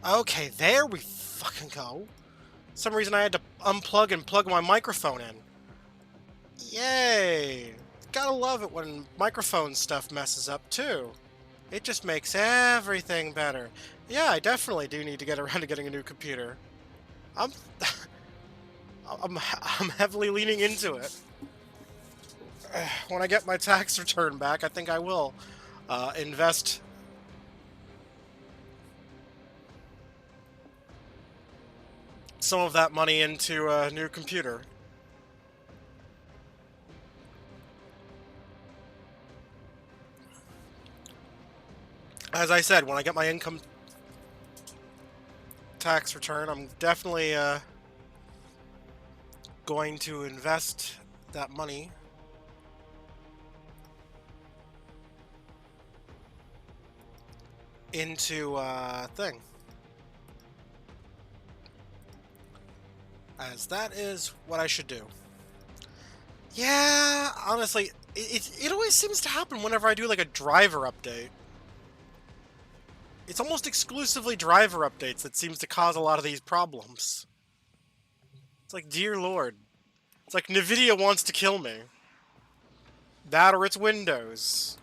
Okay, there we fucking go. Some reason I had to unplug and plug my microphone in. Yay! Gotta love it when microphone stuff messes up too. It just makes everything better. Yeah, I definitely do need to get around to getting a new computer. I'm I'm heavily leaning into it. When I get my tax return back, I think I will invest some of that money into a new computer. As I said, when I get my income tax return, I'm definitely going to invest that money into thing. As that is what I should do. Yeah, honestly, it always seems to happen whenever I do like a driver update. It's almost exclusively driver updates that seems to cause a lot of these problems. It's like, dear lord. It's like NVIDIA wants to kill me. That or it's Windows.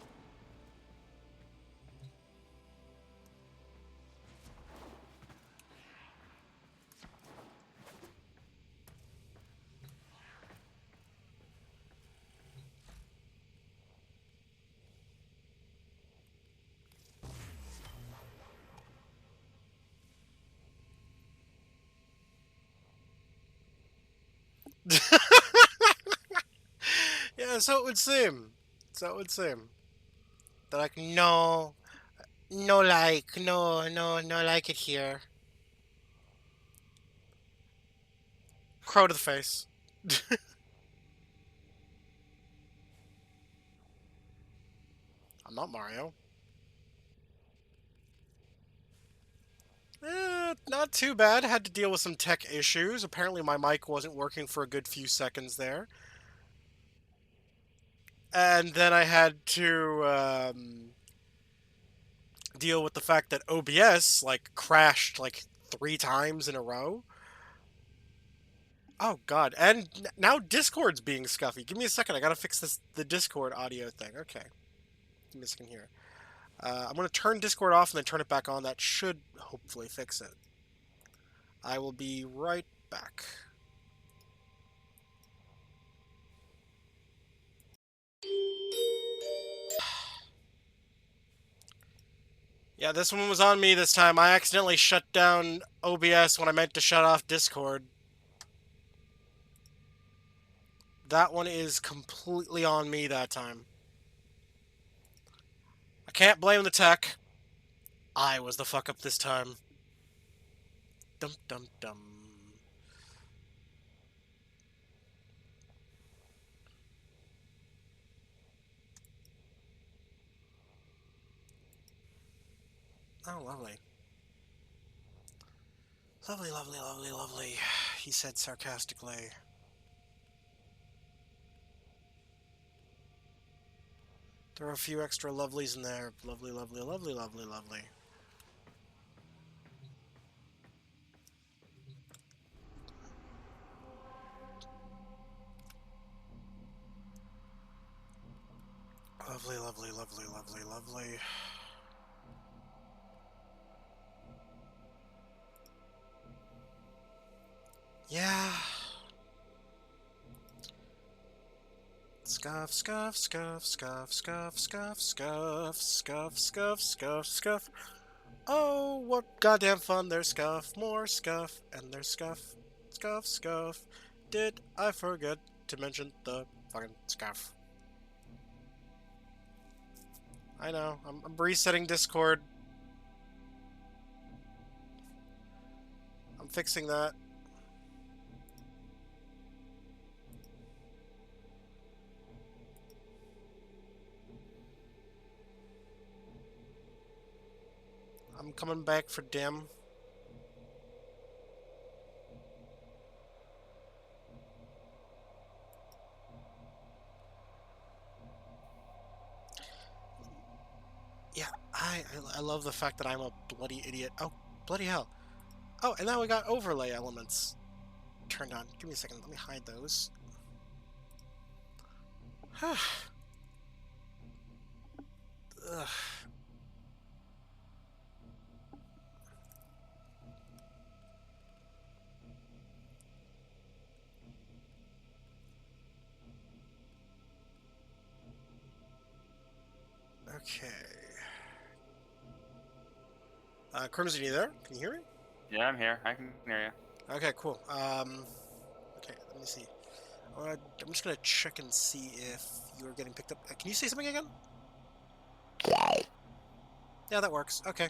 Yeah, so it would seem. So it would seem. They're like, no, no like it here. Crow to the face. I'm not Mario. Not too bad. Had to deal with some tech issues. Apparently my mic wasn't working for a good few seconds there. And then I had to deal with the fact that OBS like crashed like 3 times in a row. Oh god! And now Discord's being scuffy. Give me a second. I gotta fix the Discord audio thing. Okay, give me a second here. I'm gonna turn Discord off and then turn it back on. That should hopefully fix it. I will be right back. Yeah, this one was on me this time. I accidentally shut down OBS when I meant to shut off Discord. That one is completely on me that time. I can't blame the tech. I was the fuck up this time. Dum dum dum. Oh, lovely. Lovely, lovely, lovely, lovely, he said sarcastically. There are a few extra lovelies in there. Lovely, lovely, lovely, lovely, lovely. Lovely, lovely, lovely, lovely, lovely. Yeah. Scuff, scuff, scuff, scuff, scuff, scuff, scuff, scuff, scuff, scuff, scuff. Oh, what goddamn fun, there's scuff, more scuff, and there's scuff, scuff, scuff. Did I forget to mention the fucking scuff? I know, I'm resetting Discord. I'm fixing that. I'm coming back for dim. Yeah, I love the fact that I'm a bloody idiot. Oh, bloody hell. Oh, and now we got overlay elements turned on. Give me a second. Let me hide those. Ugh. Okay. Crimson, you there? Can you hear me? Yeah, I'm here. I can hear you. Okay, cool. Okay, let me see. I'm just gonna check and see if you're getting picked up. Can you say something again? Yeah, that works. Okay.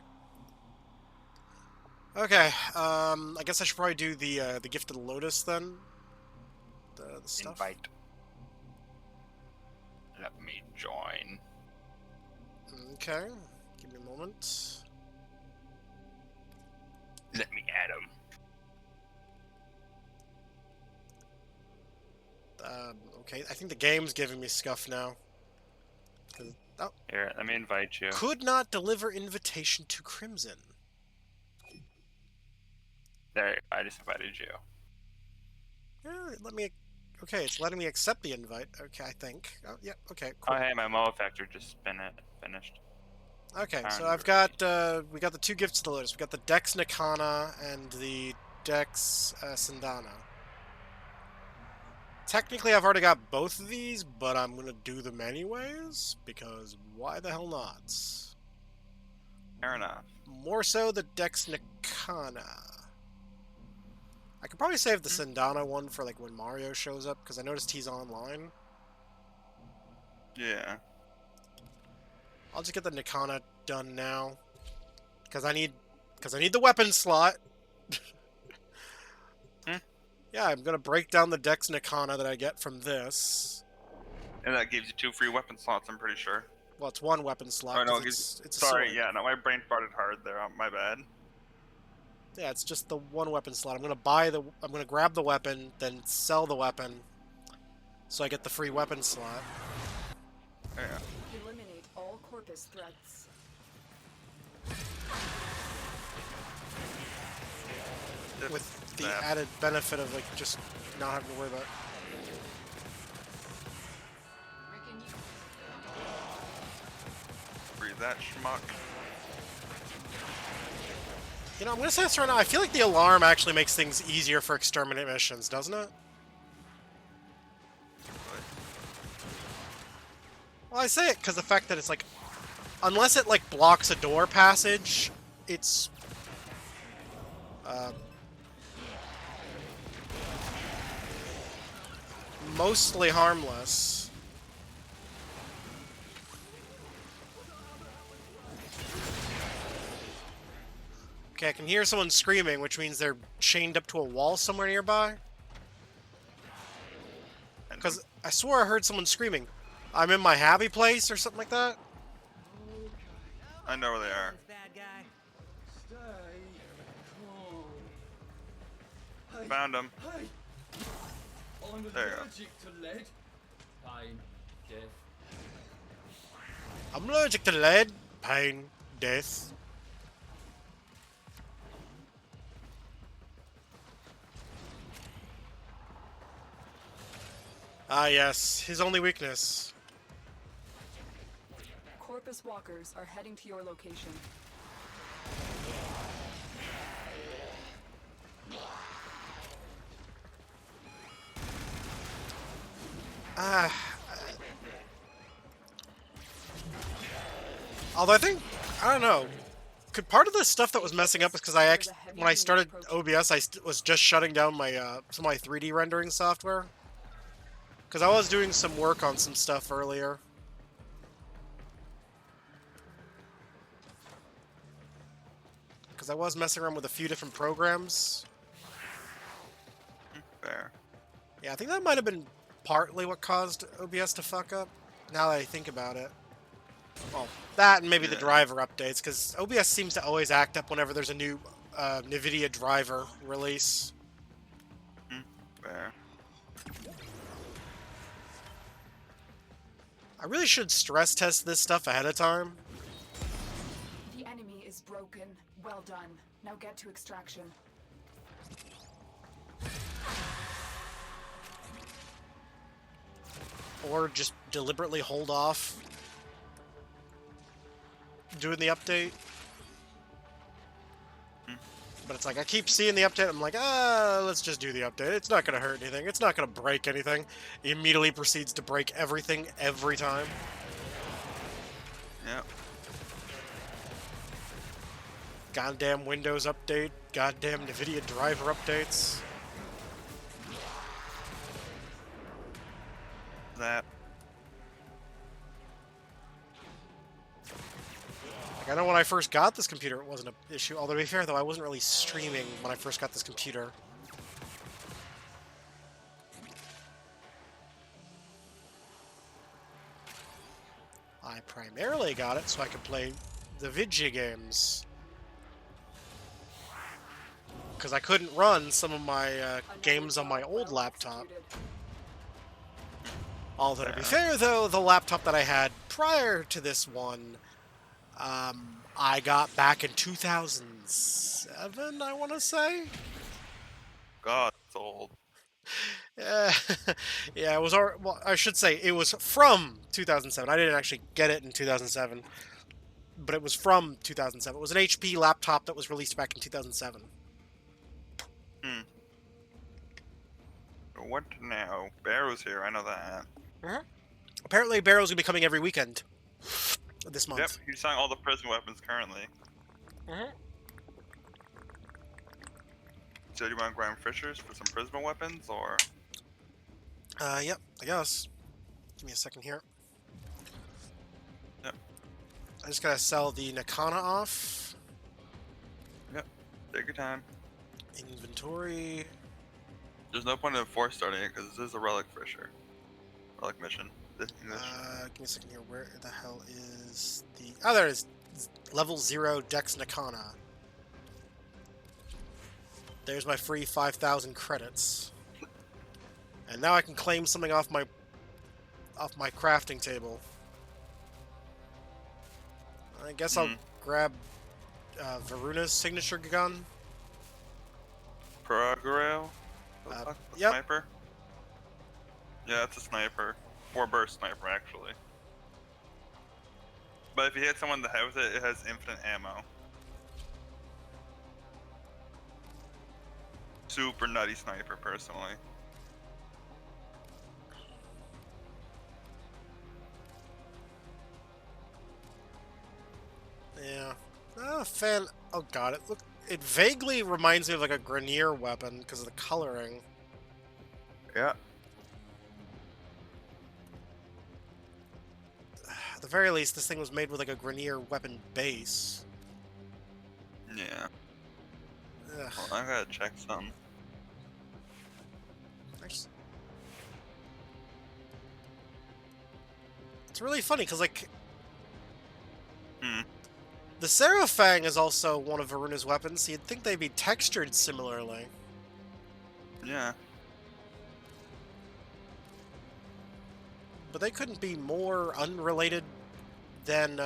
Okay. I guess I should probably do the Gift of the Lotus then. The stuff. Invite. Let me join. Okay. Give me a moment. Let me add him. Okay. I think the game's giving me scuff now. Oh. Here, let me invite you. Could not deliver invitation to Crimson. There, I just invited you. Let me. Okay, it's letting me accept the invite. Okay, I think. Oh, yeah. Okay. Cool. Oh, hey, my Mofactor just finished. Okay, so I've got we got the two gifts of the Lotus. We got the Dex Nikana and the Dex Sindana. Technically, I've already got both of these, but I'm gonna do them anyways because why the hell not? Fair enough. More so the Dex Nikana. I could probably save the Sindana one for like when Mario shows up because I noticed he's online. Yeah. I'll just get the Nikana done now because I need the weapon slot. Yeah, I'm gonna break down the Dex Nikana that I get from this. And that gives you 2 free weapon slots, I'm pretty sure. Well, it's one weapon slot. Oh, no, it's a sorry, sword. yeah, no, my brain farted hard there. My bad. Yeah, it's just the one weapon slot. I'm gonna grab the weapon, then sell the weapon, so I get the free weapon slot. Yeah. Eliminate all Corpus threats. With the added benefit of like just not having to worry about. Free that schmuck. You know, I'm gonna say this right now. I feel like the alarm actually makes things easier for exterminate missions, doesn't it? Well, I say it because the fact that it's like, unless it like blocks a door passage, it's mostly harmless. Okay, I can hear someone screaming, which means they're chained up to a wall somewhere nearby. Because I swore I heard someone screaming. I'm in my happy place or something like that. I know where they are. Found him. Hey, I'm There you go. allergic to lead. Pain, death. I'm allergic to lead, pain, death. Ah, yes, his only weakness. Corpus walkers are heading to your location. Although I think, I don't know, could part of the stuff that was messing up is because when I started OBS, I was just shutting down my some of my 3D rendering software. Because I was doing some work on some stuff earlier. Because I was messing around with a few different programs. There. Yeah, I think that might have been partly what caused OBS to fuck up, now that I think about it. Well, that and maybe the driver updates, because OBS seems to always act up whenever there's a new NVIDIA driver release. There. I really should stress test this stuff ahead of time. The enemy is broken. Well done. Now get to extraction. Or just deliberately hold off doing the update. But it's like, I keep seeing the update, I'm like, let's just do the update. It's not going to hurt anything. It's not going to break anything. He immediately proceeds to break everything every time. Yep. Goddamn Windows update. Goddamn NVIDIA driver updates. That. Like, I know when I first got this computer, it wasn't an issue. Although, to be fair, though, I wasn't really streaming when I first got this computer. I primarily got it so I could play the Vidya games. Because I couldn't run some of my games on my old laptop. Although, to be fair, though, the laptop that I had prior to this one, I got back in 2007, I want to say? God, it's old. Yeah, it was, well, I should say, it was from 2007. I didn't actually get it in 2007, but it was from 2007. It was an HP laptop that was released back in 2007. What now? Barrow's here, I know that. Apparently, Barrow's going to be coming every weekend this month. Yep, he's selling all the prison weapons currently. So do you want Graham Fishers for some Prisma weapons, or? Yep, I guess. Give me a second here. Yep. I just gotta sell the Nakana off. Yep, take your time. Inventory. There's no point in force starting it, because this is a Relic Fisher. Relic mission. This Give me a second here. Where the hell is the... Oh, there it is. Level 0 Dex Nakana. There's my free 5,000 credits. And now I can claim something off my crafting table. I guess I'll grab Varuna's signature gun. Prograrail? Yep. Sniper? Yeah, it's a sniper. 4-burst sniper, actually. But if you hit someone in the head with it, it has infinite ammo. Super nutty sniper, personally. Yeah. Fan. Oh god, it vaguely reminds me of like a Grenier weapon because of the coloring. Yeah. At the very least, this thing was made with like a Grenier weapon base. Yeah. Ugh. Well, I gotta check some. It's really funny because like the Seraphang is also one of Varuna's weapons, so you'd think they'd be textured similarly. Yeah. But they couldn't be more unrelated than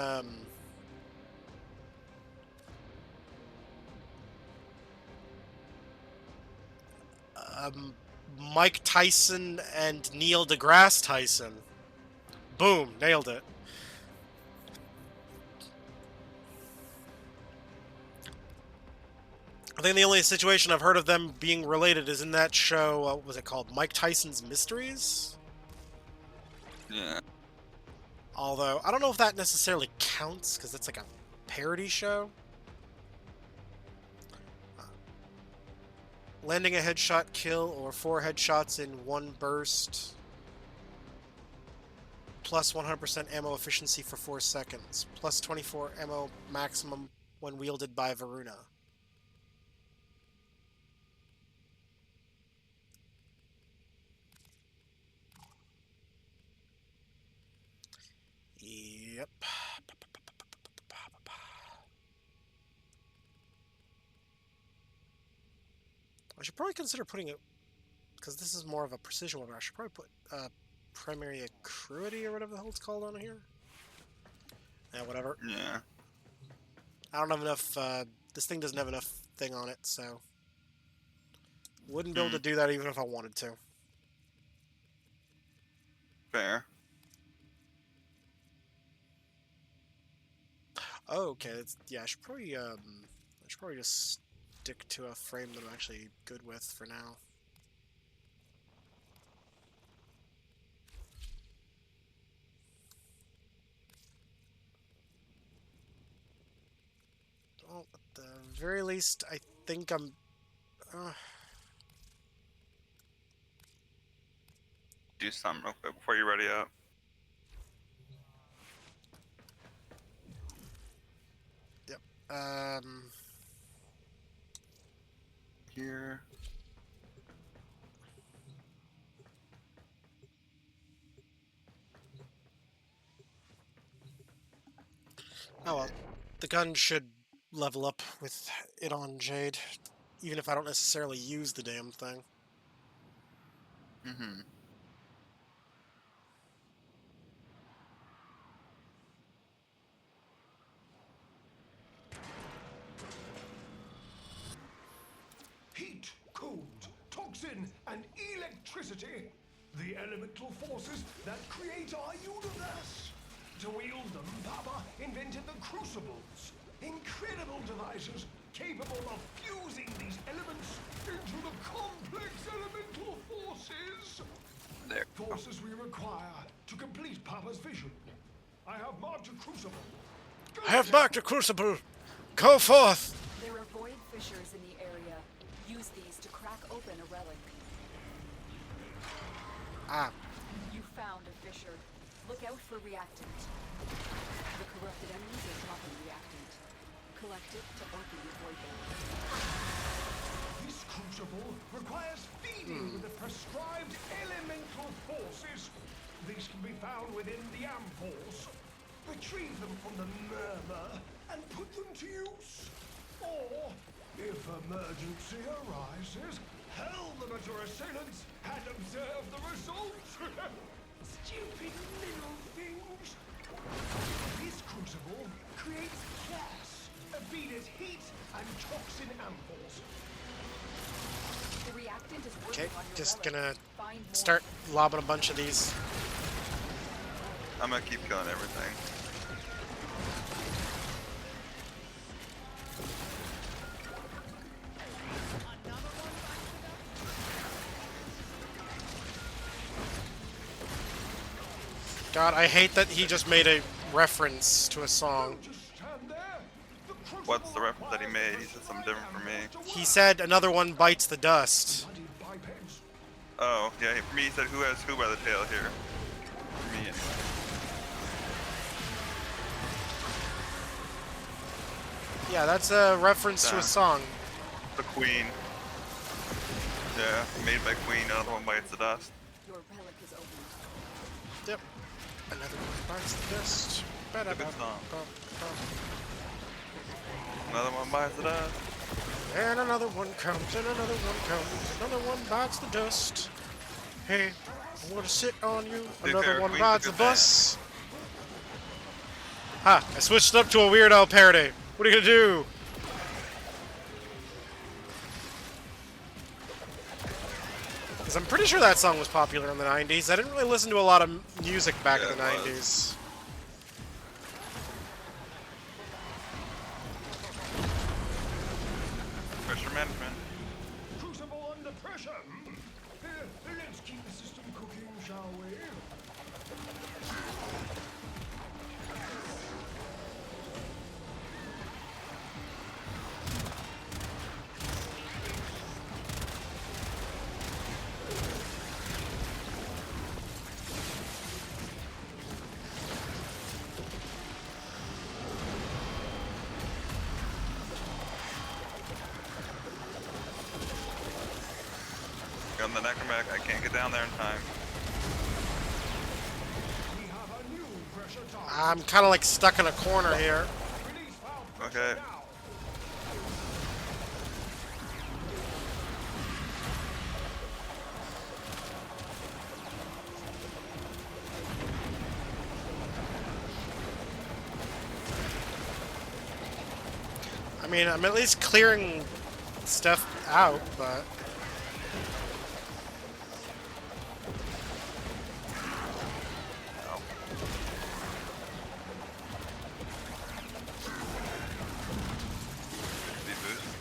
Mike Tyson and Neil deGrasse Tyson. Boom, nailed it. I think the only situation I've heard of them being related is in that show, what was it called? Mike Tyson's Mysteries? Yeah. Although, I don't know if that necessarily counts, because it's like a parody show. Landing a headshot kill or 4 headshots in one burst. Plus 100% ammo efficiency for 4 seconds. Plus 24 ammo maximum when wielded by Varuna. Yep. I should probably consider putting it, because this is more of a precision weapon, I should probably put primary accruity or whatever the hell it's called on here. Yeah, whatever. Yeah. I don't have enough This thing doesn't have enough thing on it, so wouldn't be able to do that even if I wanted to. Fair. Oh, okay. Yeah, I should probably just stick to a frame that I'm actually good with for now. Well, at the very least, I think I'm. Do something real quick before you ready up. Yep. Here. Oh well, the gun should level up with it on Jade, even if I don't necessarily use the damn thing. Mm-hmm. Heat, cold, toxin, and electricity. The elemental forces that create our universe. To wield them, Papa invented the Crucibles. Incredible devices capable of fusing these elements into the complex elemental forces. There. Forces we require to complete Papa's vision. I have marked a Crucible. Go I have ahead. marked a crucible. Go forth. There are void fissures in the area. Use these to crack open a relic. Ah, You found a fissure. Look out for reactant. The corrupted enemies are dropping reactant. Collect it to open the void belt. This crucible requires feeding with the prescribed elemental forces. These can be found within the Amphors. Retrieve them from the murmur and put them to use. Or, if emergency arises, hurl them at your assailants and observe the results. Stupid little things. This crucible creates gas, feed it heat and toxin amphors. The reactant is working okay. on your Just relic. gonna Find more. start lobbing a bunch of these. I'm gonna keep killing everything. God, I hate that he just made a reference to a song. Just stand there. The crucible What's the reference that he made? He said something different for me. He said another one bites the dust. Bloody bipeds. Oh, yeah, for me he said who has who by the tail here. For me anyway. Yeah, that's a reference to a song. The Queen. Yeah, made by Queen, another one bites the dust. Your relic is opened. Yep. Another one bites the dust. a good song. Another one bites the dust. And another one comes, and another one comes, another one bites the dust. Hey, I want to sit on you. Dude, Another Fair one Queen's a rides the good bus. Ha! I switched up to a Weird Al parody. What are you gonna do? Because I'm pretty sure that song was popular in the 90s. I didn't really listen to a lot of music back Yeah, in the it was. 90s. Pressure management. Crucible under pressure. Let's keep the system cooking, shall we? Got the necromac. I can't get down there in time. We have a new pressure target. I'm kind of like stuck in a corner here. Release valve pressure Okay. now. I mean, I'm at least clearing stuff out, but... No. Speed boost.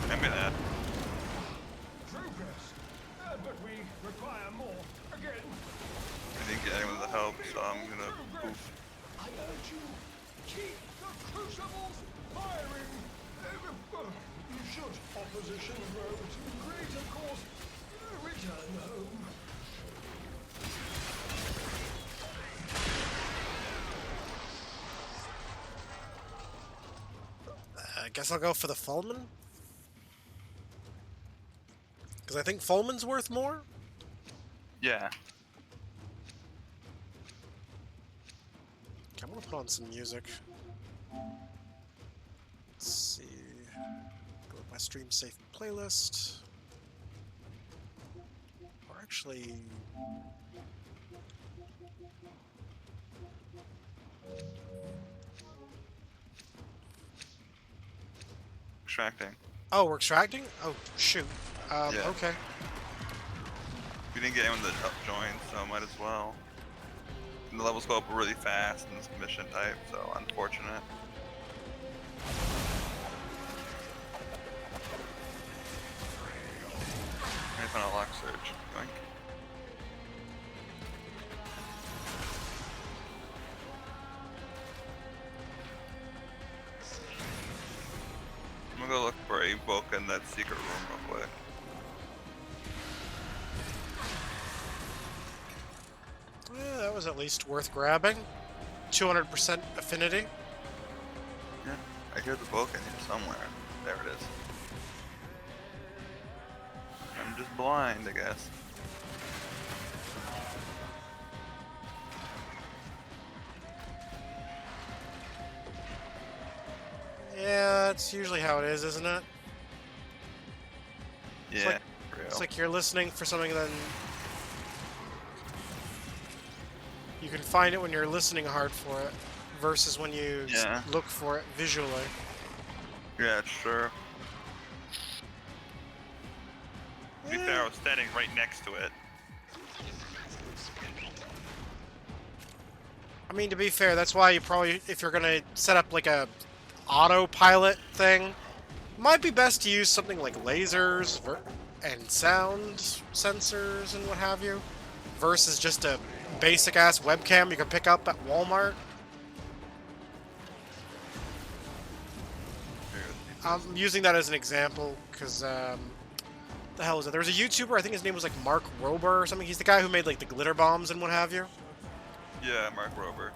Give me that. Progress. But we require more. Again. I didn't get anyone to help, so I'm gonna poof. I urge you, keep the crucibles firing. Should opposition grow too great, of course, return home. I guess I'll go for the Fulman. Because I think Fulman's worth more? Yeah. Okay, I'm gonna put on some music. Let's see. Go with my stream safe playlist. Or actually. Extracting. Oh, we're extracting? Oh, shoot. Yeah. Okay. We didn't get anyone to help join, so might as well. And the levels go up really fast in this mission type, so unfortunate. I found a lock surge. Yoink. I'm gonna go look for a book in that secret room real quick. Yeah, that was at least worth grabbing. 200% affinity. Yeah, I hear the book in here somewhere. There it is. I'm just blind, I guess. Yeah, that's usually how it is, isn't it? Yeah, like- for real. It's like you're listening for something, then you can find it when you're listening hard for it, versus when you Yeah. look for it visually. Yeah, sure. To be fair, I was standing right next to it. I mean, to be fair, that's why you probably, if you're gonna set up like a autopilot thing, might be best to use something like lasers and sound sensors and what have you, versus just a basic ass webcam you can pick up at Walmart. I'm using that as an example because the hell is it? There was a YouTuber, I think his name was like Mark Rober or something. He's the guy who made like the glitter bombs and what have you. Yeah, Mark Rober.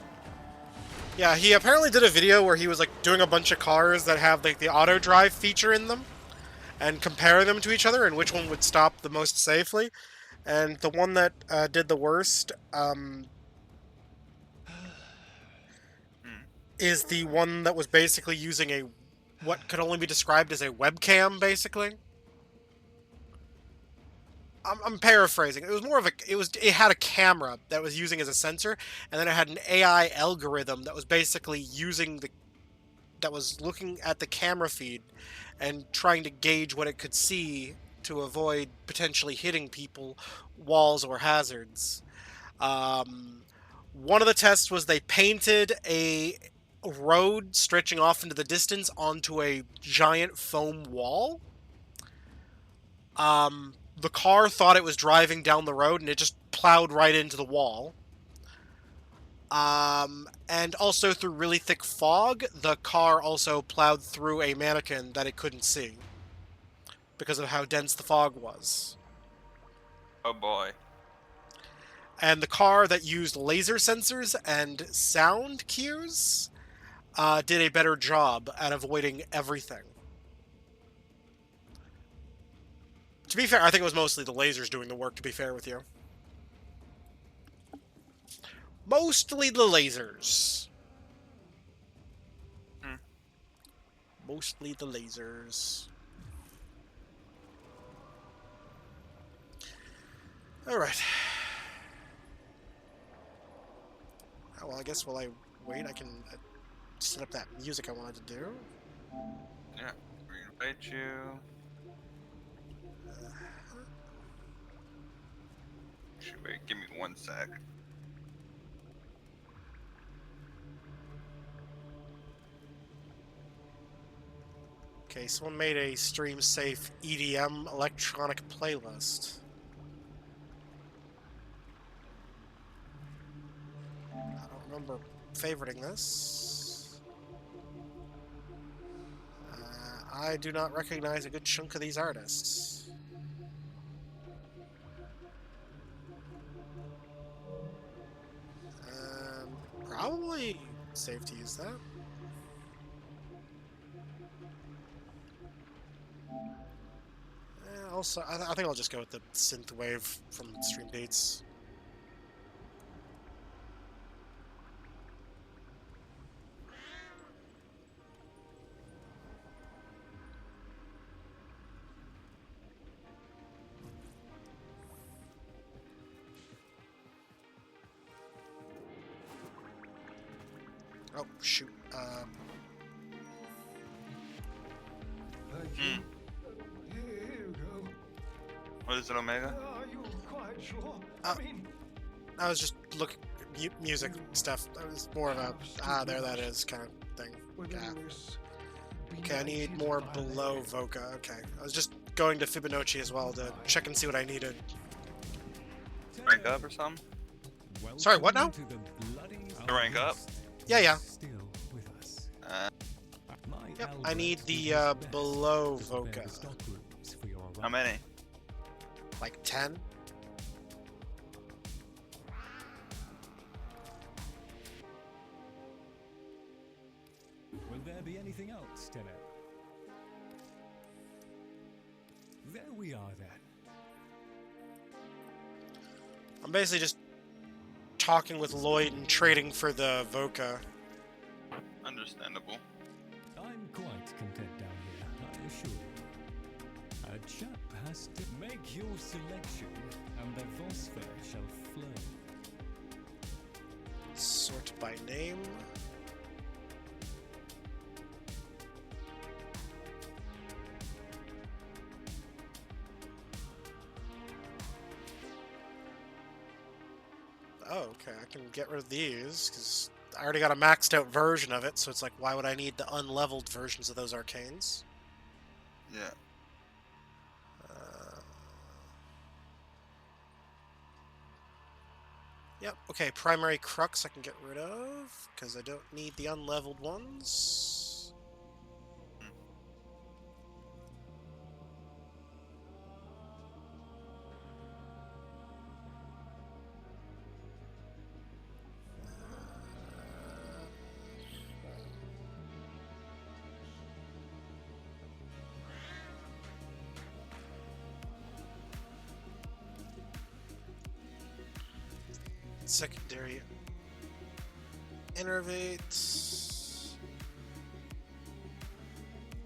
Yeah, he apparently did a video where he was like doing a bunch of cars that have like the auto drive feature in them and comparing them to each other and which one would stop the most safely. And the one that did the worst is the one that was basically using a what could only be described as a webcam, basically. I'm paraphrasing. It was more of a. It had a camera that was using as a sensor, and then it had an AI algorithm that was basically using the. That was looking at the camera feed, and trying to gauge what it could see to avoid potentially hitting people, walls, or hazards. One of the tests was they painted a road stretching off into the distance onto a giant foam wall. The car thought it was driving down the road and it just plowed right into the wall. And also through really thick fog, the car also plowed through a mannequin that it couldn't see because of how dense the fog was. Oh boy. And the car that used laser sensors and sound cues did a better job at avoiding everything. To be fair, I think it was mostly the lasers doing the work, to be fair with you. Mostly the lasers. Mostly the lasers. All right. Oh, well, I guess while I wait, I can set up that music I wanted to do. Yeah, reinvite you. Should wait, give me 1 sec. Okay, someone made a stream safe EDM electronic playlist. I don't remember favoriting this. I do not recognize a good chunk of these artists. Probably safe to use that. Also, I think I'll just go with the synthwave from Stream Dates. Oh, shoot. Thank you. Here you go. What is it, Omega? Are you quite sure? Uh, I mean, I was just looking music stuff. That was more of a there that is kind of thing. within Yeah. this Okay, I need benighted more valley. below Voca. Okay, I was just going to Fibonacci as well to check and see what I needed. Rank up or something? Sorry, what now? To rank up? Yeah, yeah. Still with us. My Yep, I Albert need will the do his best below to prepare Voca. the stockrooms for your How many? Like 10. Will there be anything else, Tenno? There we are then. I'm basically just talking with Lloyd and trading for the Voca. Understandable. I'm quite content down here, I assure you. A chap has to make your selection, and the Vosper shall flow. Sort by name. Oh, okay, I can get rid of these, because I already got a maxed out version of it, so it's like, why would I need the unleveled versions of those arcanes? Yeah. Yep, okay, primary crux I can get rid of, because I don't need the unleveled ones. Secondary innervate.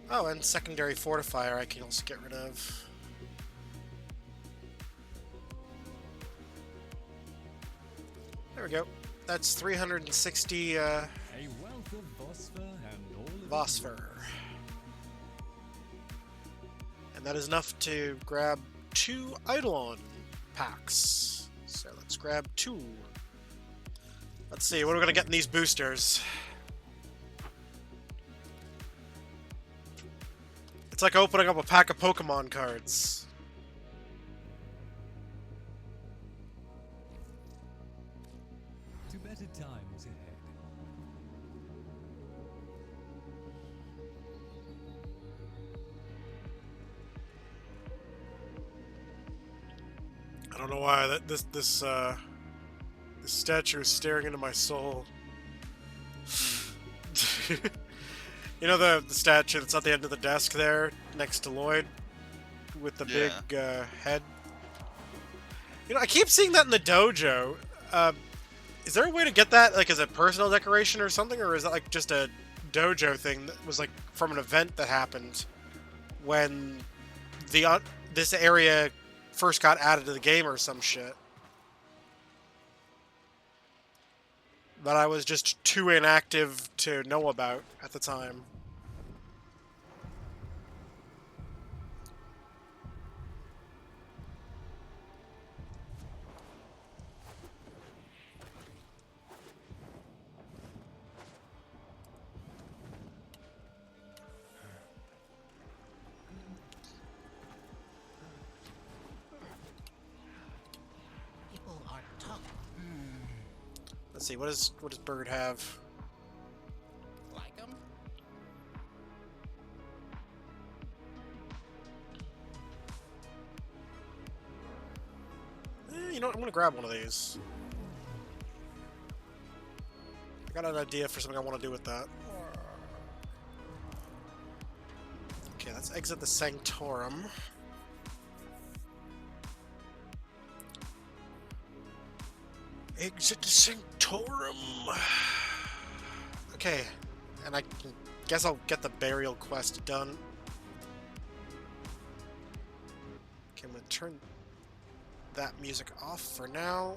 Oh, and secondary fortifier I can also get rid of. There we go. That's 360 A wealth of Vosper and all of its Vosper. And that is enough to grab 2 Eidolon packs. So let's grab 2. Let's see, what are we going to get in these boosters? It's like opening up a pack of Pokemon cards. To better times ahead. I don't know why this statue is staring into my soul. You know the statue that's at the end of the desk there, next to Lloyd, with the Yeah. big head. You know, I keep seeing that in the dojo. Is there a way to get that like as a personal decoration or something, or is that like just a dojo thing that was like from an event that happened when the this area first got added to the game or some shit. That I was just too inactive to know about at the time. People are tough. Let's see, what does Bird have? Like them? You know what? I'm gonna grab one of these. I got an idea for something I want to do with that. Okay, let's exit the Sanctorum. Exit the Sanctorum. Okay, and I guess I'll get the burial quest done. Okay, I'm gonna turn that music off for now.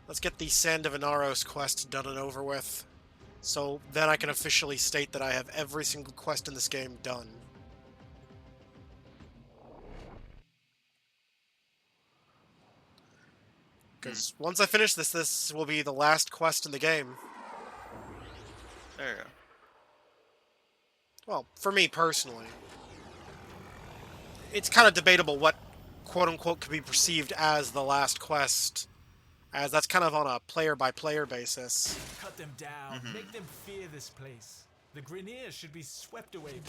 Let's get the Sand of Inaros quest done and over with. So then I can officially state that I have every single quest in this game done. Because once I finish this, this will be the last quest in the game. There you go. Well, for me personally. It's kind of debatable what quote-unquote could be perceived as the last quest, as that's kind of on a player-by-player basis. Cut them down. Make them fear this place. The Grineers should be swept away.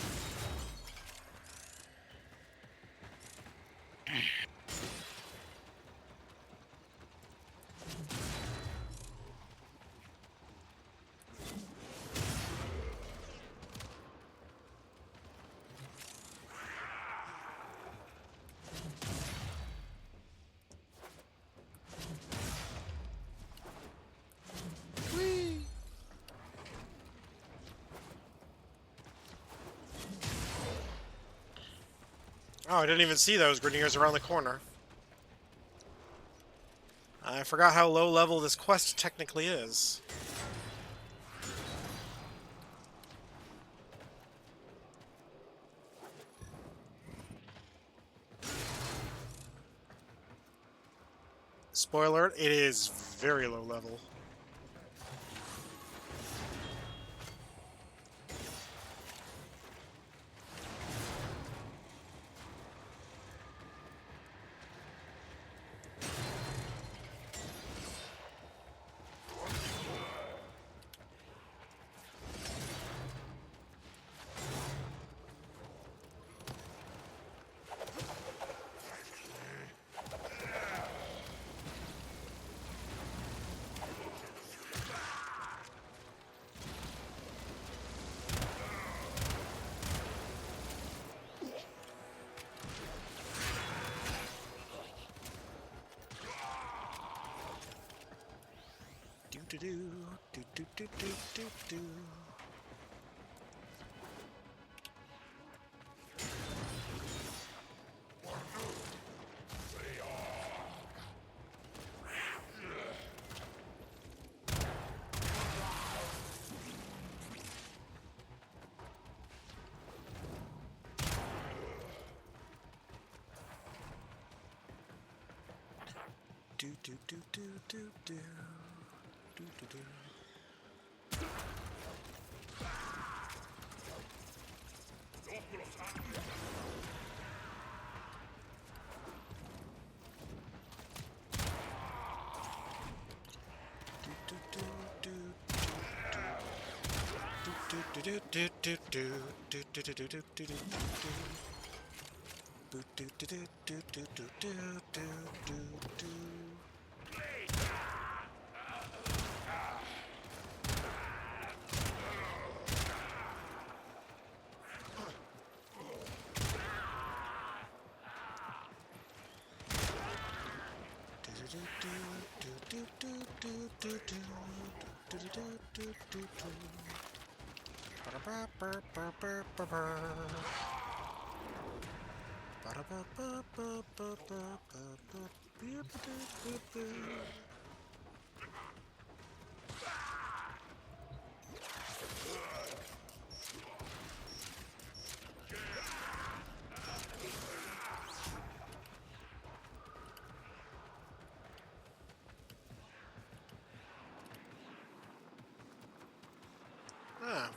Oh, I didn't even see those Grineers around the corner. I forgot how low level this quest technically is. Spoiler alert, it is very low level. Do. Ah,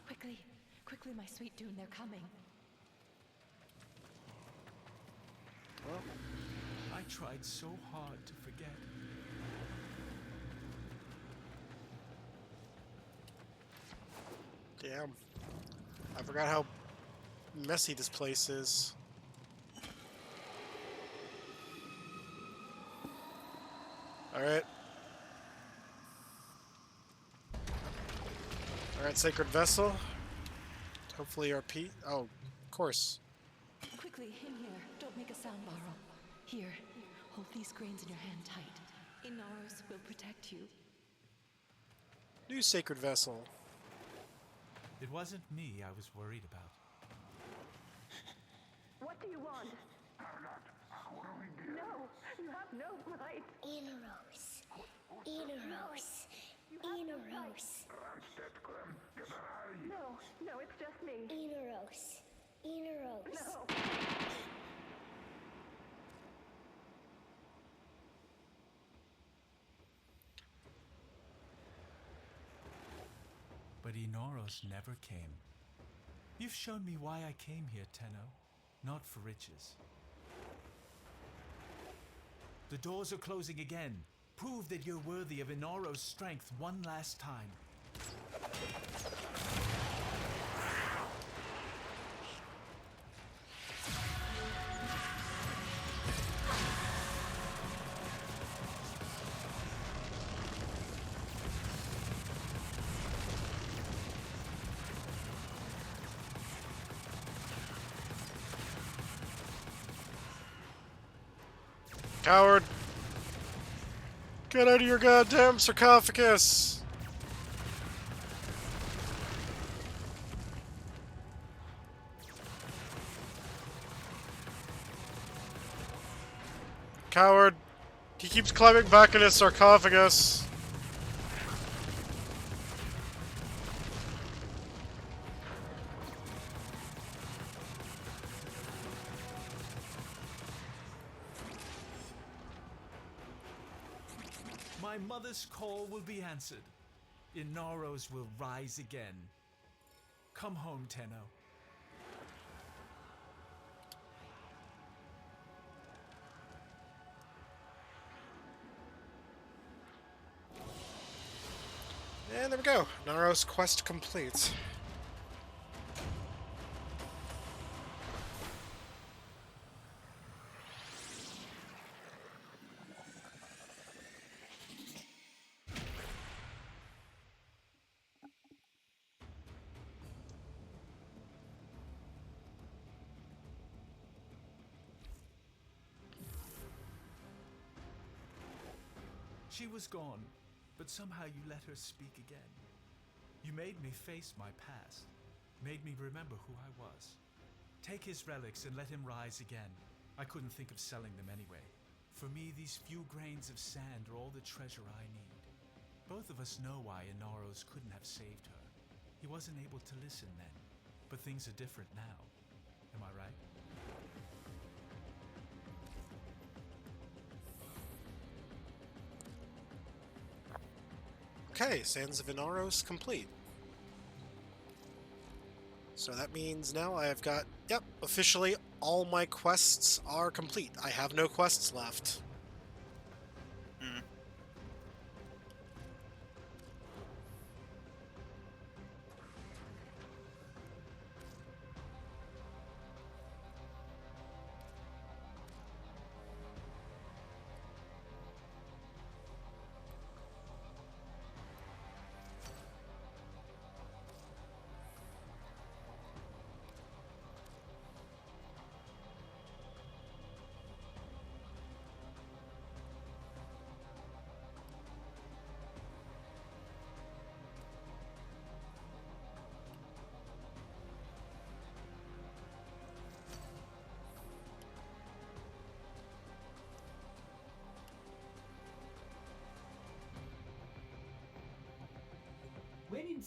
Quickly, quickly, my sweet Dune, they're coming. well, I tried so hard to forget. damn. I forgot how messy this place is. Alright. Alright, Sacred Vessel. Hopefully our Pete. Oh, of course. Quickly, in here. Don't make a sound, Barrow. Here, hold these grains in your hand tight. Inaros will protect you. New Sacred Vessel. It wasn't me I was worried about. What do you want? No, you have no right. Inaros. Inaros. Inaros. No, it's just me. Inaros. Inaros. No. But Inoros never came. You've shown me why I came here, Tenno. Not for riches. The doors are closing again. Prove that you're worthy of Inaros' strength one last time. Coward! Get out of your goddamn sarcophagus! Coward! He keeps climbing back in his sarcophagus. My mother's call will be answered. Inaros will rise again. Come home, Tenno. And there we go. Naros quest complete. She was gone, but somehow you let her speak again. You made me face my past, made me remember who I was. Take his relics and let him rise again. I couldn't think of selling them anyway. For me, these few grains of sand are all the treasure I need. Both of us know why Inaros couldn't have saved her. He wasn't able to listen then, but things are different now. Am I right? Okay, Sands of Inaros complete. So that means now I have got, yep, officially all my quests are complete. I have no quests left.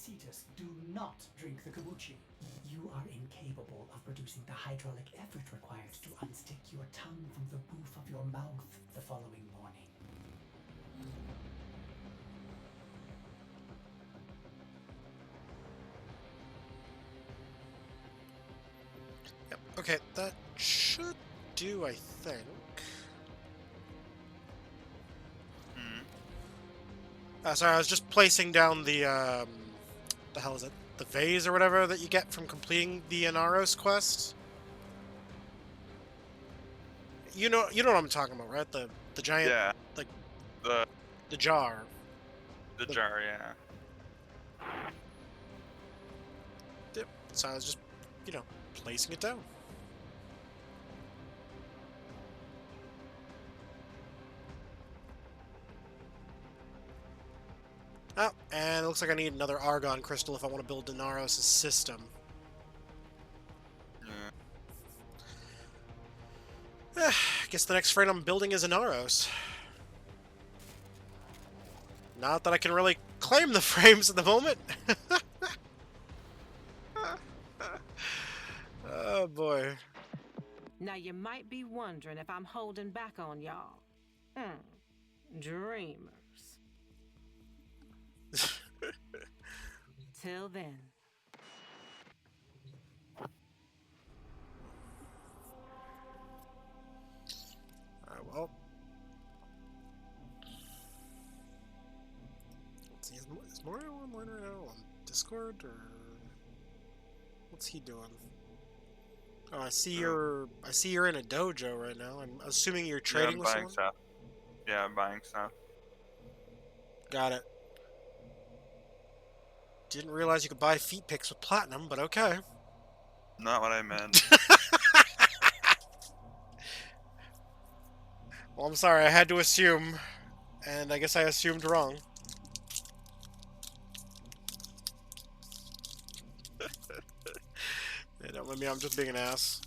Cetus, do not drink the kombucha. You are incapable of producing the hydraulic effort required to unstick your tongue from the roof of your mouth the following morning. Yep. Okay, that should do, I think. Sorry, I was just placing down the hell is it? The vase or whatever that you get from completing the Inaros quest. You know what I'm talking about, right? The giant, Yeah. like The the jar. jar, yeah. Yep. So I was just, placing it down. Oh, and it looks like I need another Argon crystal if I want to build Inaros' system. I guess the next frame I'm building is Inaros. Not that I can really claim the frames at the moment. Oh boy. Now you might be wondering if I'm holding back on y'all. Dreamers. Till then. Alright, well. Let's see, is Mario online right now on Discord, or what's he doing? Oh, I see you're in a dojo right now. I'm assuming you're trading with someone? Stuff. Yeah, I'm buying stuff. Got it. Didn't realize you could buy feet picks with platinum, but okay. Not what I meant. Well, I'm sorry, I had to assume, and I guess I assumed wrong. Yeah, don't let me, I'm just being an ass.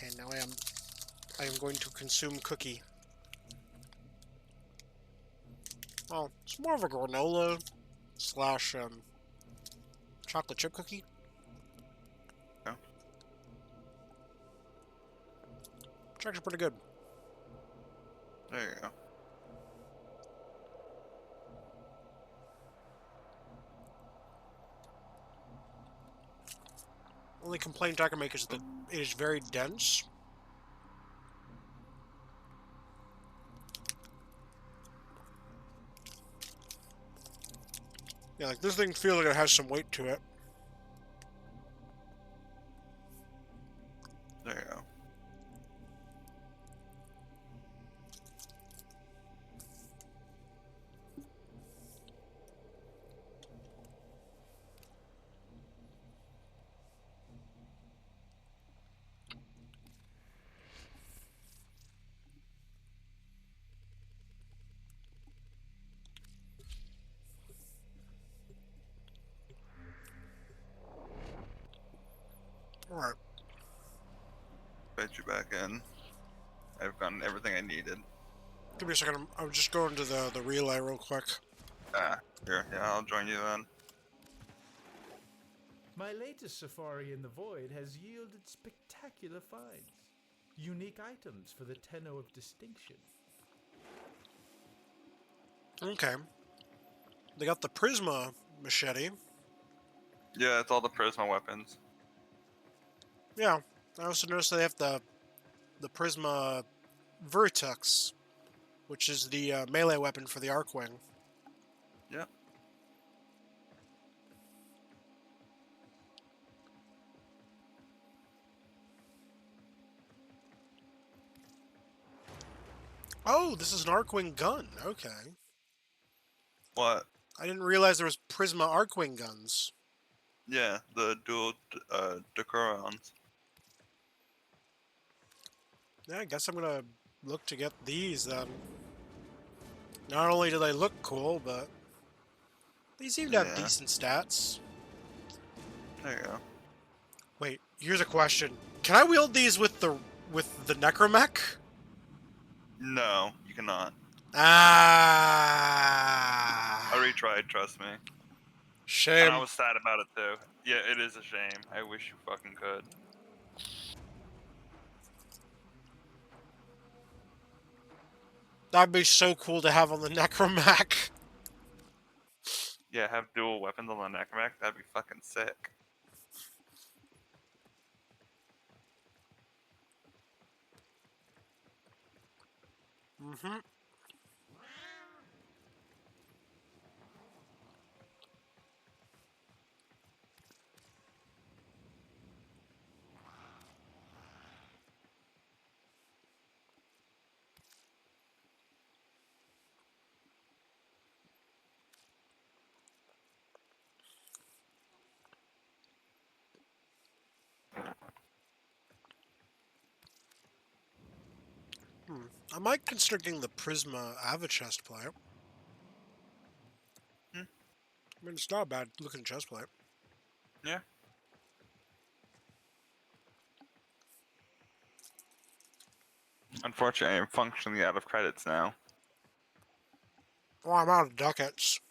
And now I am going to consume cookie. Well, it's more of a granola slash chocolate chip cookie. Yeah. It's actually pretty good. There you go. Only complaint I can make is that it is very dense. Yeah, like this thing feels like it has some weight to it. There you go. Alright. Bet you back in. I've gotten everything I needed. Give me a second. I'm just going to the relay real quick. Here, yeah, I'll join you then. My latest safari in the void has yielded spectacular finds. Unique items for the Tenno of Distinction. Okay. They got the Prisma machete. Yeah, it's all the Prisma weapons. Yeah. I also noticed they have the Prisma Vertex, which is the melee weapon for the Arcwing. Yeah. Oh, this is an Arcwing gun. Okay. What? I didn't realize there was Prisma Arcwing guns. Yeah, the dual Decurons. Yeah, I guess I'm gonna look to get these then. Not only do they look cool, but they seem to have decent stats. There you go. Wait, here's a question. Can I wield these with the Necromech? No, you cannot. Ah. I retried, trust me. Shame. And I was sad about it too. Yeah, it is a shame. I wish you fucking could. That'd be so cool to have on the Necromac. Yeah, have dual weapons on the Necromac. That'd be fucking sick. Mm-hmm. I might constricting the Prisma Ava chest plate. I mean, it's not a bad looking chest plate. Yeah. Unfortunately, I'm functionally out of credits now. Well, I'm out of ducats.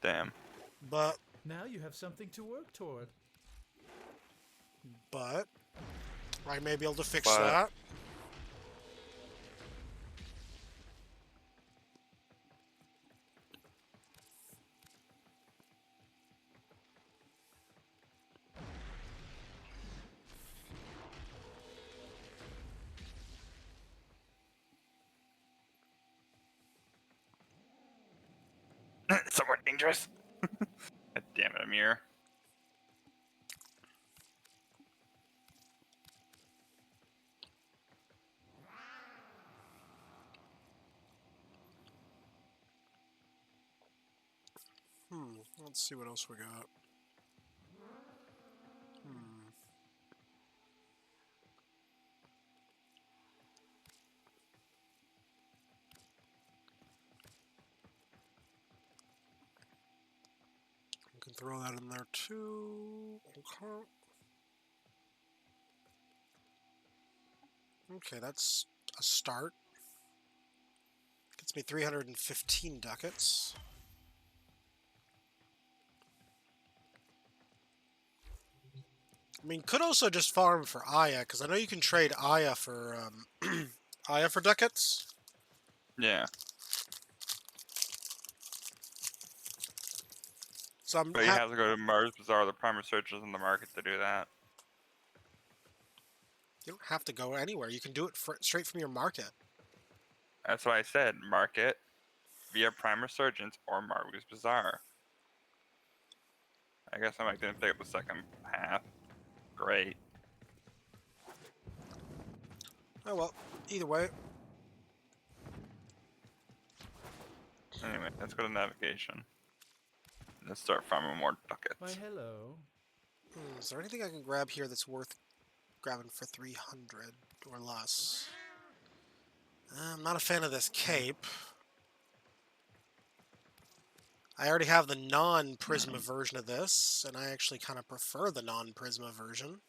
Damn. But Now you have something to work toward. I may be able to fix But- that. Somewhat dangerous. God damn it, Amir. Let's see what else we got. We can throw that in there too. Okay. Okay, that's a start. Gets me 315 ducats. I mean, could also just farm for Aya, because I know you can trade Aya for Aya for ducats. Yeah. So I'm But you have to go to Mars Bazaar, the Primer Searchers in the market to do that. You don't have to go anywhere. You can do it straight from your market. That's what I said. Market via Primer Surgeons or Margus Bazaar. I guess I might didn't pick up the second half. Great. Oh well, either way. Anyway, let's go to navigation. Let's start farming more ducats. Why, hello. Is there anything I can grab here that's worth grabbing for 300 or less? I'm not a fan of this cape. I already have the non-Prisma version of this, and I actually kind of prefer the non-Prisma version.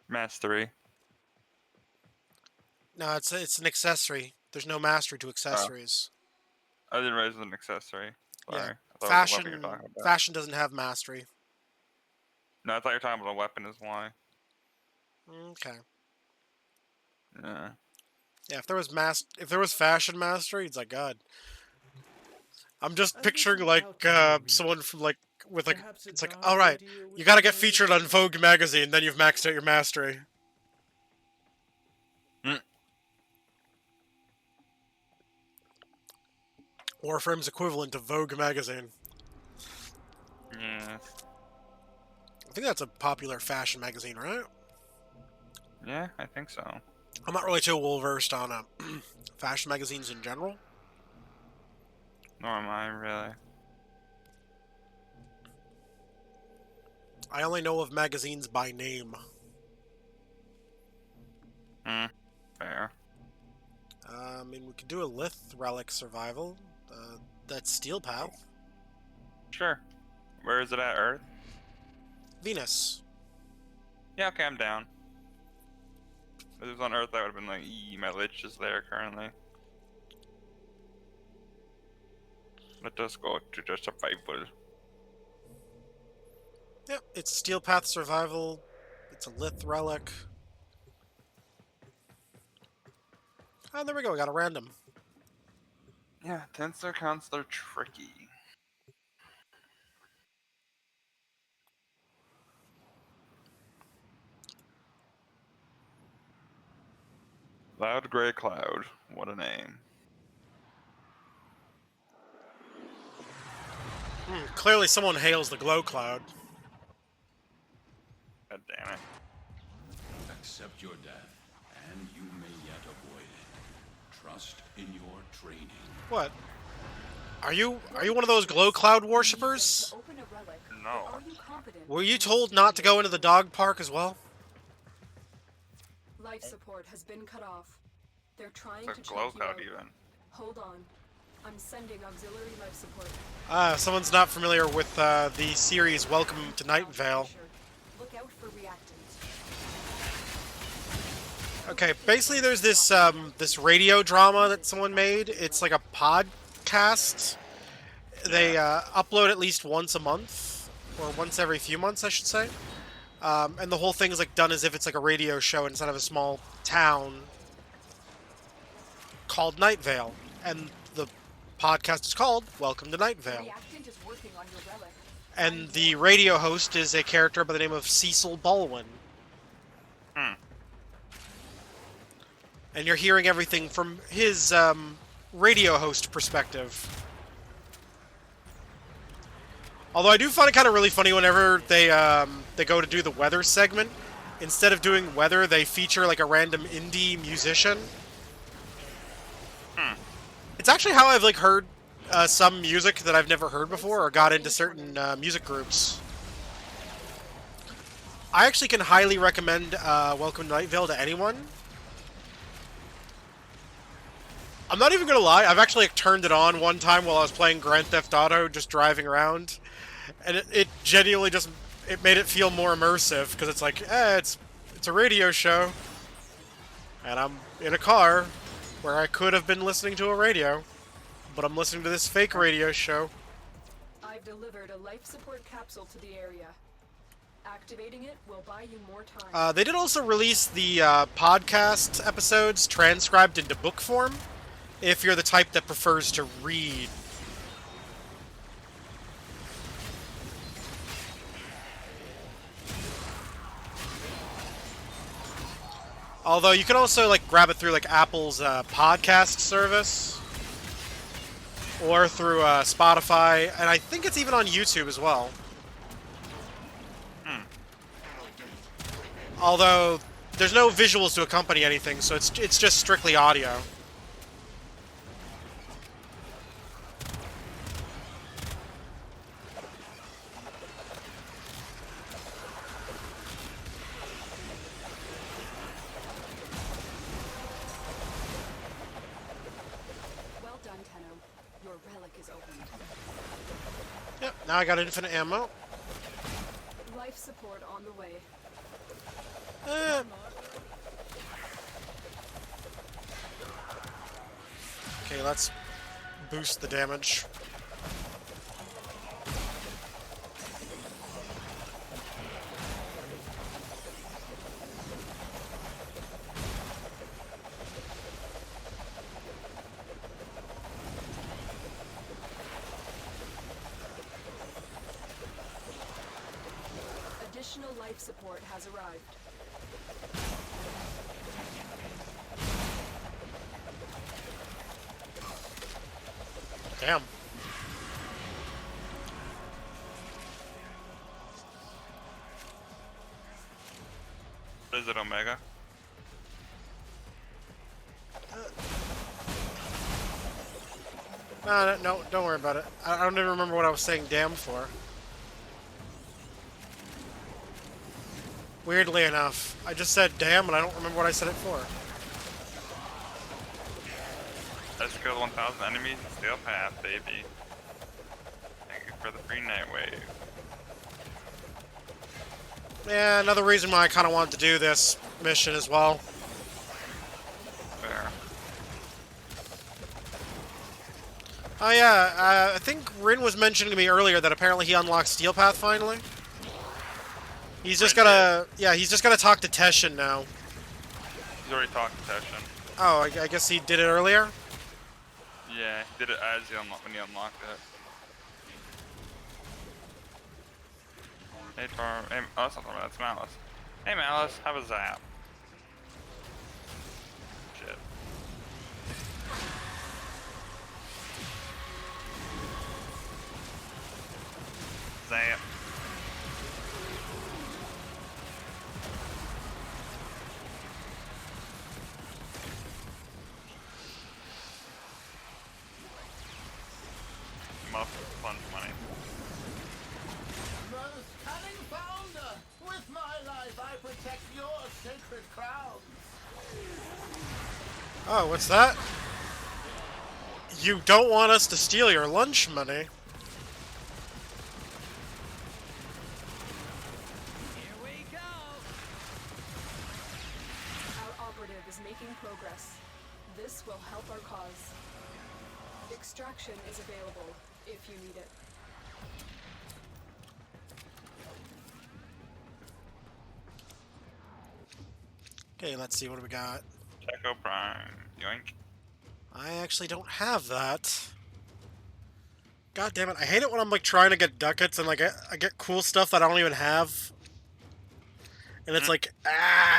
Mastery. No, it's an accessory. There's no mastery to accessories. I didn't realize it was an accessory. Sorry. Yeah, I thought it was a weapon fashion you're talking about. fashion doesn't have mastery. No, I thought you were talking about a weapon is why. Okay. Yeah. Yeah, if there was fashion mastery, it's like God. I'm just picturing like someone from like with like it's like all right, you gotta get featured on Vogue magazine, then you've maxed out your mastery. Warframe's equivalent to Vogue magazine. Yeah. I think that's a popular fashion magazine, right? Yeah, I think so. I'm not really too well versed on fashion magazines in general. Nor am I, really. I only know of magazines by name. Fair. I mean, we could do a Lith Relic Survival. That's Steel Path. Sure. Where is it at, Earth? Venus. Yeah, okay, I'm down. If it was on Earth, I would have been like, my lich is there currently. Let us go to the survival. Yep, it's Steel Path Survival. It's a Lith relic. Oh, there we go. We got a random. Yeah, tensor counts, they're tricky. Loud Grey Cloud. What a name. Clearly someone hails the Glow Cloud. God damn it. Accept your death, and you may yet avoid it. Trust in your training. What? Are you one of those Glow Cloud worshippers? No. Were you told not to go into the dog park as well? Life support has been cut off. They're trying It's a to glow check you cloud out. even. Hold on. I'm sending auxiliary life support. If someone's not familiar with the series Welcome to Night Vale. Look out for reactants. Okay, basically there's this this radio drama that someone made. It's like a podcast. They upload at least once a month, or once every few months, I should say. And the whole thing is like done as if it's like a radio show inside of a small town called Night Vale, and the podcast is called Welcome to Night Vale. Reactant is working on your relic. And the radio host is a character by the name of Cecil Baldwin. And you're hearing everything from his radio host perspective. Although I do find it kind of really funny whenever they go to do the weather segment. Instead of doing weather, they feature like a random indie musician. It's actually how I've like heard some music that I've never heard before, or got into certain music groups. I actually can highly recommend Welcome to Night Vale to anyone. I'm not even gonna lie, I've actually like, turned it on one time while I was playing Grand Theft Auto, just driving around, and it genuinely just made it feel more immersive, because it's like, it's a radio show, and I'm in a car where I could have been listening to a radio, but I'm listening to this fake radio show. I've delivered a life support capsule to the area. Activating it will buy you more time. They did also release the podcast episodes transcribed into book form, if you're the type that prefers to read. Although you can also like grab it through like Apple's podcast service, or through Spotify, and I think it's even on YouTube as well. Although there's no visuals to accompany anything, so it's just strictly audio. Well done, Tenno. Your relic is opened. Yep, now I got infinite ammo. Life support on the way. Okay, let's boost the damage. Additional life support has arrived. Damn. What is it, Omega? No, don't worry about it. I don't even remember what I was saying damn for. Weirdly enough, I just said damn and I don't remember what I said it for. Let's kill 1,000 enemies and Steel Path, baby. Thank you for the free night wave. Yeah, another reason why I kind of wanted to do this mission as well. Oh yeah, I think Rin was mentioning to me earlier that apparently he unlocked Steel Path finally. He's just gotta, yeah, he's just gotta talk to Teshin now. He's already talked to Teshin. Oh, I guess he did it earlier? Yeah, he did it as he when he unlocked it. Hey, Tor. Hey, oh, that's not Torment, that's Malice. Hey, Malice, have a zap. Shit. Zap. Muff, fun money. Most cunning founder, with my life I protect your sacred crown. Oh, what's that? You don't want us to steal your lunch money. Here we go. Our operative is making progress. This will help our cause. Extraction is available if you need it. Okay, let's see, what do we got? Checo Prime. Yoink. I actually don't have that. God damn it, I hate it when I'm like trying to get ducats and like I get cool stuff that I don't even have. And it's like,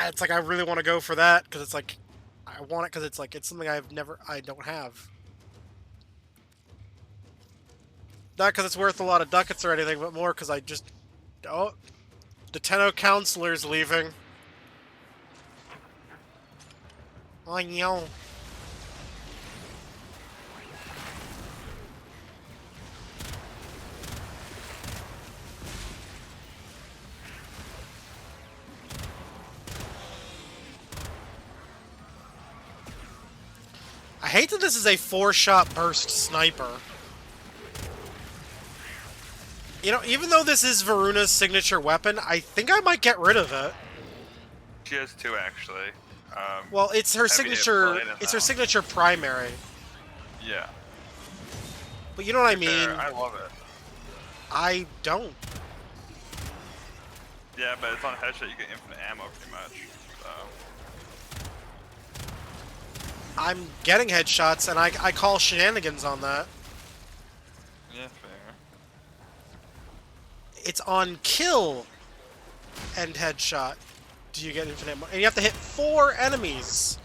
it's like I really want to go for that because it's like, I want it because it's like, it's something I don't have. Not because it's worth a lot of ducats or anything, but more because I just, oh, the Tenno Counselor's leaving. Oh, no. I hate that this is a 4-shot burst sniper. You know, even though this is Varuna's signature weapon, I think I might get rid of it. She has two, actually. Well, it's her heavy signature. hit It's her now. signature primary. Yeah. But you know what I mean. I love it. I don't. Yeah, but it's on headshot, you get infinite ammo pretty much. So. I'm getting headshots, and I call shenanigans on that. Yeah, fair. It's on kill and headshot. Do you get infinite ammo? And you have to hit 4 enemies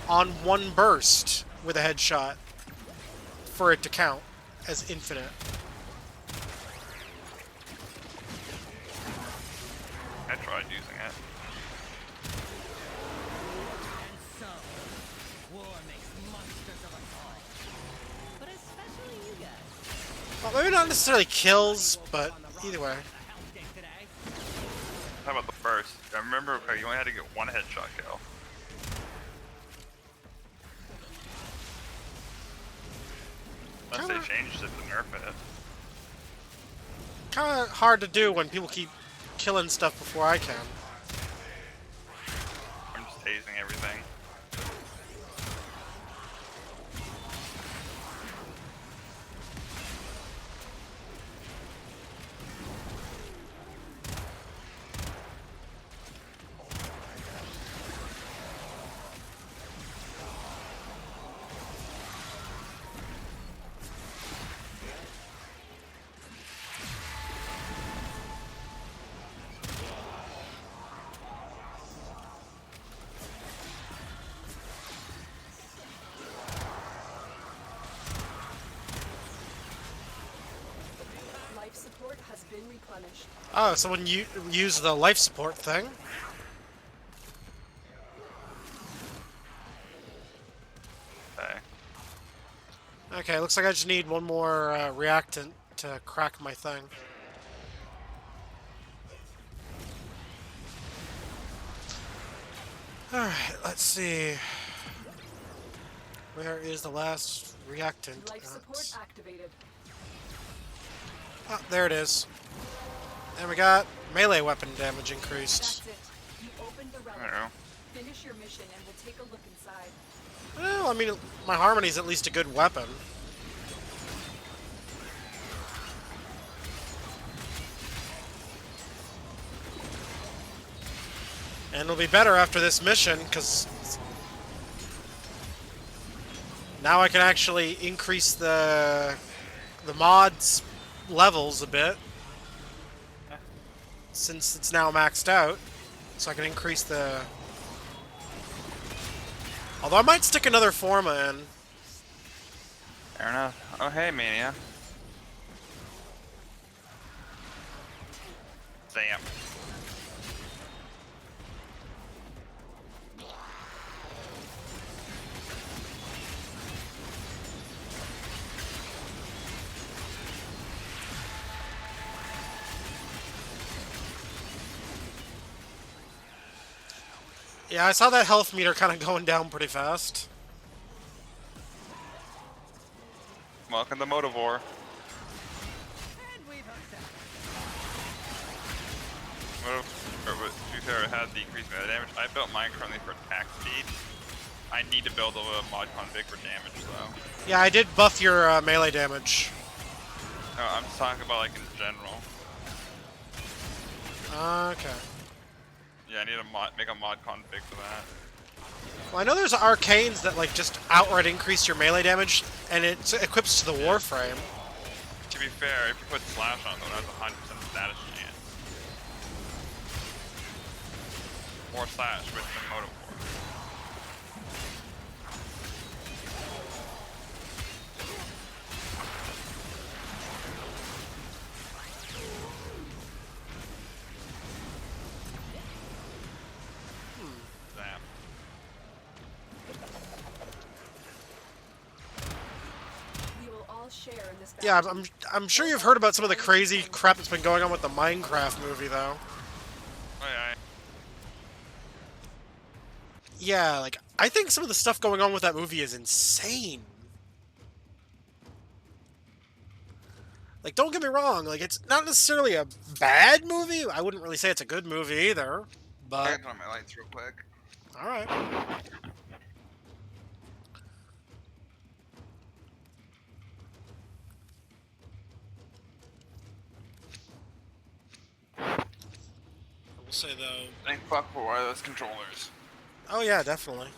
on one burst with a headshot for it to count as infinite. I tried using it. And so, war makes monsters of us all. But especially you guys. Well, maybe not necessarily kills, but either way. How about the first? I remember you only had to get one headshot kill. Unless they changed it to nerf it. Kind of hard to do when people keep killing stuff before I can. I'm just tasing everything. Life support has been replenished. Oh, so when you use the life support thing. Okay. Okay, looks like I just need one more reactant to crack my thing. Alright, let's see. Where is the last reactant? Life support activated. Oh, there it is. And we got melee weapon damage increased. That's it. You opened the relic. I know. Finish your mission and we'll take a look inside. Well, I mean, my Harmony's at least a good weapon. And it'll be better after this mission, because now I can actually increase the mods levels a bit. Since it's now maxed out. So I can increase the... Although I might stick another Forma in. Fair enough. Oh, hey, Mania. Damn. Yeah, I saw that health meter kind of going down pretty fast. Welcome to Motivore. To be fair, it had decreased melee damage. I built mine currently for attack speed. I need to build a mod config for damage though. Yeah, I did buff your melee damage. No, I'm just talking about like in general. Okay. Yeah, I need to make a mod config for that. Well, I know there's arcanes that like just outright increase your melee damage, and it equips to the Warframe. To be fair, if you put slash on though, it has 100% status chance. Or slash with the Motivore. Yeah, I'm sure you've heard about some of the crazy crap that's been going on with the Minecraft movie, though. Oh yeah. Yeah, like, I think some of the stuff going on with that movie is insane. Like, don't get me wrong, like, it's not necessarily a bad movie. I wouldn't really say it's a good movie either, but... I can turn on my lights real quick. Alright. I will say, though... Thank fuck for wireless controllers. Oh yeah, definitely.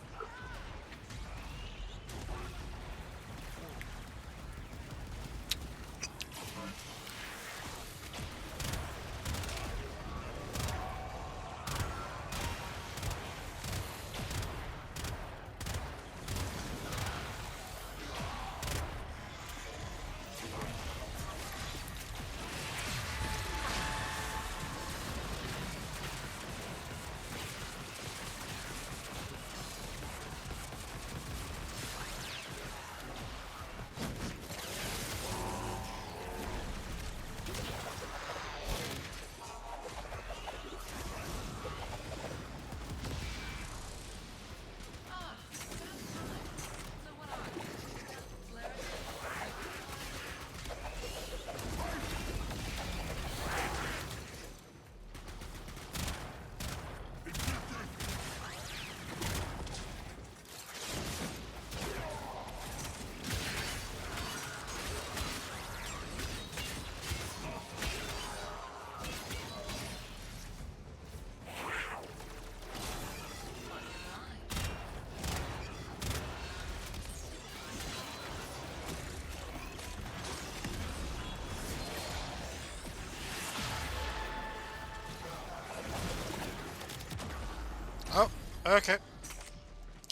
Oh, okay.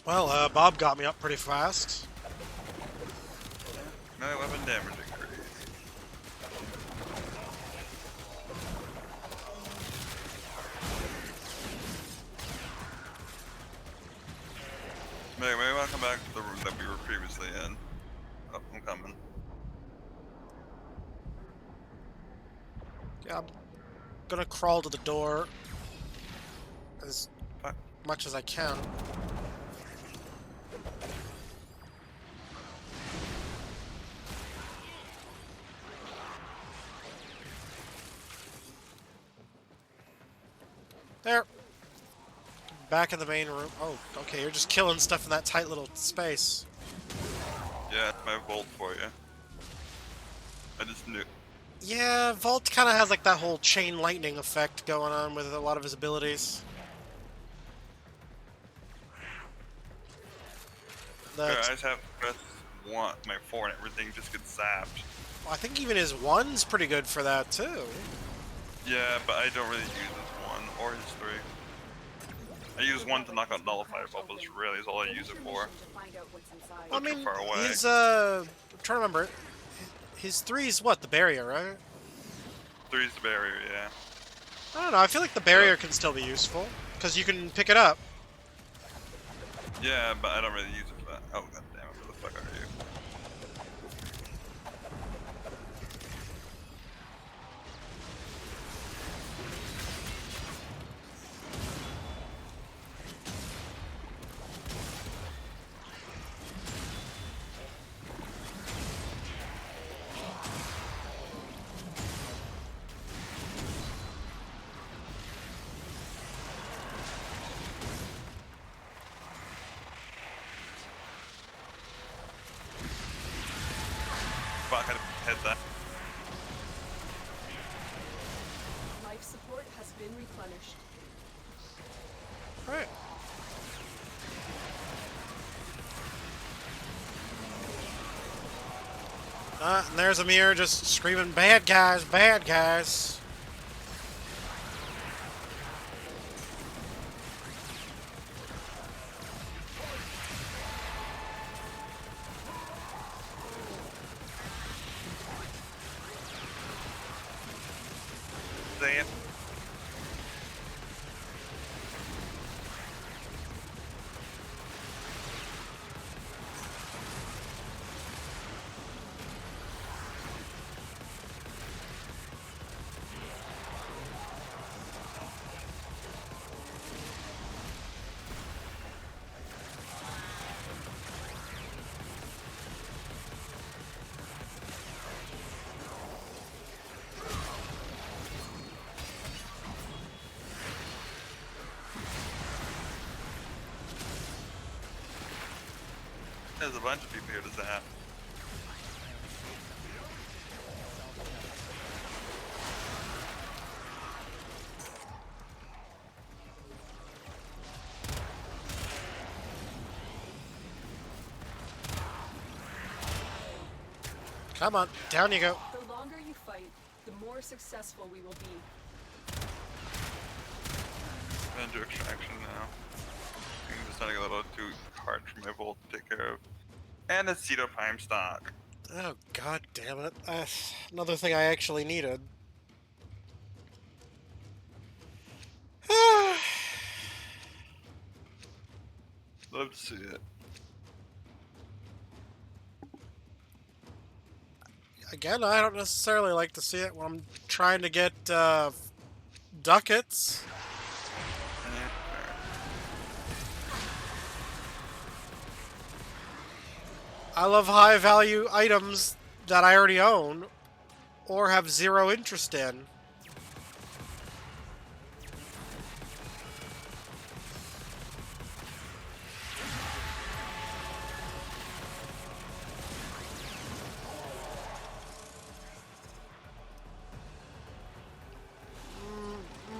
Well, Bob got me up pretty fast. Melee weapon damage increase. Maybe we want to come back to the room that we were previously in. Oh, I'm coming. Yeah, I'm gonna crawl to the door as much as I can. There. Back in the main room. Oh, okay, you're just killing stuff in that tight little space. Yeah, it's my Volt for you. I just knew. Yeah, Vault kind of has like that whole chain lightning effect going on with a lot of his abilities. I just have press one, my 4 and everything just gets zapped. I think even his 1's pretty good for that too. Yeah, but I don't really use his 1 or his 3. I use 1 to knock out Nullifier Bubbles, really is all I use it for. I mean, far away. his I'm trying to remember. His 3's what? The barrier, right? 3's the barrier, yeah. I don't know. I feel like the barrier can still be useful because you can pick it up. Yeah, but I don't really use it for that. Oh god damn it, where the fuck are you? Fuck, I hit that. Life support has been replenished. Alright. And there's Amir just screaming, bad guys, bad guys. Damn. There's a bunch of people here to zap. Come on, down you go. The longer you fight, the more successful we will be. Avenger extraction now. I'm just starting a little too hard for my Volt to take care of. And a Cedo Prime stock. Oh, god damn it. Another thing I actually needed. Love to see it. Again, I don't necessarily like to see it when I'm trying to get ducats. I love high value items that I already own or have zero interest in.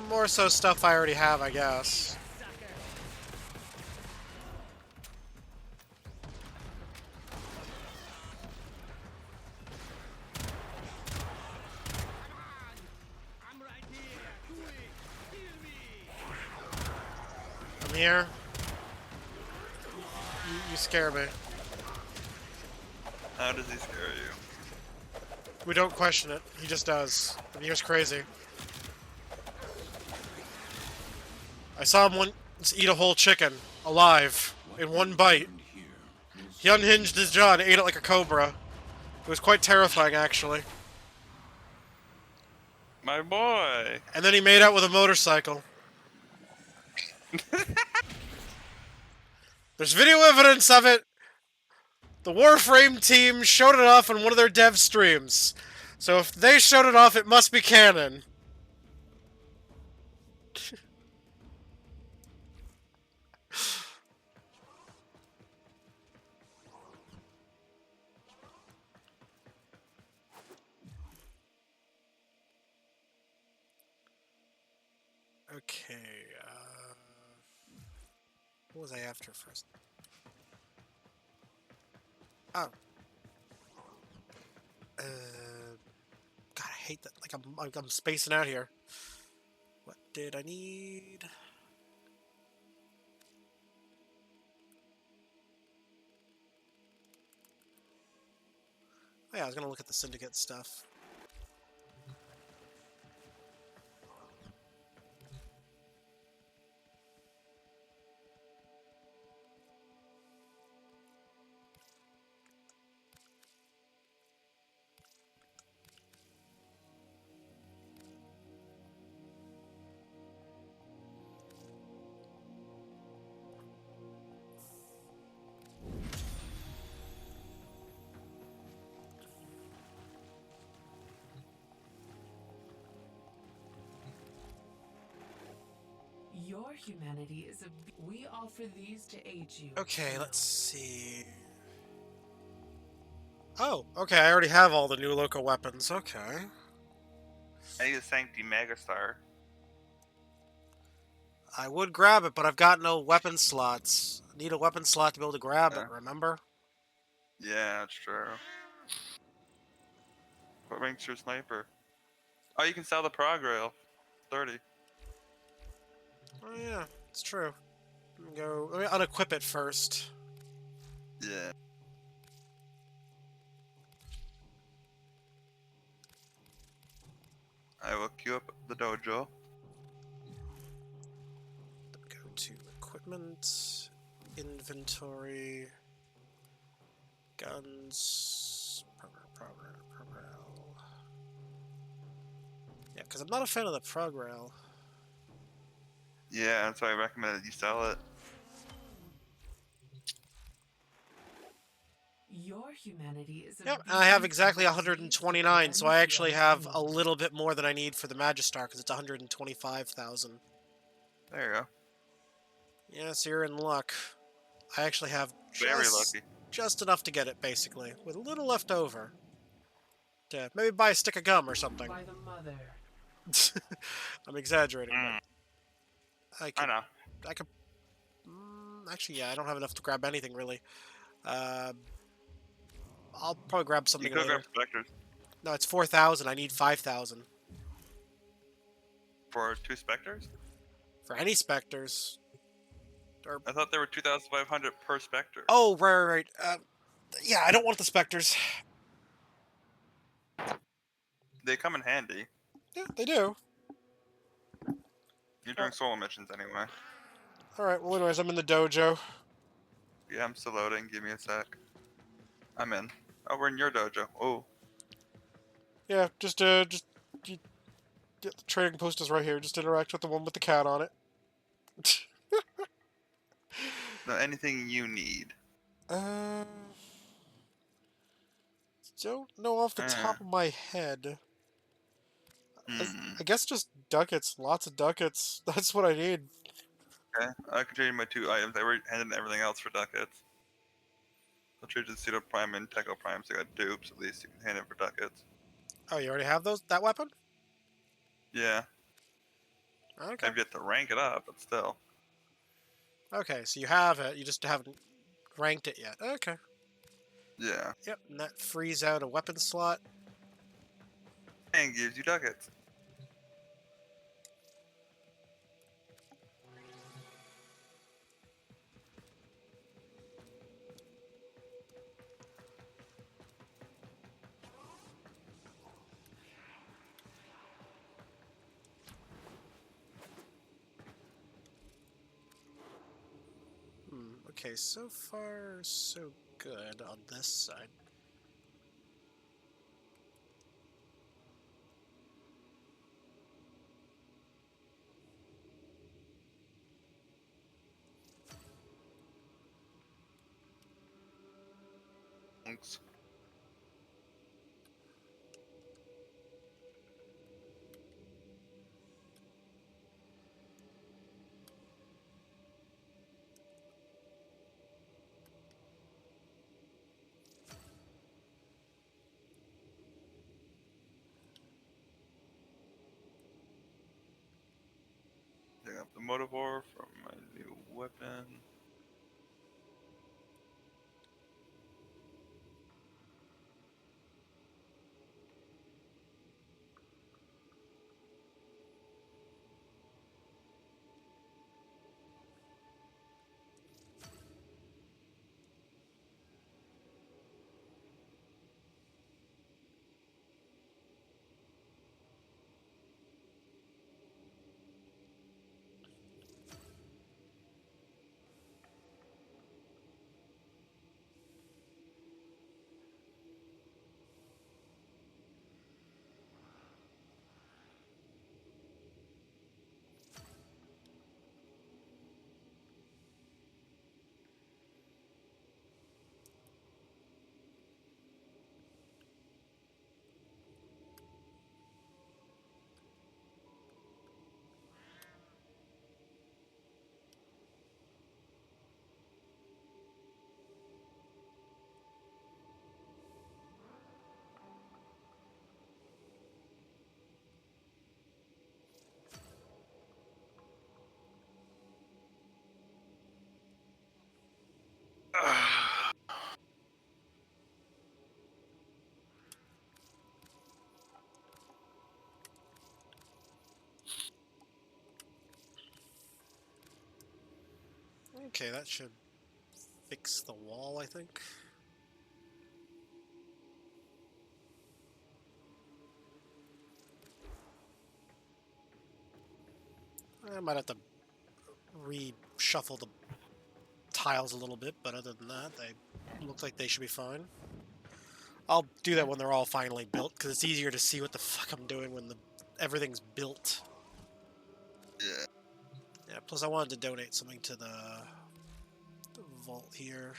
More so stuff I already have, I guess. I'm here. You scare me. How does he scare you? We don't question it. He just does. And he was crazy. I saw him once eat a whole chicken, alive, in one bite. He unhinged his jaw and ate it like a cobra. It was quite terrifying, actually. My boy! And then he made out with a motorcycle. There's video evidence of it. The Warframe team showed it off on one of their dev streams. So if they showed it off, it must be canon. Okay, what was I after first? Oh. God, I hate that. Like I'm spacing out here. What did I need? Oh, yeah, I was gonna look at the syndicate stuff. Your humanity is a. We offer these to aid you. Okay, let's see. Oh, okay, I already have all the new local weapons. Okay. I need a Sancti Megastar. I would grab it, but I've got no weapon slots. I need a weapon slot to be able to grab it, remember? Yeah, that's true. What ranks your sniper? Oh, you can sell the prog rail. 30. Oh yeah, it's true. Let me unequip it first. Yeah. I will queue up the dojo. Go to equipment, inventory, guns, prog rail. Yeah, because I'm not a fan of the prog rail. Yeah, that's why I recommended you sell it. Your humanity is a. Yep, and I have exactly 129, so I actually have a little bit more than I need for the Magistar, because it's 125,000. There you go. Yeah, so you're in luck. I actually have Very lucky. just enough to get it, basically, with a little left over. To maybe buy a stick of gum or something. By the mother. I'm exaggerating, but I know. I could. Actually, yeah, I don't have enough to grab anything really. I'll probably grab something You could later. grab Spectres. No, it's 4,000. I need 5,000 For 2 Spectres? for any Spectres. Or I thought there were 2,500 per Spectre. oh, right. Yeah, I don't want the Spectres. They come in handy. Yeah, they do. You're doing solo missions anyway. Alright, well anyways, I'm in the dojo. Yeah, I'm still loading. Give me a sec. I'm in. Oh, we're in your dojo. Oh. Yeah, the trading post is right here. Just interact with the one with the cat on it. No, anything you need. Don't know off the top of my head. I guess just ducats. Lots of ducats. That's what I need. Okay, I can trade my 2 items. I already handed everything else for ducats. I'll trade you the Pseudo Prime and Techo Prime, so I got dupes. At least you can hand it for ducats. Oh, you already have that weapon? Yeah. Okay. I've yet to rank it up, but still. Okay, so you have it. You just haven't ranked it yet. Okay. Yeah. Yep, and that frees out a weapon slot. And gives you ducats. Okay, so far so good on this side. Thanks. Pick up the Motivore from my new weapon. Okay, that should fix the wall, I think. I might have to reshuffle the tiles a little bit, but other than that, they look like they should be fine. I'll do that when they're all finally built, because it's easier to see what the fuck I'm doing when everything's built. Yeah. Yeah, plus I wanted to donate something to the vault here.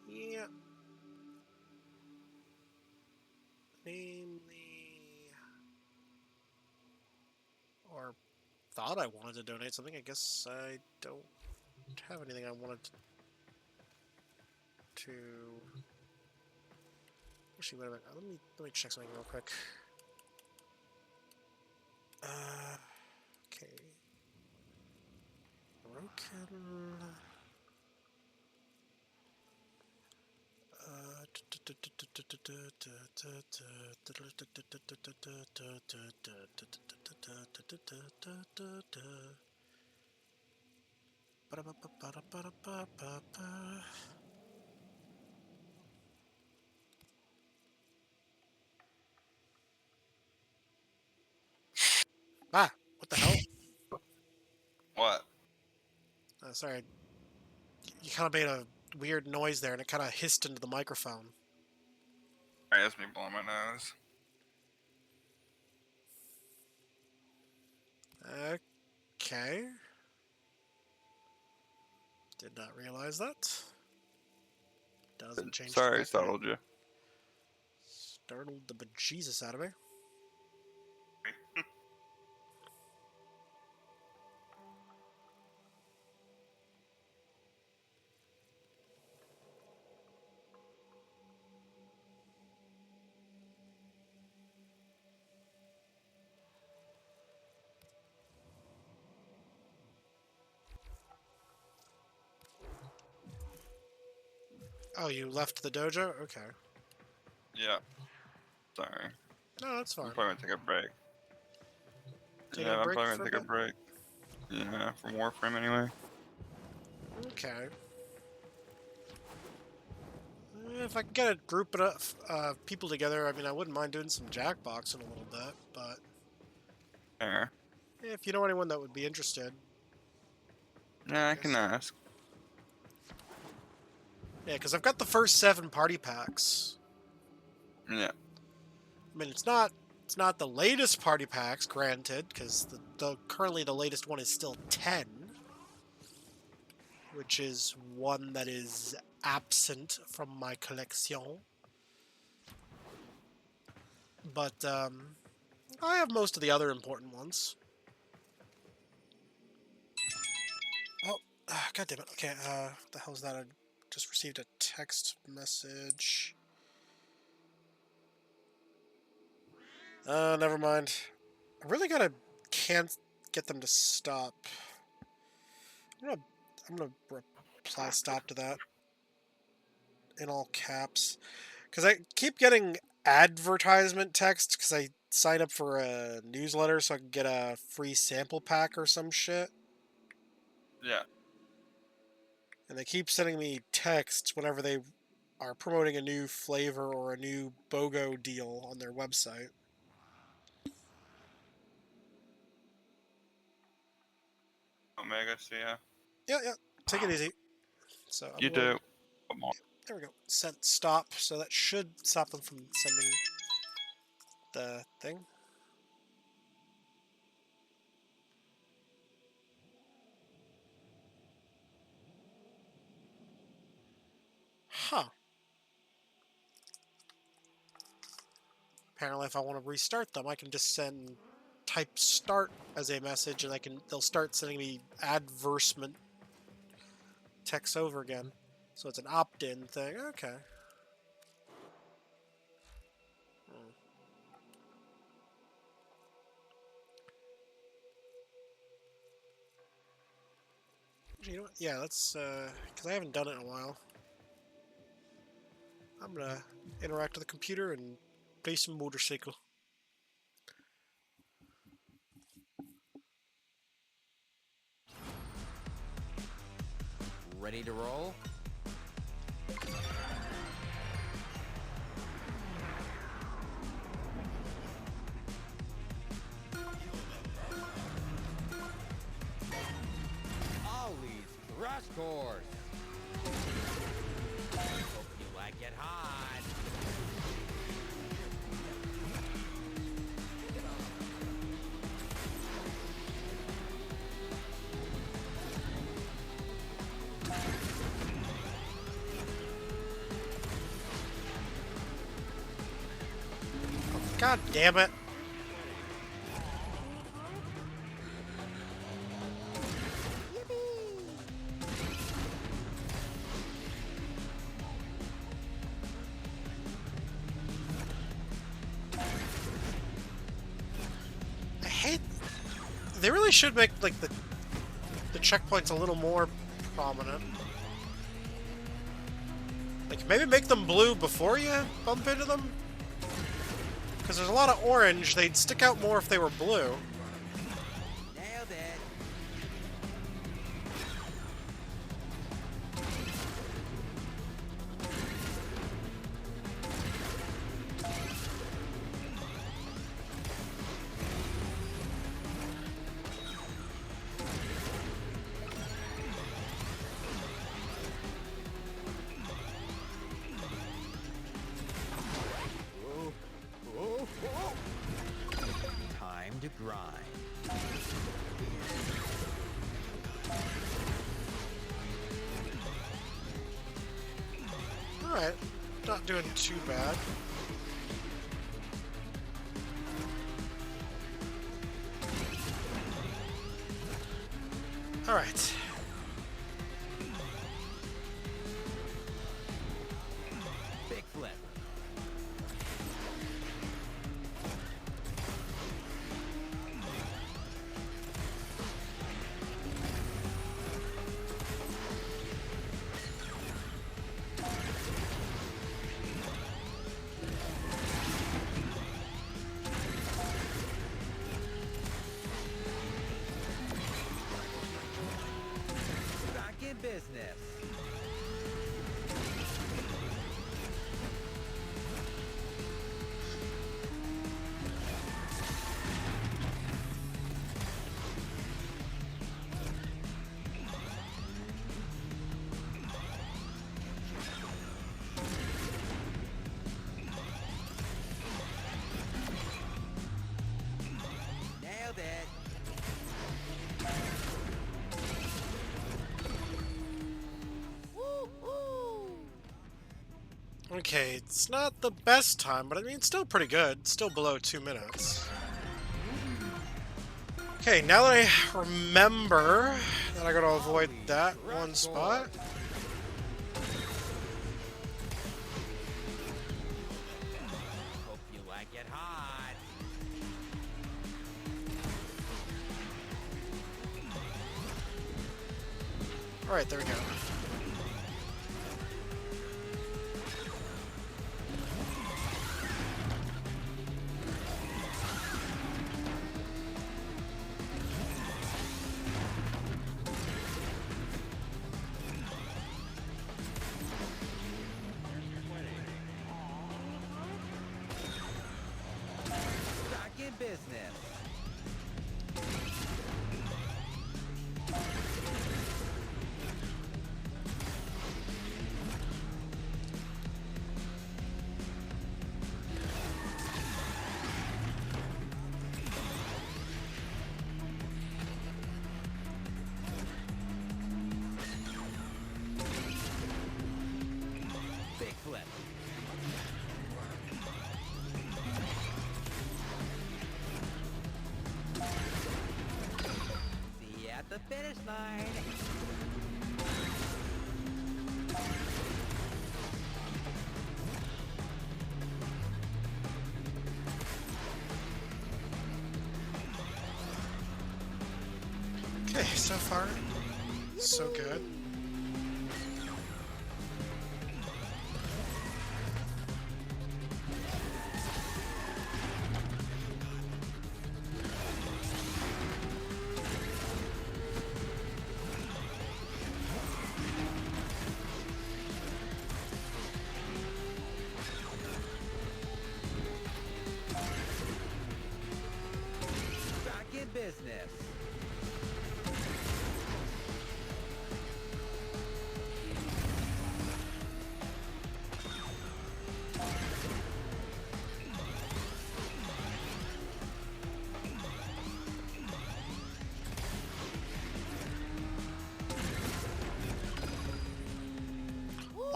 Yeah. Namely... Or thought I wanted to donate something. I guess I don't have anything I wanted to... Actually, wait a minute. Let me check something real quick. Okay. Broken... Ah, what the hell? What? Sorry, you kind of made a weird noise there, and it kind of hissed into the microphone. Alright, that's me blowing my nose. Okay. Did not realize that. Doesn't change. Sorry, I startled you. Startled the bejesus out of me. Oh, you left the dojo? Okay. Yeah. Sorry. No, that's fine. I'm probably gonna take a break. Take a break I'm probably for gonna a take a bit? break. Yeah, from Warframe anyway. Okay. If I can get a group of people together, I mean, I wouldn't mind doing some Jackboxing a little bit, but... Fair. If you know anyone that would be interested. Yeah, I can ask. Yeah, because I've got the first 7 party packs. Yeah. I mean, it's not the latest party packs, granted, because currently the latest one is still 10, which is one that is absent from my collection. But I have most of the other important ones. Oh, god damn it. Okay, what the hell is that? I just received a text message. Never mind. I really can't get them to stop. I'm gonna reply stop to that in all caps, because I keep getting advertisement text because I signed up for a newsletter so I can get a free sample pack or some shit. Yeah. And they keep sending me texts whenever they are promoting a new flavor or a new BOGO deal on their website. Omega, see ya. Yeah. Take it easy. So You do. Come on. There we go. Sent stop. So that should stop them from sending the thing. Huh. Apparently, if I want to restart them, I can just type start as a message, and they'll start sending me adversement text over again. So it's an opt-in thing. Okay. You know what? Yeah, let's, because I haven't done it in a while. I'm gonna interact with the computer and play some motorcycle. Ready to roll? Ollie's Crash Course. Hope you like it hot. God damn it. I hate... They really should make, like, the checkpoints a little more prominent. Like, maybe make them blue before you bump into them? Because there's a lot of orange, they'd stick out more if they were blue. Nailed it. Time to grind. Alright, not doing too bad. Alright. Big flip. Back in business. Nailed it. Okay, it's not the best time, but I mean, it's still pretty good. Still below 2 minutes. Okay, now that I remember that I gotta avoid that one spot. Hope you like it hot. Alright, there we go. Back in business. Big flip. See you at the finish line. Okay, so far, so good.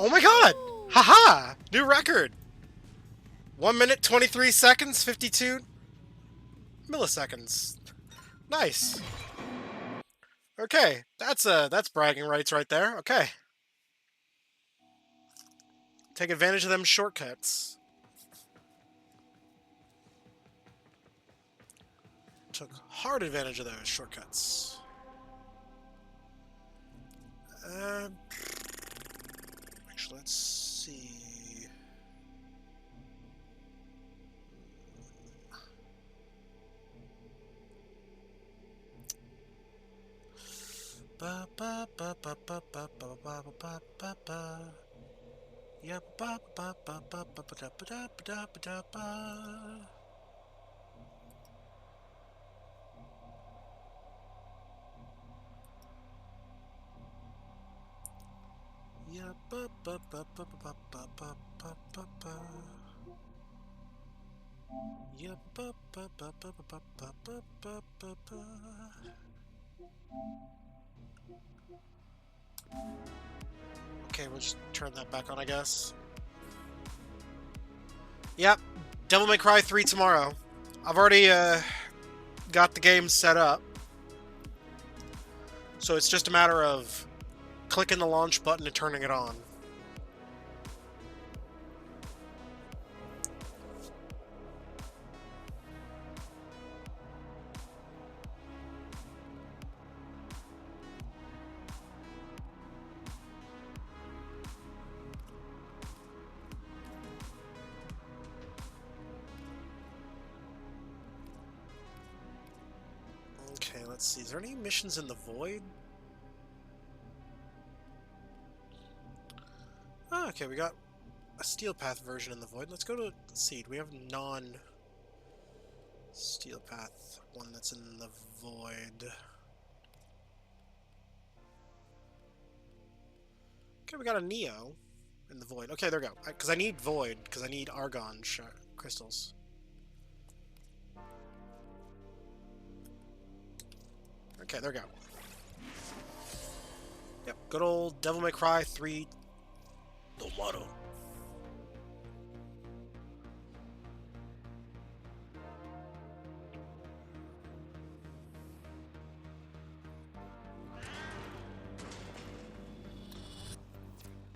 Oh my god! Haha! New record! 1 minute, 23 seconds, 52 milliseconds. Nice. Okay, that's bragging rights right there. Okay. Take advantage of them shortcuts. Took hard advantage of those shortcuts. Actually, let's see. Ba ba ba ba ba ba ba ba ba ba ba. Yeah, ba ba ba ba ba ba da ba da ba da ba da ba. Yeah, ba ba ba ba ba ba ba ba ba ba. Yeah, ba ba ba ba ba ba ba ba ba ba. Okay, we'll just turn that back on, I guess. Yep, Devil May Cry 3 tomorrow. I've already got the game set up. So it's just a matter of clicking the launch button and turning it on. Okay, let's see. Is there any missions in the Void? Oh, okay, we got a Steel Path version in the Void. Let's go to Seed. We have non-Steel Path one that's in the Void. Okay, we got a Neo in the Void. Okay, there we go. Because I need Void, because I need Argon crystals. Okay, there we go. Yep, good old Devil May Cry 3 Tomorrow.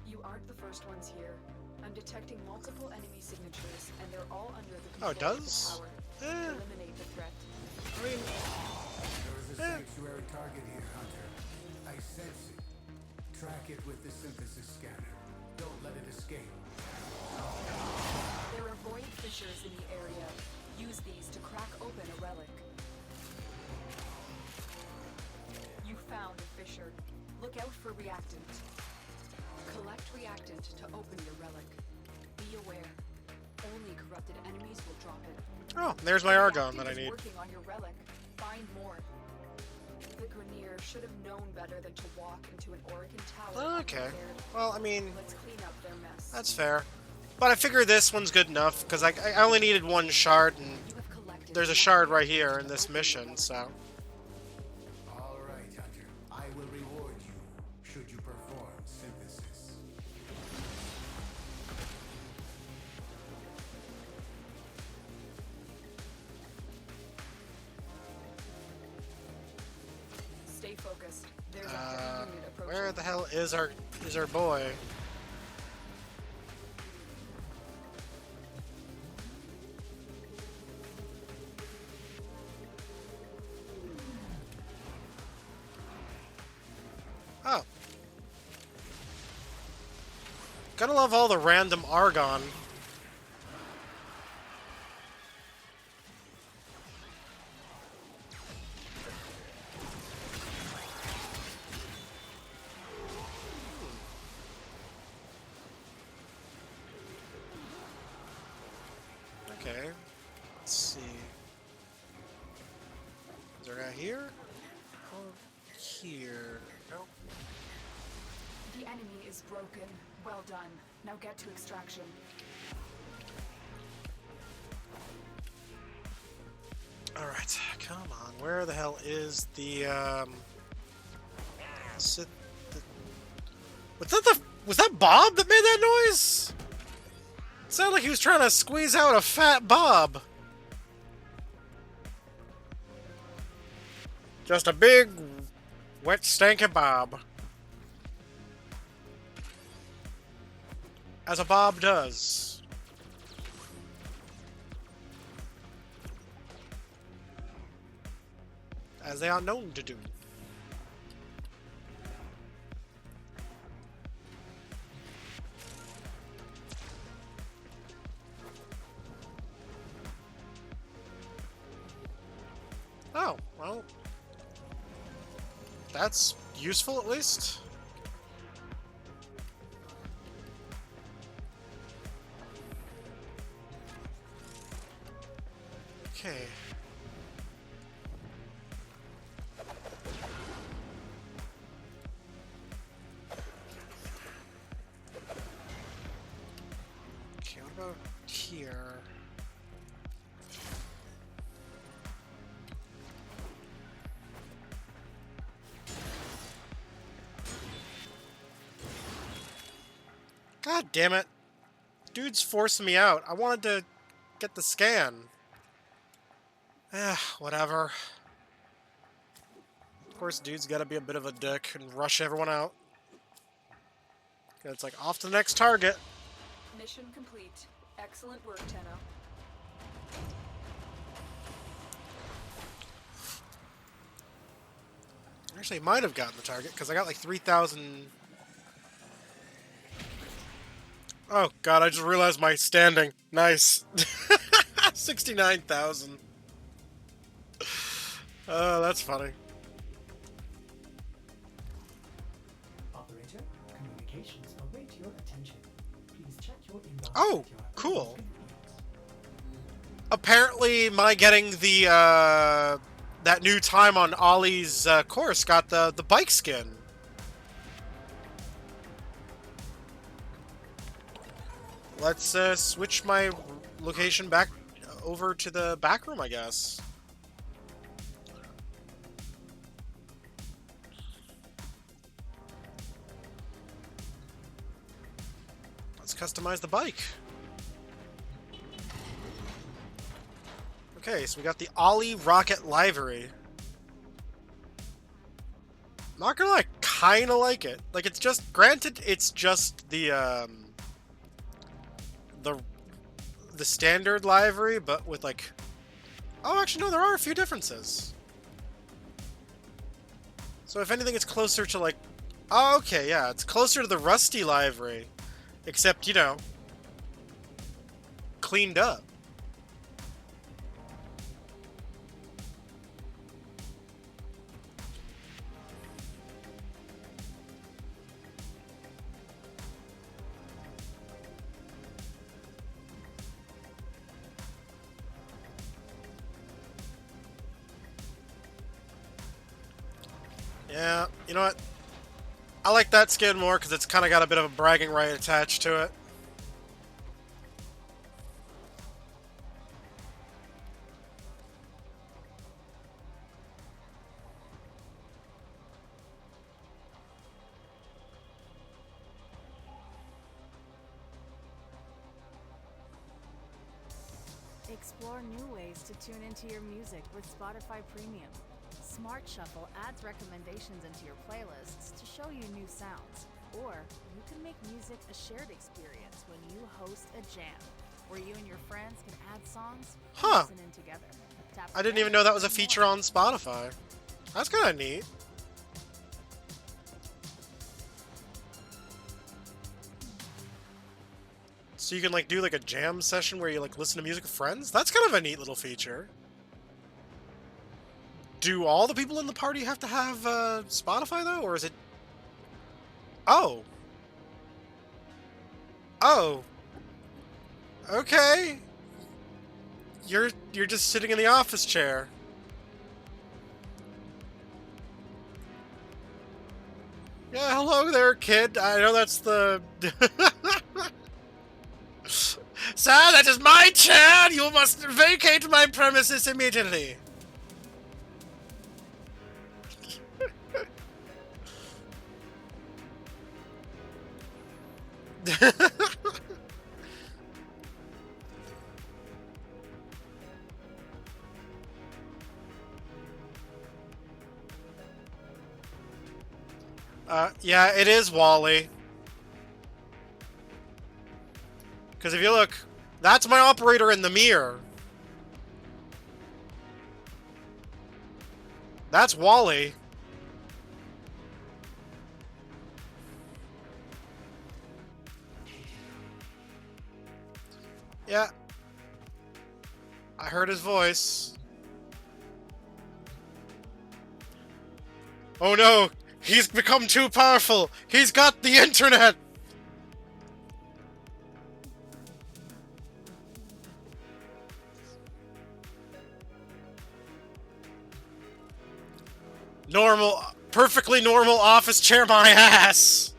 You aren't the first ones here. I'm detecting multiple enemy signatures, and they're all under the control Oh, it does? of the tower. Eliminate the threat. I mean, There is a sanctuary target here, Hunter. I sense it. Track it with the synthesis scanner. Don't let it escape. There are void fissures in the area. Use these to crack open a relic. You found a fissure. Look out for reactant. Collect reactant to open your relic. Be aware. Only corrupted enemies will drop it. oh, there's my Argon that I Reactant is need. working on your relic. Find more. The Grenier should have known better than to walk into an Orokin tower. Okay. unprepared. Well, I mean, Let's clean up their mess. that's fair. But I figure this one's good enough, because I only needed one shard, and there's a shard right here in this mission, so... All right, Hunter. I will reward you should you perform synthesis. Stay focused. There's a heavy unit approaching. Where the hell is our boy? Oh. Gotta love all the random Argon. Okay. Let's see. Is there a guy here? Or here? Nope. The enemy is broken. Well done. Now get to extraction. Alright, come on. Where the hell is the, what's that Was that Bob that made that noise? It sounded like he was trying to squeeze out a fat Bob. Just a big, wet, stanky Bob. As a Bob does. As they are known to do. Oh, well. That's useful at least. Okay. Okay, what about here? God damn it. Dude's forcing me out. I wanted to get the scan. Whatever. Of course, dude's gotta be a bit of a dick and rush everyone out. It's like, off to the next target. Mission complete. Excellent work, Tenno. Actually, I might have gotten the target, because I got like 3,000... Oh god, I just realized my standing. Nice. 69,000. Oh, that's funny. Operator, communications await your attention. Please check your inbox. Oh, cool. Apparently, my getting the, that new time on Ollie's course got the bike skin. Let's switch my location back over to the back room, I guess. Let's customize the bike. Okay, so we got the Ollie Rocket livery. Not gonna lie, kinda like it. Like, it's just, granted, it's just the standard livery, but with like... Oh, actually, no, there are a few differences. So if anything, it's closer to like... Oh, okay, yeah, it's closer to the Rusty livery. Except, you know, cleaned up. Yeah, you know what? I like that skin more because it's kind of got a bit of a bragging right attached to it. Explore new ways to tune into your music with Spotify Premium. Smart Shuffle adds recommendations into your playlists to show you new sounds. Or you can make music a shared experience when you host a jam, where you and your friends can add songs and listen in together. Tap I didn't even know that was a feature on Spotify. That's kind of neat. So you can like do like a jam session where you like listen to music with friends? That's kind of a neat little feature. Do all the people in the party have to have Spotify though, or is it? Oh. Oh. Okay. You're just sitting in the office chair. Yeah, hello there, kid. I know that's the... Sir, that is my chair! You must vacate my premises immediately! Yeah, it is Wally. Because if you look, that's my operator in the mirror. That's Wally. Yeah. I heard his voice. Oh no! He's become too powerful! He's got the internet! Perfectly normal office chair my ass!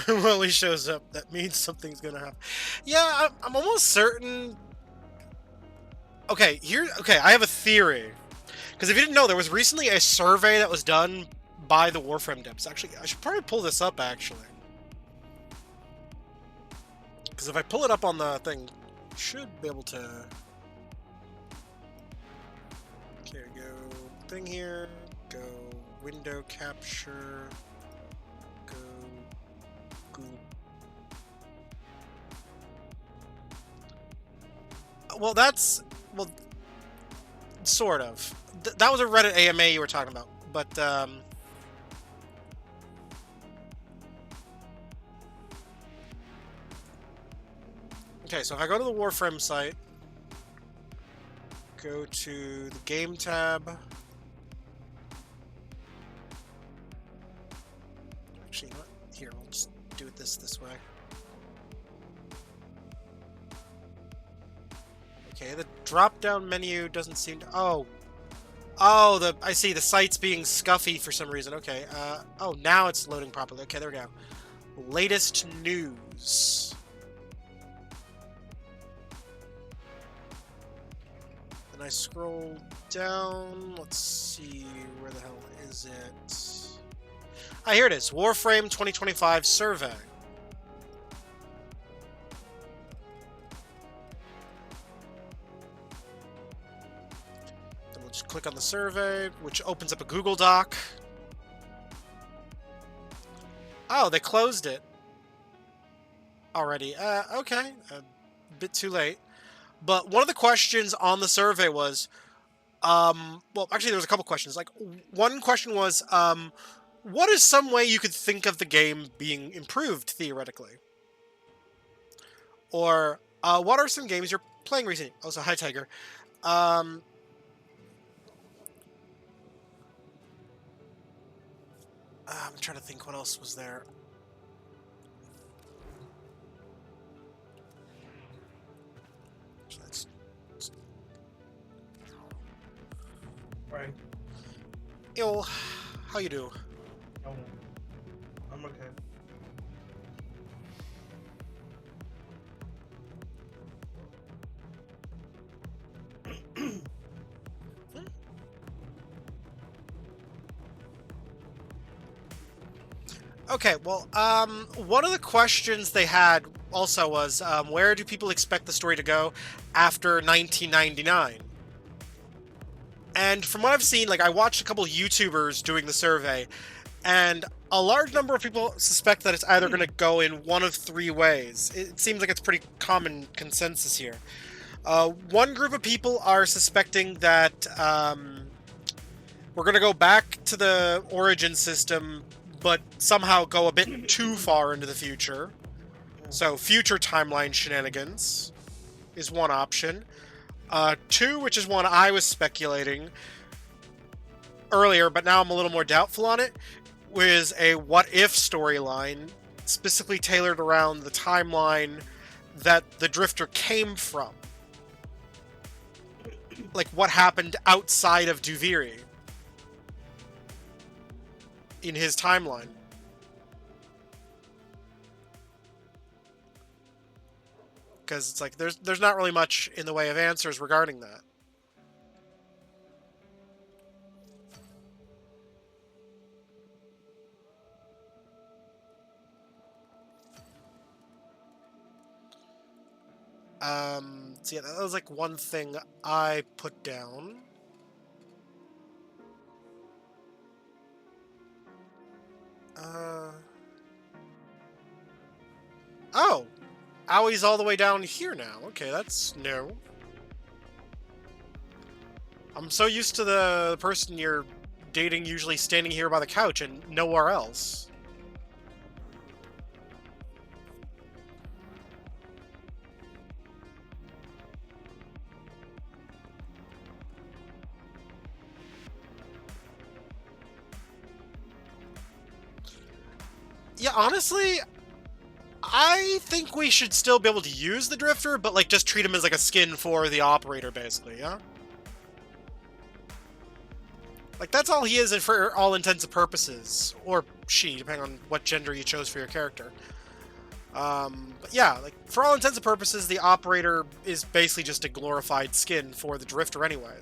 Well, he shows up. That means something's gonna happen. Yeah, I'm almost certain. Okay, I have a theory. Because if you didn't know, there was recently a survey that was done by the Warframe devs. Actually, I should probably pull this up, actually. Because if I pull it up on the thing, I should be able to... Okay, go thing here, go window capture, go Google. Well, that's... Well, sort of. That was a Reddit AMA you were talking about, but, okay, so if I go to the Warframe site, go to the Game tab. Actually, you know what? Here, we'll just do it this way. Okay, the drop-down menu doesn't seem to... Oh, I see. The site's being scuffy for some reason. Okay, oh, now it's loading properly. Okay, there we go. Latest news. Then I scroll down. Let's see, where the hell is it? Ah, here it is. Warframe 2025 survey. Then we'll just click on the survey, which opens up a Google Doc. Oh, they closed it already. Okay, a bit too late. But one of the questions on the survey was, well, actually there was a couple questions. Like, one question was, what is some way you could think of the game being improved, theoretically? Or, what are some games you're playing recently? Oh, so hi, Tiger. I'm trying to think what else was there. Right. Yo, how you do? Oh, I'm okay. Okay, well, one of the questions they had also was, where do people expect the story to go after 1999? And from what I've seen, like, I watched a couple of YouTubers doing the survey, and a large number of people suspect that it's either going to go in one of three ways. It seems like it's pretty common consensus here. One group of people are suspecting that we're going to go back to the Origin system, but somehow go a bit too far into the future. So future timeline shenanigans is one option. 2, which is one I was speculating earlier, but now I'm a little more doubtful on it, was a what-if storyline specifically tailored around the timeline that the Drifter came from. Like, what happened outside of Duviri in his timeline. Because it's like, there's not really much in the way of answers regarding that. So yeah, that was like one thing I put down. Oh! Aui's all the way down here now. Okay, that's new. I'm so used to the person you're dating usually standing here by the couch and nowhere else. Yeah, honestly, I think we should still be able to use the Drifter, but like just treat him as like a skin for the operator, basically, yeah? Like, that's all he is for all intents and purposes. Or she, depending on what gender you chose for your character. But yeah, like, for all intents and purposes, the operator is basically just a glorified skin for the Drifter anyway.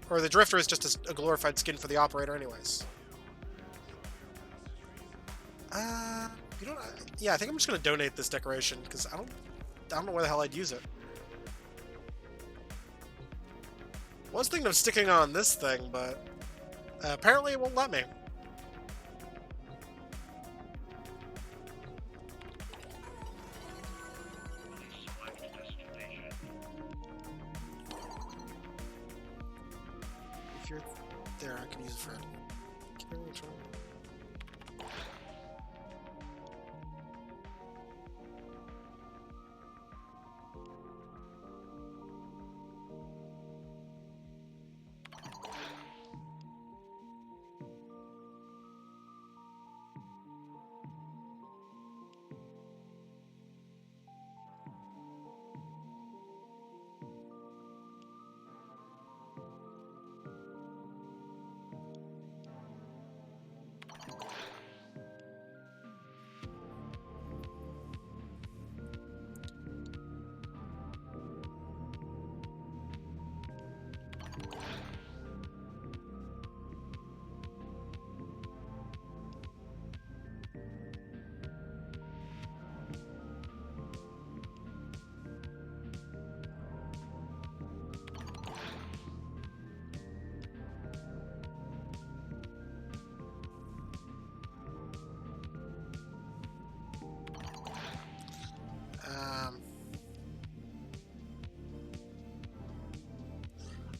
Or the Drifter is just a glorified skin for the operator anyways. You know, yeah, I think I'm just gonna donate this decoration because I don't know where the hell I'd use it. I was thinking of sticking on this thing, but apparently it won't let me. If you're there, I can use it for.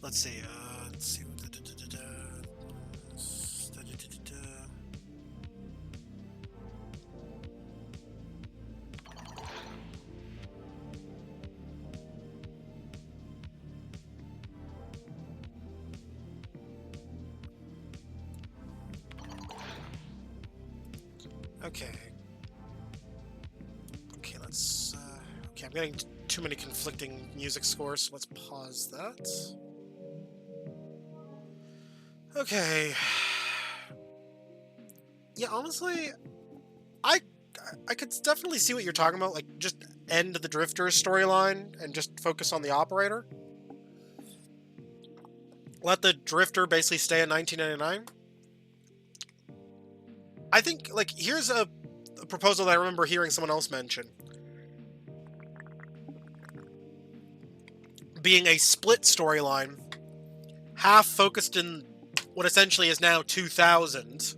Let's see. Let's see. Okay. Okay, let's. Okay, I'm getting too many conflicting music scores, so let's pause that. Okay. Yeah, honestly, I could definitely see what you're talking about. Like, just end the Drifter storyline and just focus on the operator. Let the Drifter basically stay in 1999. I think, like, here's a proposal that I remember hearing someone else mention. Being a split storyline, half focused in what essentially is now 2000.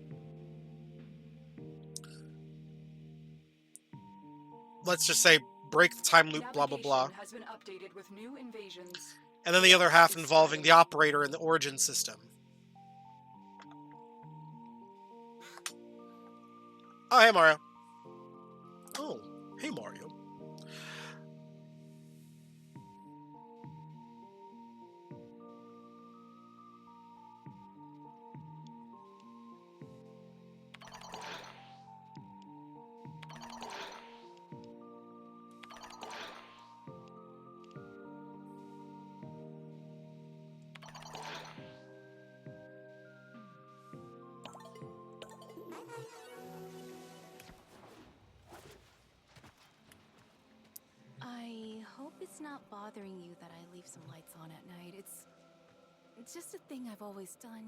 Let's just say break the time loop, blah blah blah. Has been updated with new invasions. And then the other half involving the operator and the origin system. Oh, hey Mario. Oh, hey Mario. not bothering you that I leave some lights on at night. It's just a thing I've always done. And...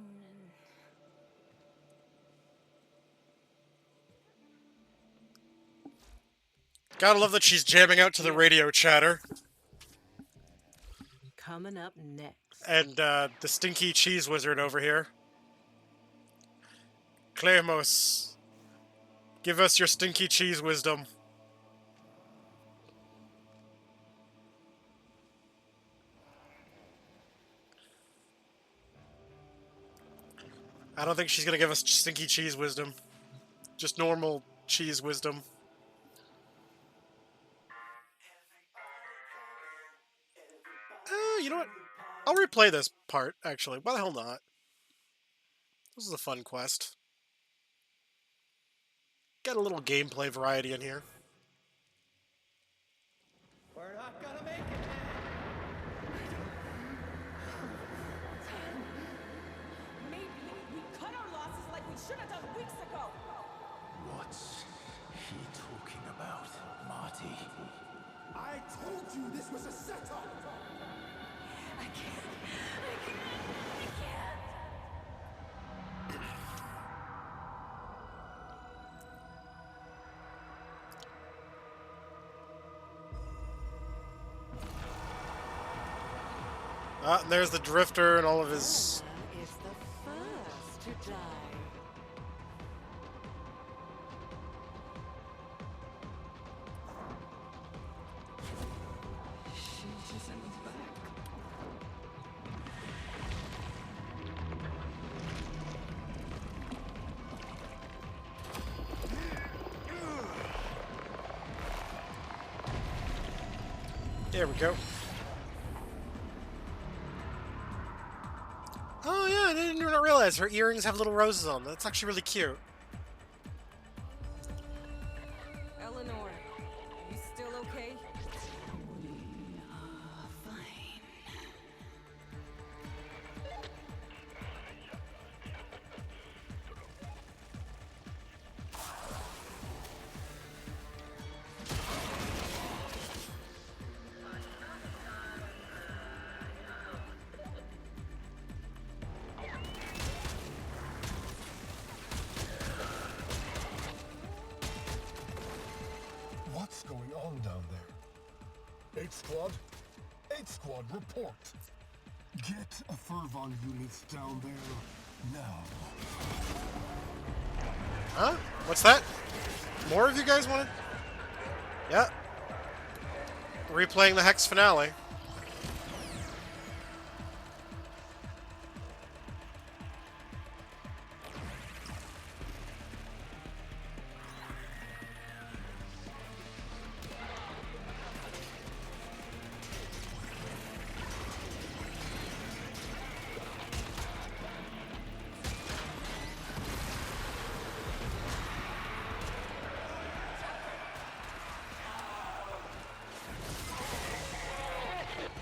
Gotta love that she's jamming out to the radio chatter. Coming up next. And the stinky cheese wizard over here. Clemos, give us your stinky cheese wisdom. I don't think she's gonna give us stinky cheese wisdom. Just normal cheese wisdom. You know what? I'll replay this part, actually. Why the hell not? This is a fun quest. Got a little gameplay variety in here. We're not gonna make it. Maybe we cut our losses like we should have done weeks ago. What's he talking about, Marty? I told you this was a setup! I can't. Ah, and there's the Drifter and all of his... Is the first to die. She's in the back. There we go. Oh yeah, I didn't even realize her earrings have little roses on them. That's actually really cute. Eleanor, you still okay? Fine. What's going on down there? 8 Squad? 8 Squad, report! Get a Fervon unit down there now. Huh? What's that? More of you guys wanted? Yeah. Replaying the Hex finale.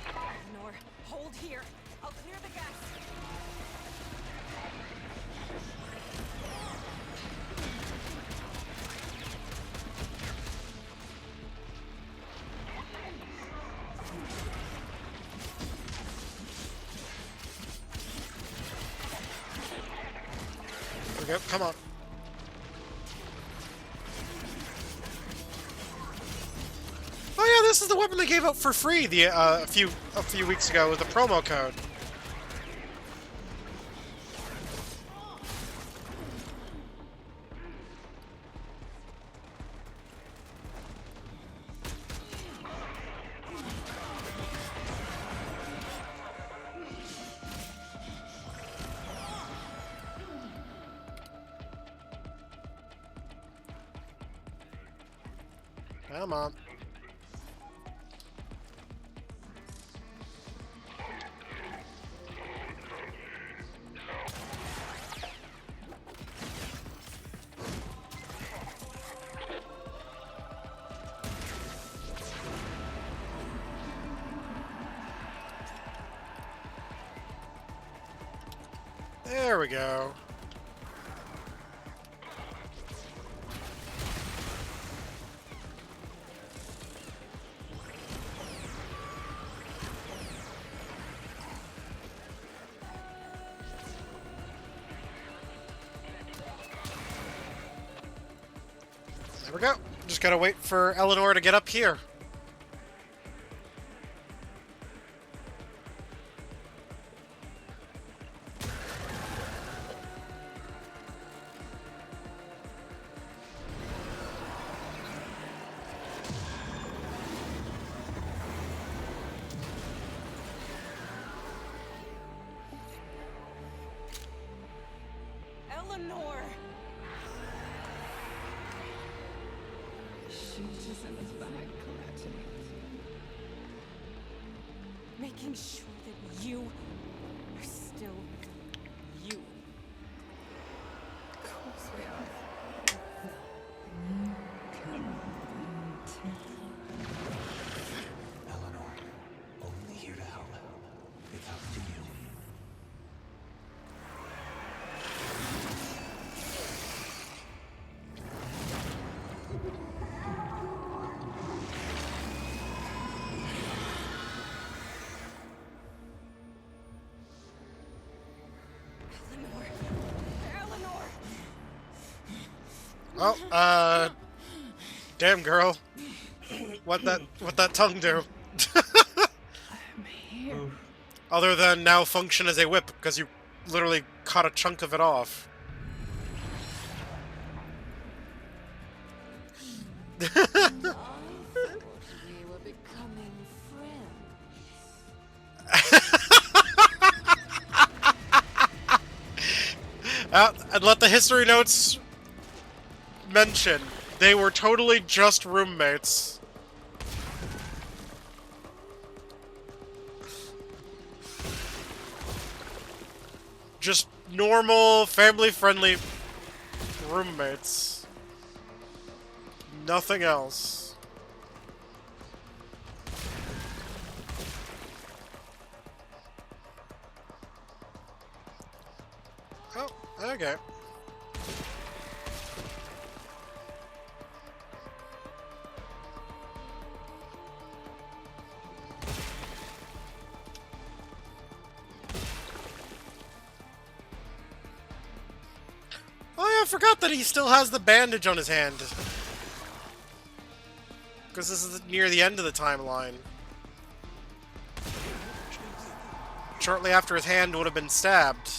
Eleanor, hold here. I'll clear the gas. There we go. Come on. Oh yeah, this is the weapon they gave out for free a few weeks ago with the promo code. Come on. There we go. There we go. Just gotta wait for Eleanor to get up here. Eleanor! She's just in his bag collecting it. Making sure that you are still you. Of course we are. Eleanor, only here to help. It's up to you. Oh, damn girl. What that tongue do? Other than now function as a whip, because you literally cut a chunk of it off. We were becoming And let the history notes mention, they were totally just roommates. Just normal, family-friendly roommates. Nothing else. Oh, okay. Oh yeah, I forgot that he still has the bandage on his hand. Because this is near the end of the timeline. Shortly after his hand would have been stabbed.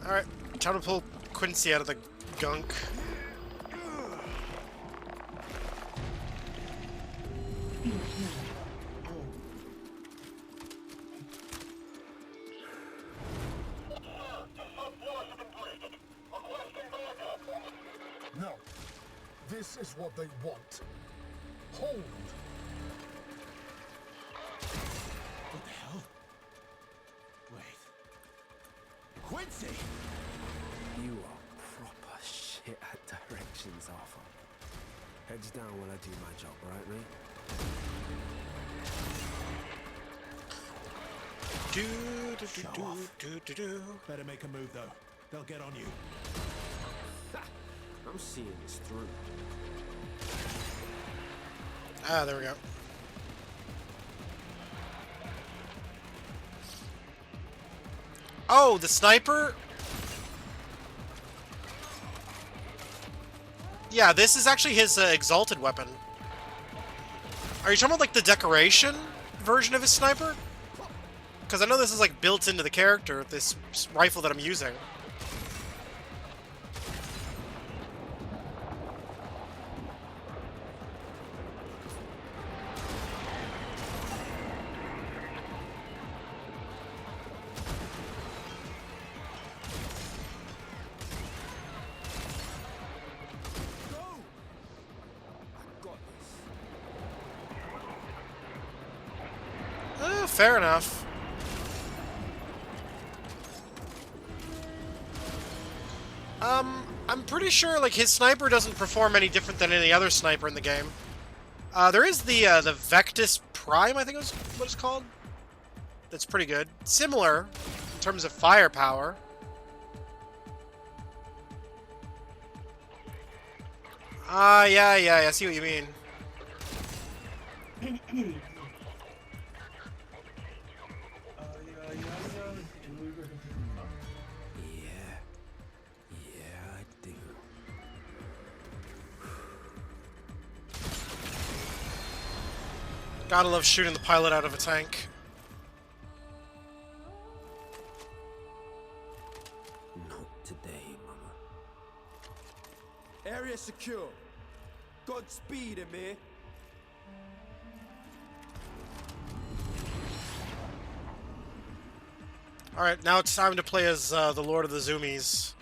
Alright, time to pull Quincy out of the gunk. No. This is what they want. Hold. What the hell? Wait. Quincy! You are proper shit at directions, Arthur. Heads down while I do my job, right, mate? Better make a move, though. They'll get on you. I'm seeing this through. Ah, there we go. Oh, the sniper? Yeah, this is actually his exalted weapon. Are you talking about like the decoration version of his sniper? Because I know this is like built into the character, this rifle that I'm using. Fair enough. I'm pretty sure like his sniper doesn't perform any different than any other sniper in the game. There is the Vectis Prime, I think is what it's called. That's pretty good. Similar in terms of firepower. Yeah, I see what you mean. Yeah, I do. Gotta love shooting the pilot out of a tank. Not today, Mama. Area secure. Godspeed, Amir. Alright, now it's time to play as the Lord of the Zoomies.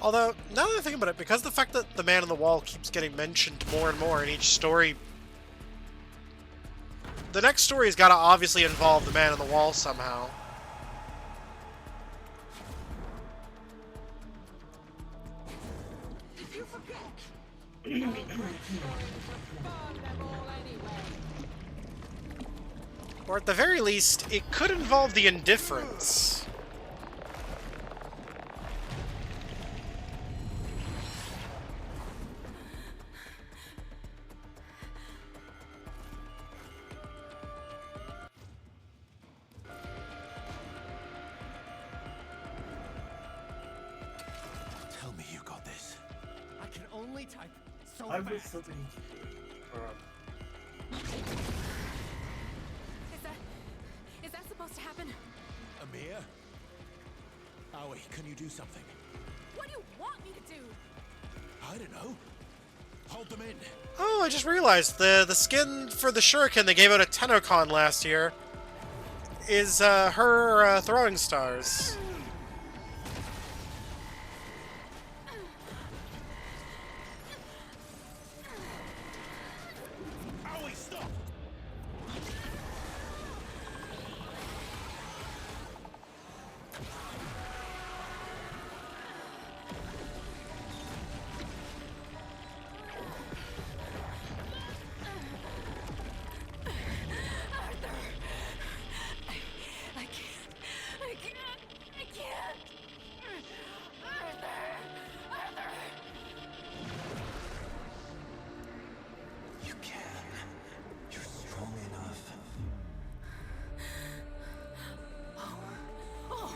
Although, now that I think about it, because the fact that the Man on the Wall keeps getting mentioned more and more in each story, the next story has got to obviously involve the Man on the Wall somehow. Or at the very least, it could involve the Indifference. Tell me you got this. I can only type so I was fast. something. Is that supposed to happen? Amir? Aoi, can you do something? What do you want me to do? I don't know. Hold them in. Oh, I just realized the skin for the Shuriken they gave out at TennoCon last year is her throwing stars. Aoi, stop! I can't. Arthur! You can. You're strong enough. Oh.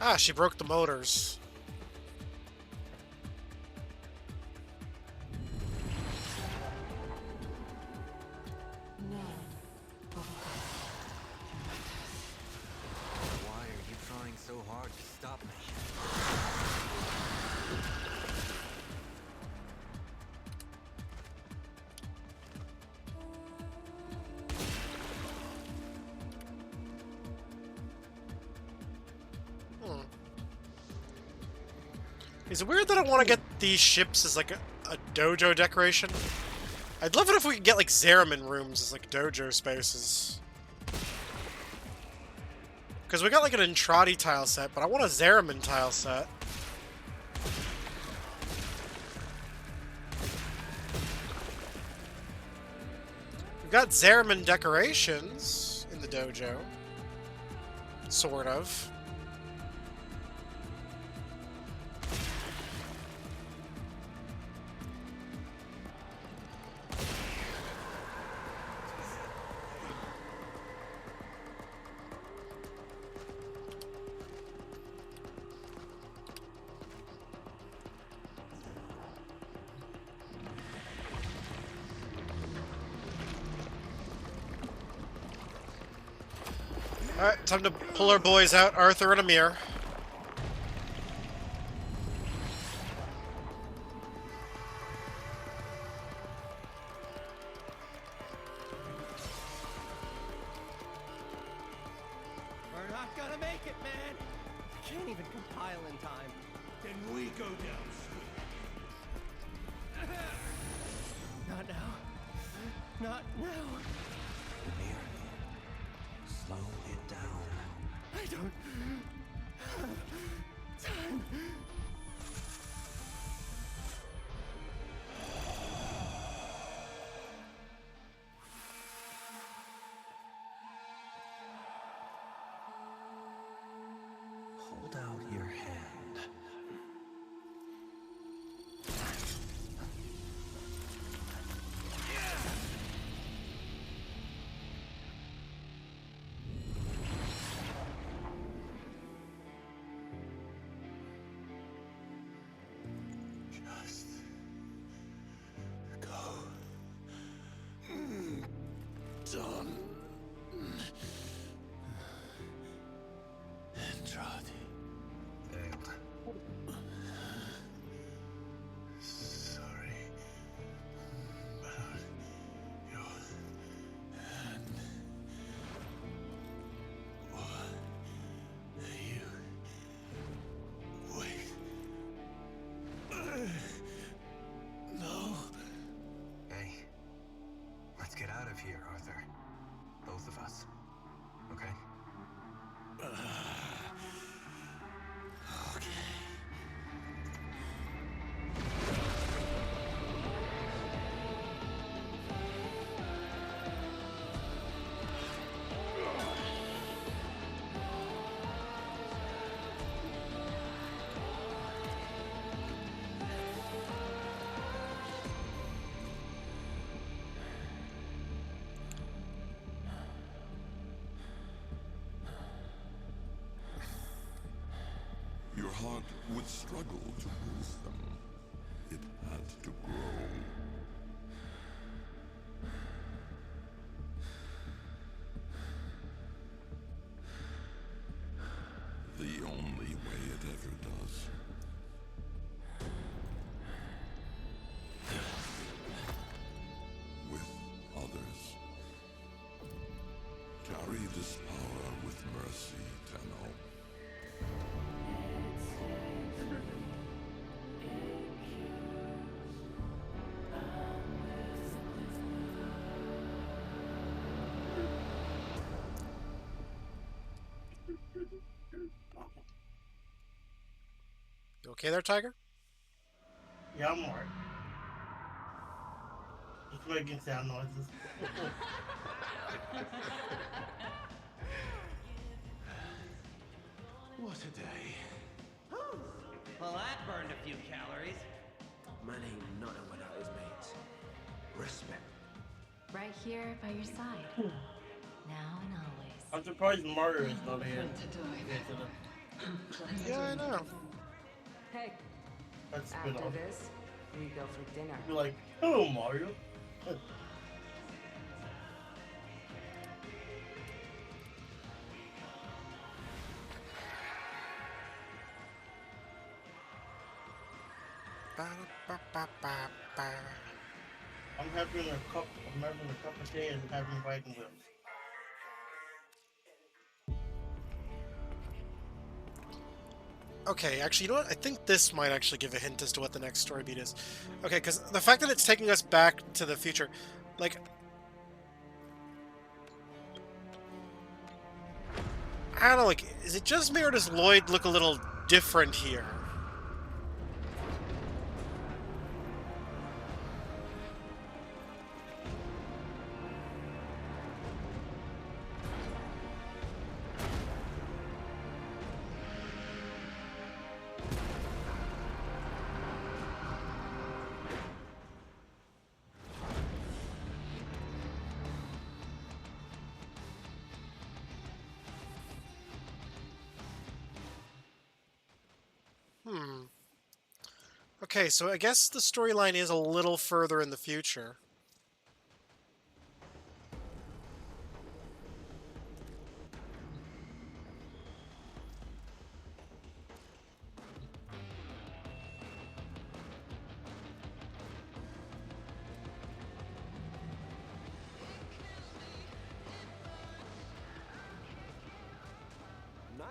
Ah, she broke the motors. Why are you trying so hard to stop me? Is it weird that I want to get these ships as like a dojo decoration? I'd love it if we could get like Zeraman rooms as like dojo spaces. Because we got like an Entrati tile set, but I want a Zeraman tile set. We've got Zeraman decorations in the dojo. Sort of. Alright, time to pull our boys out, Arthur and Amir. We're not gonna make it, man. Can't even compile in time. Then we go down swift. Not now. Not now. Amir, slow it down. I don't have time. Hold out your hand. Just go. Done. Andrade. Sorry about your hand. What you wait? No. Hey, let's get out of here, Arthur. Both of us. Okay? Okay. Your heart would struggle to lose them. It had to grow. The only way it ever does. With others. Carry this power with mercy, Tenno. You okay there, Tiger? Yeah, I'm alright. Just making sound noises. What a day. Well, that burned a few calories. Man ain't nothing without his mates. Respect. Right here by your side. Now and always. I'm surprised Mario is not here. Yeah, I know. Hey, That's after been off. this, we go for dinner. Be like, hello, Mario. I'm having a cup of tea and having fighting with. Okay, actually, you know what? I think this might actually give a hint as to what the next story beat is. Okay, because the fact that it's taking us back to the future, like... I don't know, like, is it just me or does Lloyd look a little different here? Okay, so I guess the storyline is a little further in the future.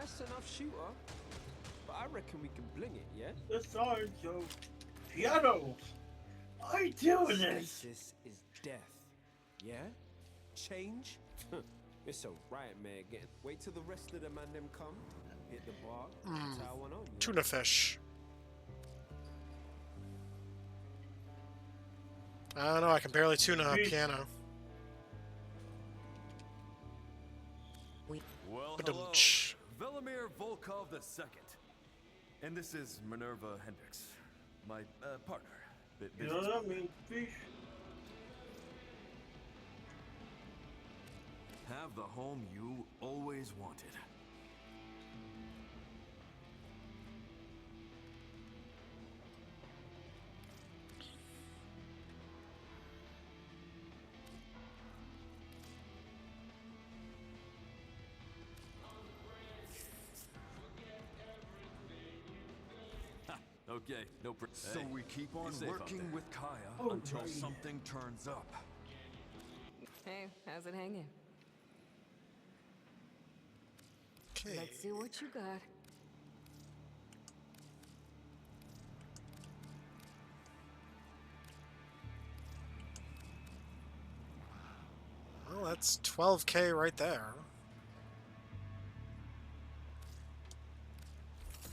fast enough shooter, but I reckon we can bling it, yeah? The signs of pianos. I do this. Stasis is death, yeah? Change? It's a riot, man. Wait till the rest of the man them come, hit the bar, tie one on. Tuna fish. I don't know, I can barely tune a piano. Well, hello. Velimir Volkov II. And this is Minerva Hendricks, my partner. You know what I mean, fish? Have the home you always wanted. Okay, no So we keep on working with Kaya until something turns up. Hey, how's it hanging? Okay. Let's see what you got. Well, that's 12K right there.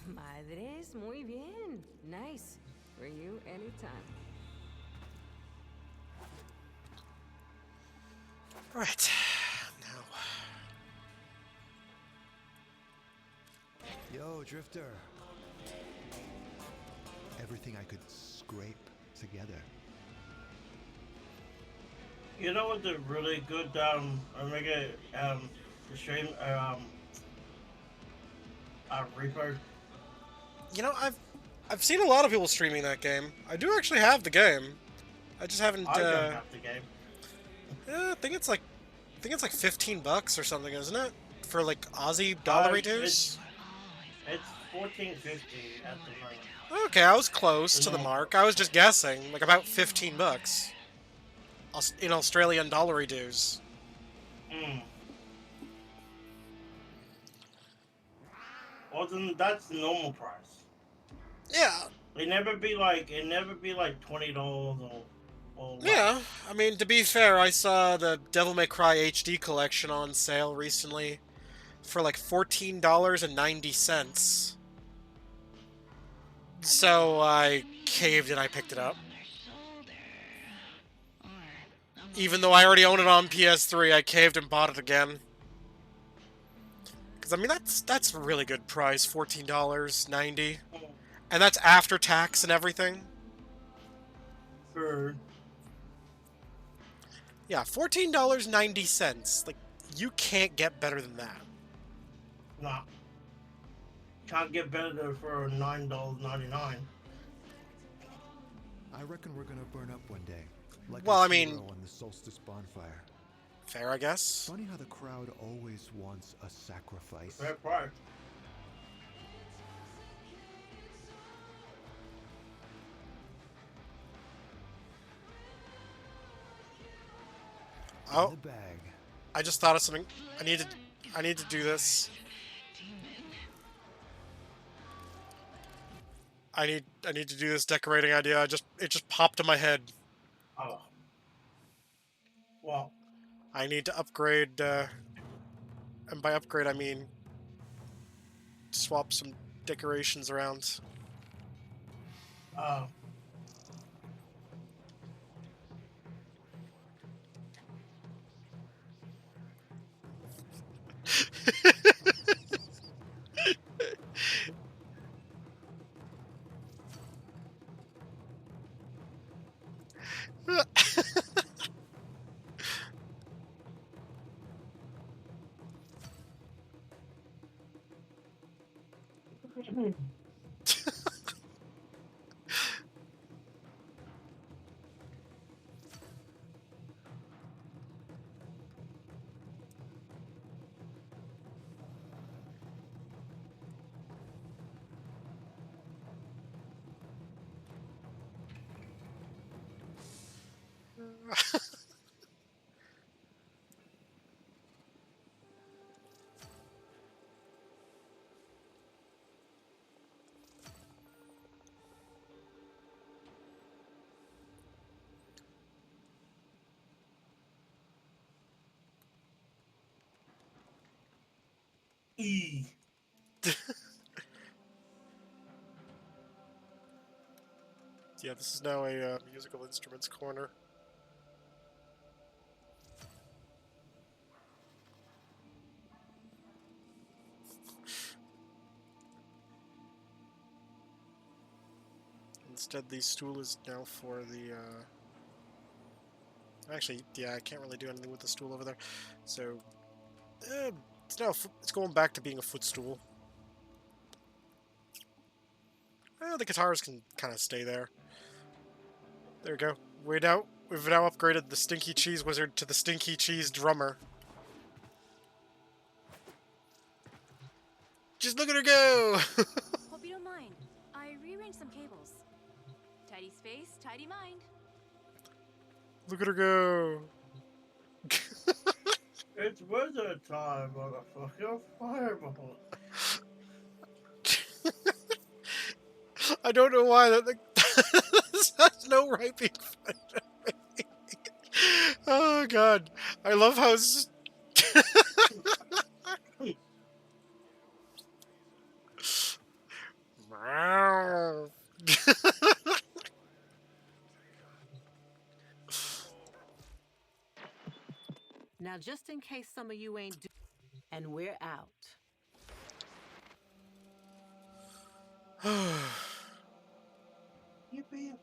Madres, muy bien. Nice. For you, anytime. Right. Now. Yo, Drifter. Everything I could scrape together. You know what's a really good Omega stream Reaper? You know, I've seen a lot of people streaming that game. I do actually have the game. I just haven't. I don't have the game. Yeah, I think it's like $15 or something, isn't it? For like Aussie dollary dues. It's $14.50 at the moment. Okay, I was close to the mark. I was just guessing, like about $15 in Australian dollary dues. Well, then that's the normal price. Yeah. It never be like $20 or Yeah, I mean, to be fair, I saw the Devil May Cry HD collection on sale recently for like $14.90. So I caved and I picked it up. Even though I already own it on PS3, I caved and bought it again. Because, I mean, that's a really good price, $14.90. And that's after tax and everything. Sure. Yeah, $14.90. Like, you can't get better than that. Nah. Can't get better for $9.99. I reckon we're gonna burn up one day. Like Well, a I mean, hero on the solstice bonfire. Fair, I guess. Funny how the crowd always wants a sacrifice. Fair part. Oh, I just thought of something. I need to do this. I need to do this decorating idea. It just popped in my head. Oh. Well. I need to upgrade, and by upgrade I mean swap some decorations around. Oh. E. Yeah, this is now a musical instruments corner. Instead, the stool is now for the, Actually, yeah, I can't really do anything with the stool over there. So, it's now it's going back to being a footstool. Well, the guitars can kind of stay there. There we go. We've now upgraded the Stinky Cheese Wizard to the Stinky Cheese Drummer. Just look at her go! Hope you don't mind. I rearranged some cables. Tidy space, tidy mind. Look at her go! It's wizard time, motherfucker. Fireball. I don't know why that this has no right being funny. Oh god. I love how Now, just in case some of you ain't and we're out. Yippee.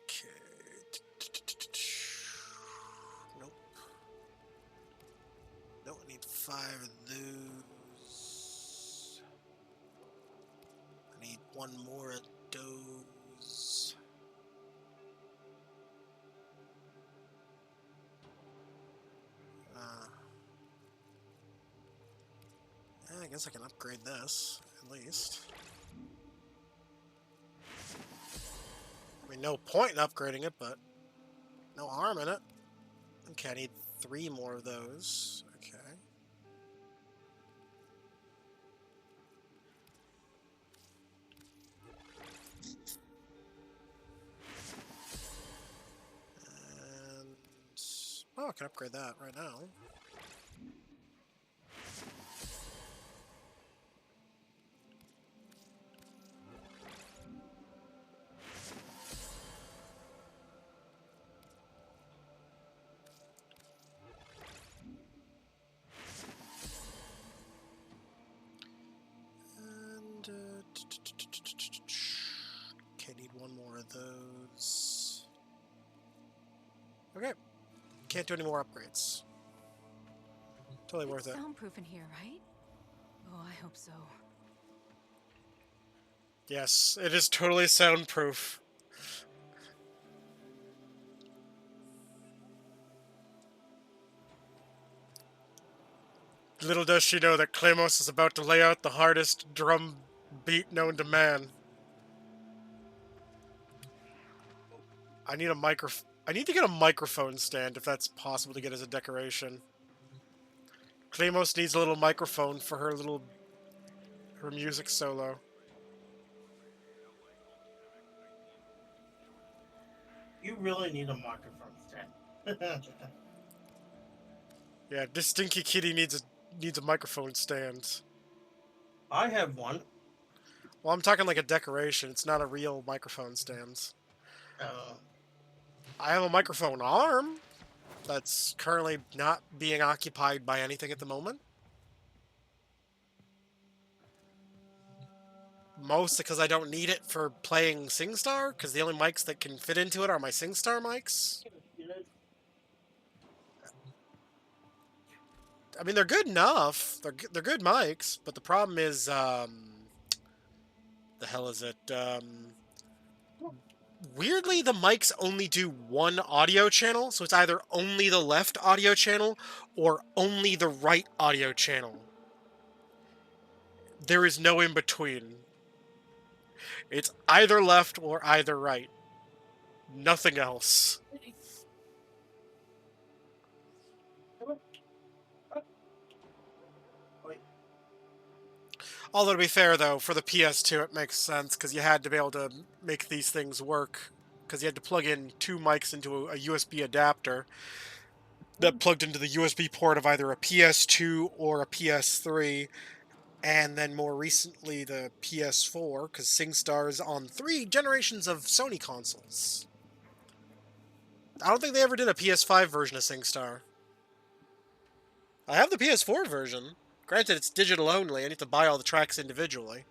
Okay. Nope. No, I need 5 of those. I need 1 more of those. Yeah, I guess I can upgrade this, at least. I mean, no point in upgrading it, but no harm in it. Okay, I need 3 more of those. Okay. And... oh, I can upgrade that right now. Okay, need 1 more of those. Okay. Can't do any more upgrades. Totally worth it. Soundproof in here, right? Oh, I hope so. Yes, it is totally soundproof. Little does she know that Klemos is about to lay out the hardest drum beat known to man. I need to get a microphone stand if that's possible to get as a decoration. Klemos needs a little microphone for her music solo. You really need a microphone stand. Yeah, this Stinky Kitty needs a microphone stand. I have one. Well, I'm talking like a decoration. It's not a real microphone stand. I have a microphone arm that's currently not being occupied by anything at the moment. Mostly because I don't need it for playing SingStar, because the only mics that can fit into it are my SingStar mics. I mean, they're good enough. They're good mics, but the problem is, the hell is it? Weirdly, the mics only do 1 audio channel, so it's either only the left audio channel or only the right audio channel. There is no in between. It's either left or either right. Nothing else. Although, to be fair, though, for the PS2, it makes sense, because you had to be able to make these things work. Because you had to plug in 2 mics into a USB adapter that plugged into the USB port of either a PS2 or a PS3, and then more recently the PS4, because SingStar is on 3 generations of Sony consoles. I don't think they ever did a PS5 version of SingStar. I have the PS4 version. Granted, it's digital only. I need to buy all the tracks individually.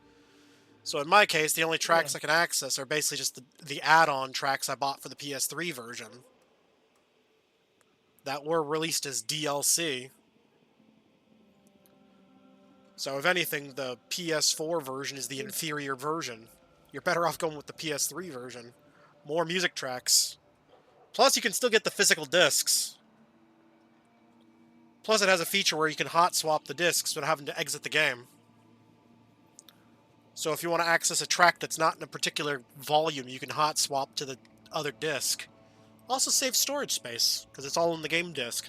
So in my case, the only tracks I can access are basically just the add-on tracks I bought for the PS3 version that were released as DLC. So if anything, the PS4 version is the inferior version. You're better off going with the PS3 version. More music tracks. Plus, you can still get the physical discs. Plus, it has a feature where you can hot swap the discs without having to exit the game. So if you want to access a track that's not in a particular volume, you can hot swap to the other disc. Also saves storage space, because it's all in the game disc.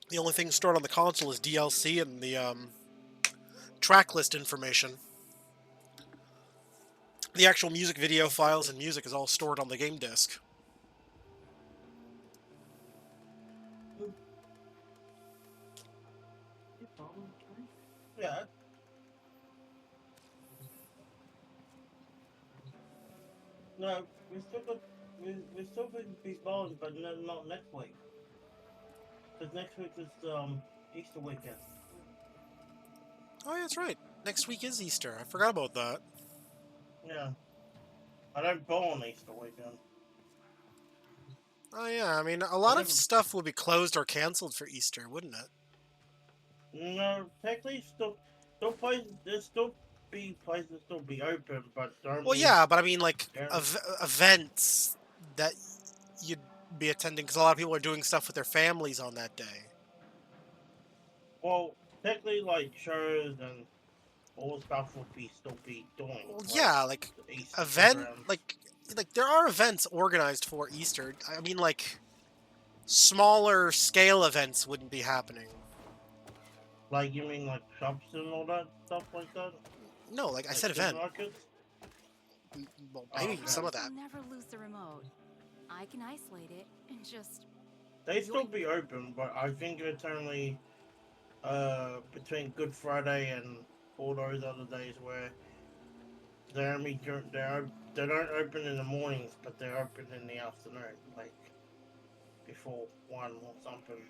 The only thing stored on the console is DLC and the track list information. The actual music video files and music is all stored on the game disc. Yeah. No, we still could be balling, but not next week. Because next week is Easter weekend. Oh, yeah, that's right. Next week is Easter. I forgot about that. Yeah. I don't bowl on Easter weekend. Oh, yeah. I mean, a lot of stuff will be closed or canceled for Easter, wouldn't it? No, technically, there'll still be places still be open, but don't. Well, yeah, but I mean, like, events that you'd be attending, because a lot of people are doing stuff with their families on that day. Well, technically, like, shows and all stuff will still be doing. Well, yeah, like, like, there are events organized for Easter. I mean, like, smaller scale events wouldn't be happening. Like, you mean, like, shops and all that stuff like that? No, like I said, event. Well, maybe some of that. I'll never lose the remote. I can isolate it and just... They still be open, but I think it's only between Good Friday and all those other days where they don't open in the mornings, but they're open in the afternoon, like before 1 or something.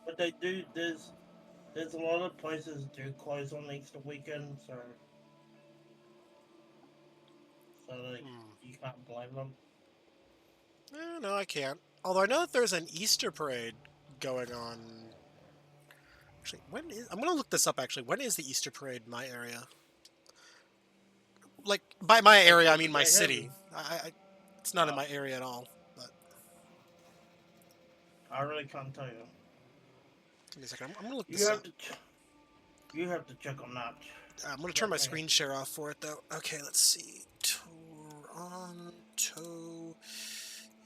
But they do. There's a lot of places do close on Easter weekend, so you can't blame them. No, I can't. Although I know that there's an Easter parade going on. Actually, I'm gonna look this up. Actually, when is the Easter parade in my area? Like by my area, I mean my city. It's not in my area at all. But I really can't tell you. Give me a second. I'm gonna look this up. You have to check on that. I'm gonna turn my screen share off for it though. Okay, let's see. Toronto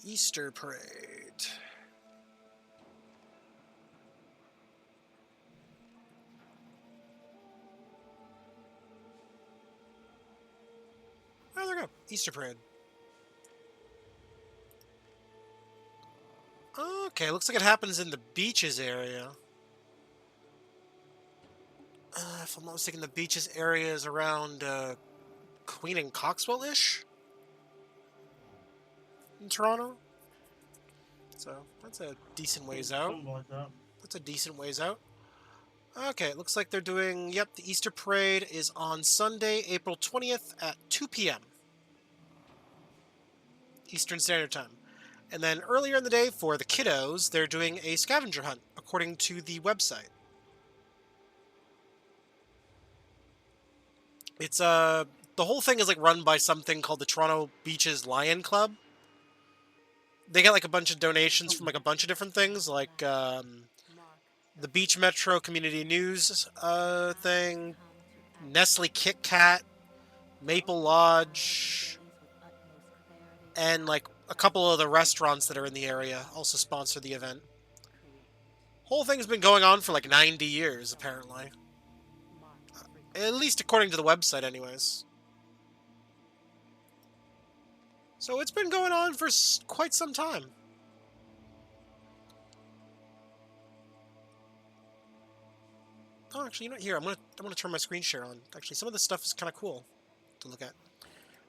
Easter Parade. Oh, there we go. Easter Parade. Okay, looks like it happens in the beaches area. If I'm not mistaken, the beaches area is around Queen and Coxwell-ish in Toronto. So that's a decent ways out. That's a decent ways out. Okay, it looks like they're doing, yep, the Easter Parade is on Sunday, April 20th at 2 p.m. Eastern Standard Time. And then earlier in the day for the kiddos, they're doing a scavenger hunt, according to the website. It's the whole thing is like run by something called the Toronto Beaches Lion Club. They get like a bunch of donations from like a bunch of different things, like the Beach Metro Community News thing, Nestle Kit Kat, Maple Lodge, and like a couple of the restaurants that are in the area also sponsor the event. Whole thing's been going on for like 90 years, apparently. At least according to the website, anyways. So it's been going on for quite some time. Oh, actually, you know what? Here, I'm gonna turn my screen share on. Actually, some of this stuff is kind of cool to look at.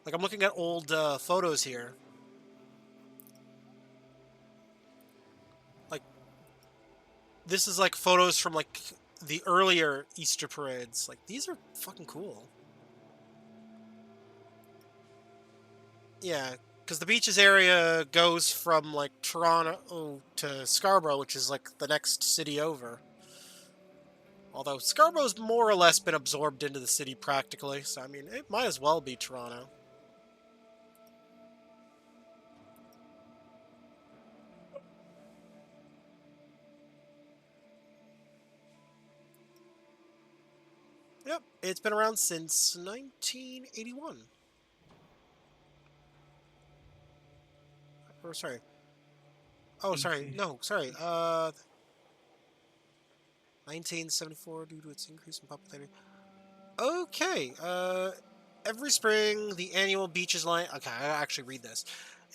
Like, I'm looking at old photos here. Like, this is like photos from like the earlier Easter parades. Like, these are fucking cool. Yeah, because the beaches area goes from like Toronto to Scarborough, which is like the next city over. Although Scarborough's more or less been absorbed into the city practically, so I mean, it might as well be Toronto. Yep, it's been around since 1981. Or sorry. Oh, sorry. No, sorry. 1974 due to its increase in popularity. Okay. Every spring, the annual Beaches Lion... Okay, I actually read this.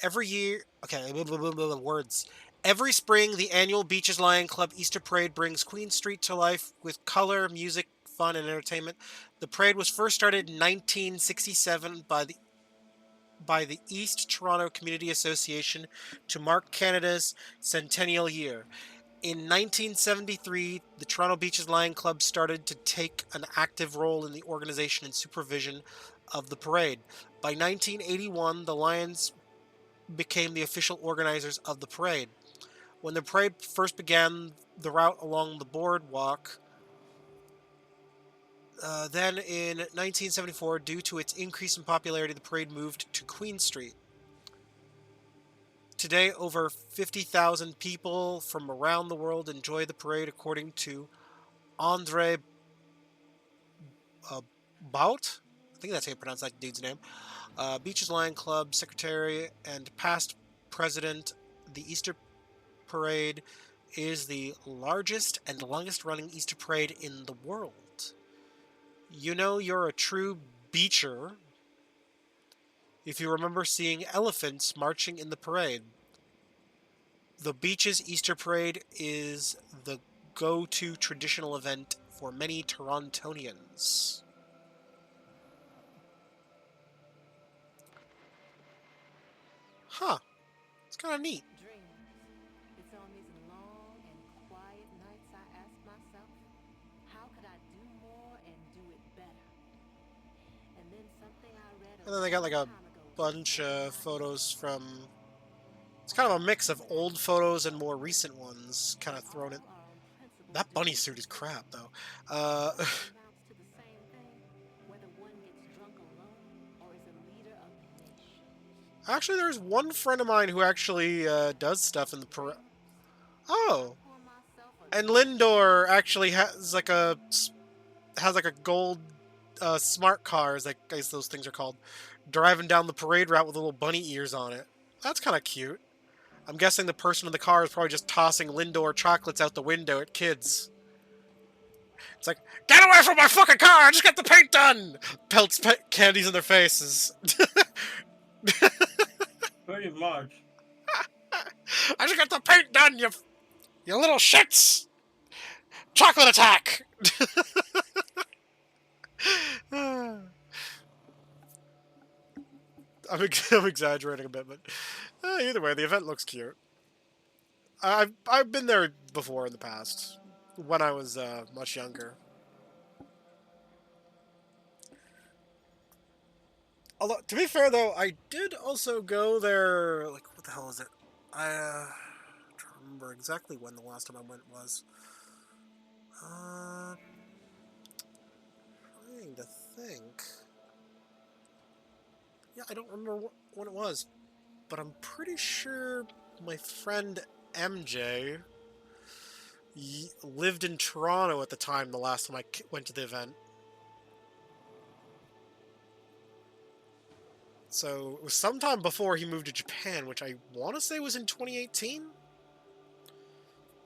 Every year... Okay, words. Every spring, the annual Beaches Lion Club Easter Parade brings Queen Street to life with color, music, fun, and entertainment. The parade was first started in 1967 by the East Toronto Community Association to mark Canada's centennial year. In 1973, the Toronto Beaches Lion Club started to take an active role in the organization and supervision of the parade. By 1981, the Lions became the official organizers of the parade. When the parade first began the route along the boardwalk, then in 1974, due to its increase in popularity, the parade moved to Queen Street. Today, over 50,000 people from around the world enjoy the parade, according to Andre Bout. I think that's how you pronounce that dude's name. Beaches Lion Club secretary and past president. The Easter Parade is the largest and longest-running Easter parade in the world. You know you're a true beacher if you remember seeing elephants marching in the parade. The Beaches Easter Parade is the go-to traditional event for many Torontonians. Huh. It's kind of neat. It's on these long and quiet nights I ask myself, how could I do more and do it better? And then something I read And then they got like a bunch of photos from... It's kind of a mix of old photos and more recent ones kind of thrown in. That bunny suit is crap, though. Actually, there's one friend of mine who actually does stuff in the parade. Oh! And Lindor actually has like a gold smart car, as I guess those things are called, driving down the parade route with little bunny ears on it. That's kind of cute. I'm guessing the person in the car is probably just tossing Lindor chocolates out the window at kids. It's like, get away from my fucking car! I just got the paint done! Pelts candies in their faces. Pretty much. I just got the paint done, you little shits! Chocolate attack! I'm exaggerating a bit, but either way, the event looks cute. I've been there before in the past, when I was much younger. Although, to be fair though, I did also go there, like, what the hell is it? I don't remember exactly when the last time I went was. Trying to think. Yeah, I don't remember what it was, but I'm pretty sure my friend MJ lived in Toronto at the time the last time I went to the event. So it was sometime before he moved to Japan, which I want to say was in 2018.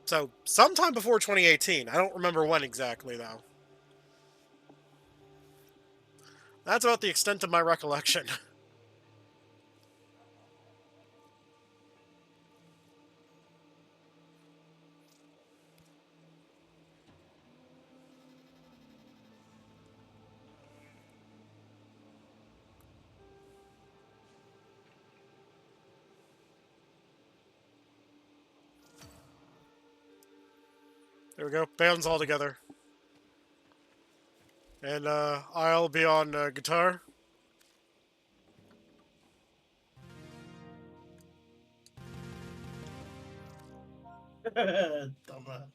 So sometime before 2018. I don't remember when exactly, though. That's about the extent of my recollection. There we go. Band's all together. And I'll be on guitar. Dumbass.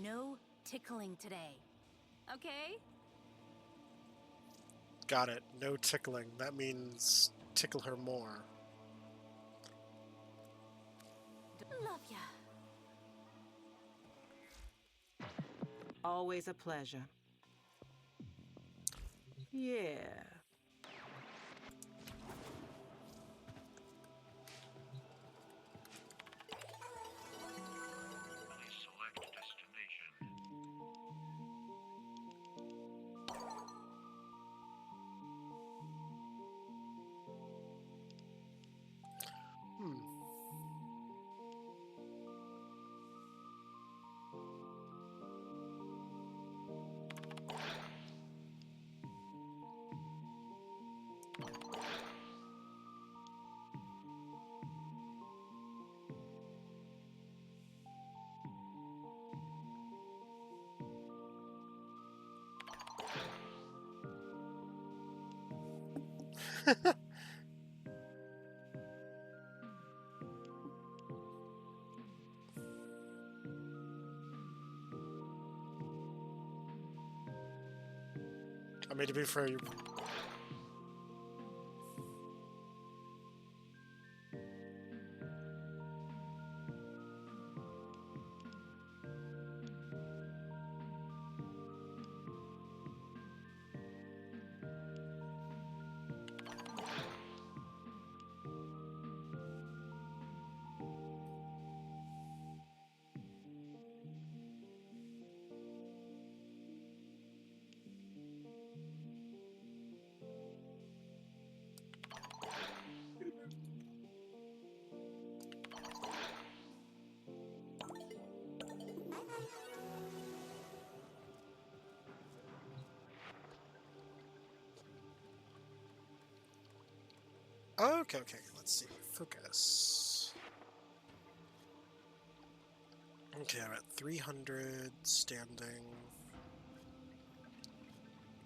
No tickling today. Okay? Got it. No tickling. That means tickle her more. Love ya. Always a pleasure. Yeah. I mean, to be fair, you... Okay, let's see. Focus. Okay, I'm at 300 standing.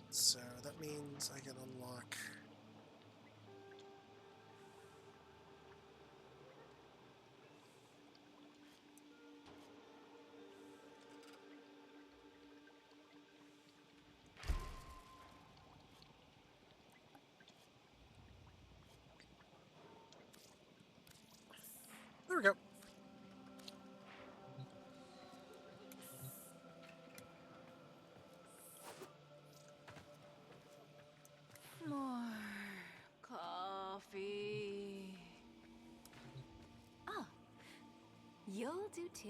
So that means I can unlock... There we go. More coffee. Oh, you'll do too.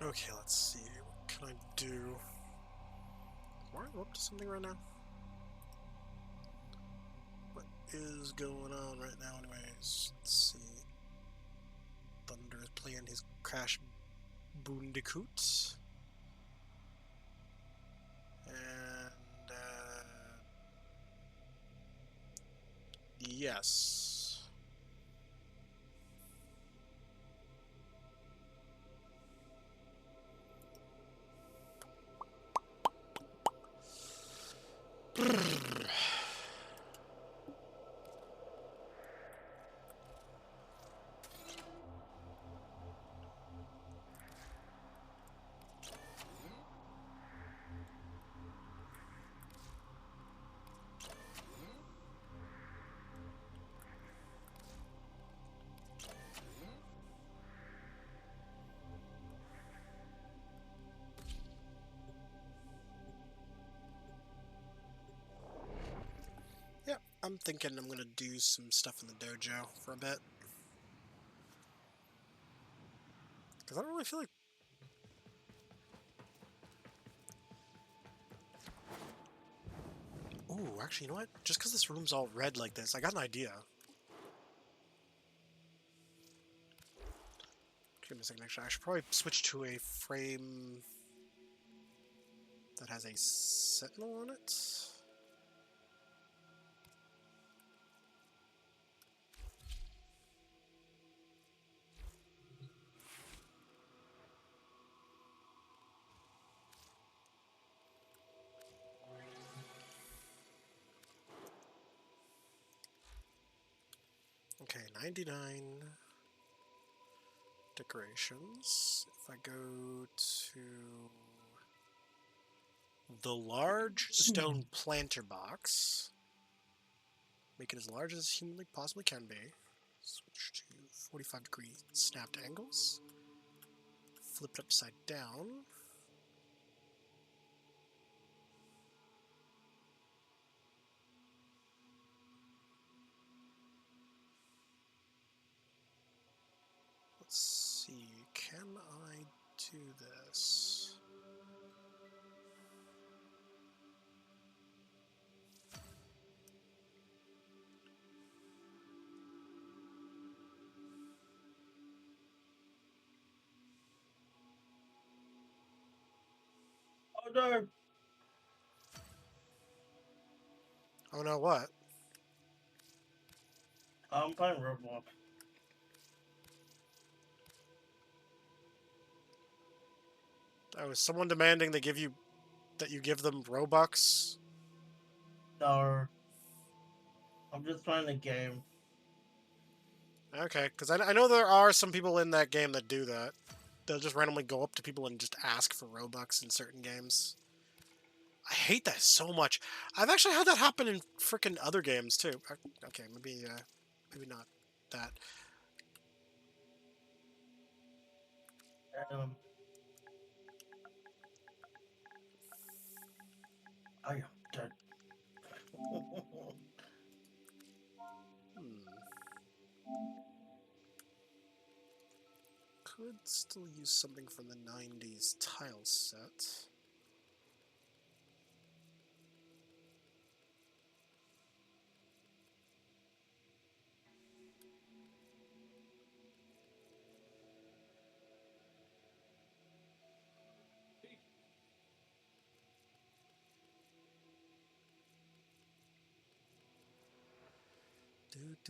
Okay, let's see. What can I do? Am I up to something right now? What is going on right now, anyways? Let's see. Thunder is playing his Crash Bandicoot. And, Yes. Yeah, I'm thinking I'm gonna do some stuff in the dojo for a bit. Because I don't really feel like... Ooh, actually, you know what? Just because this room's all red like this, I got an idea. Give me a second, actually. I should probably switch to a frame that has a sentinel on it. Okay, 99 decorations. If I go to the large stone planter box, make it as large as humanly possibly can be. Switch to 45-degree snapped angles. Flip it upside down. Let's see, can I do this? Oh no! Oh no, what? I'm playing Roblox. Oh, is someone demanding that you give them Robux? No. I'm just playing the game. Okay, because I know there are some people in that game that do that. They'll just randomly go up to people and just ask for Robux in certain games. I hate that so much. I've actually had that happen in frickin' other games too. Okay, maybe not that. I am dead. Could still use something from the 90s tile set.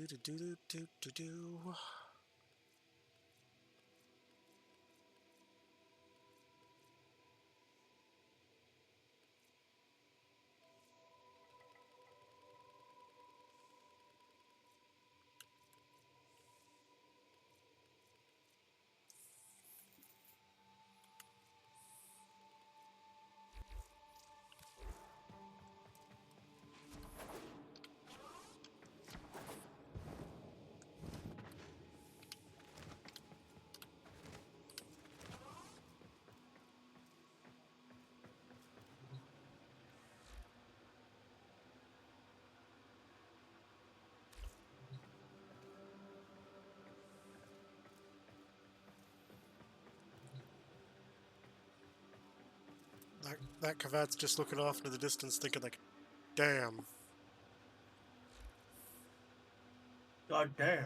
Do. That Kavat's just looking off into the distance thinking like, damn. God damn.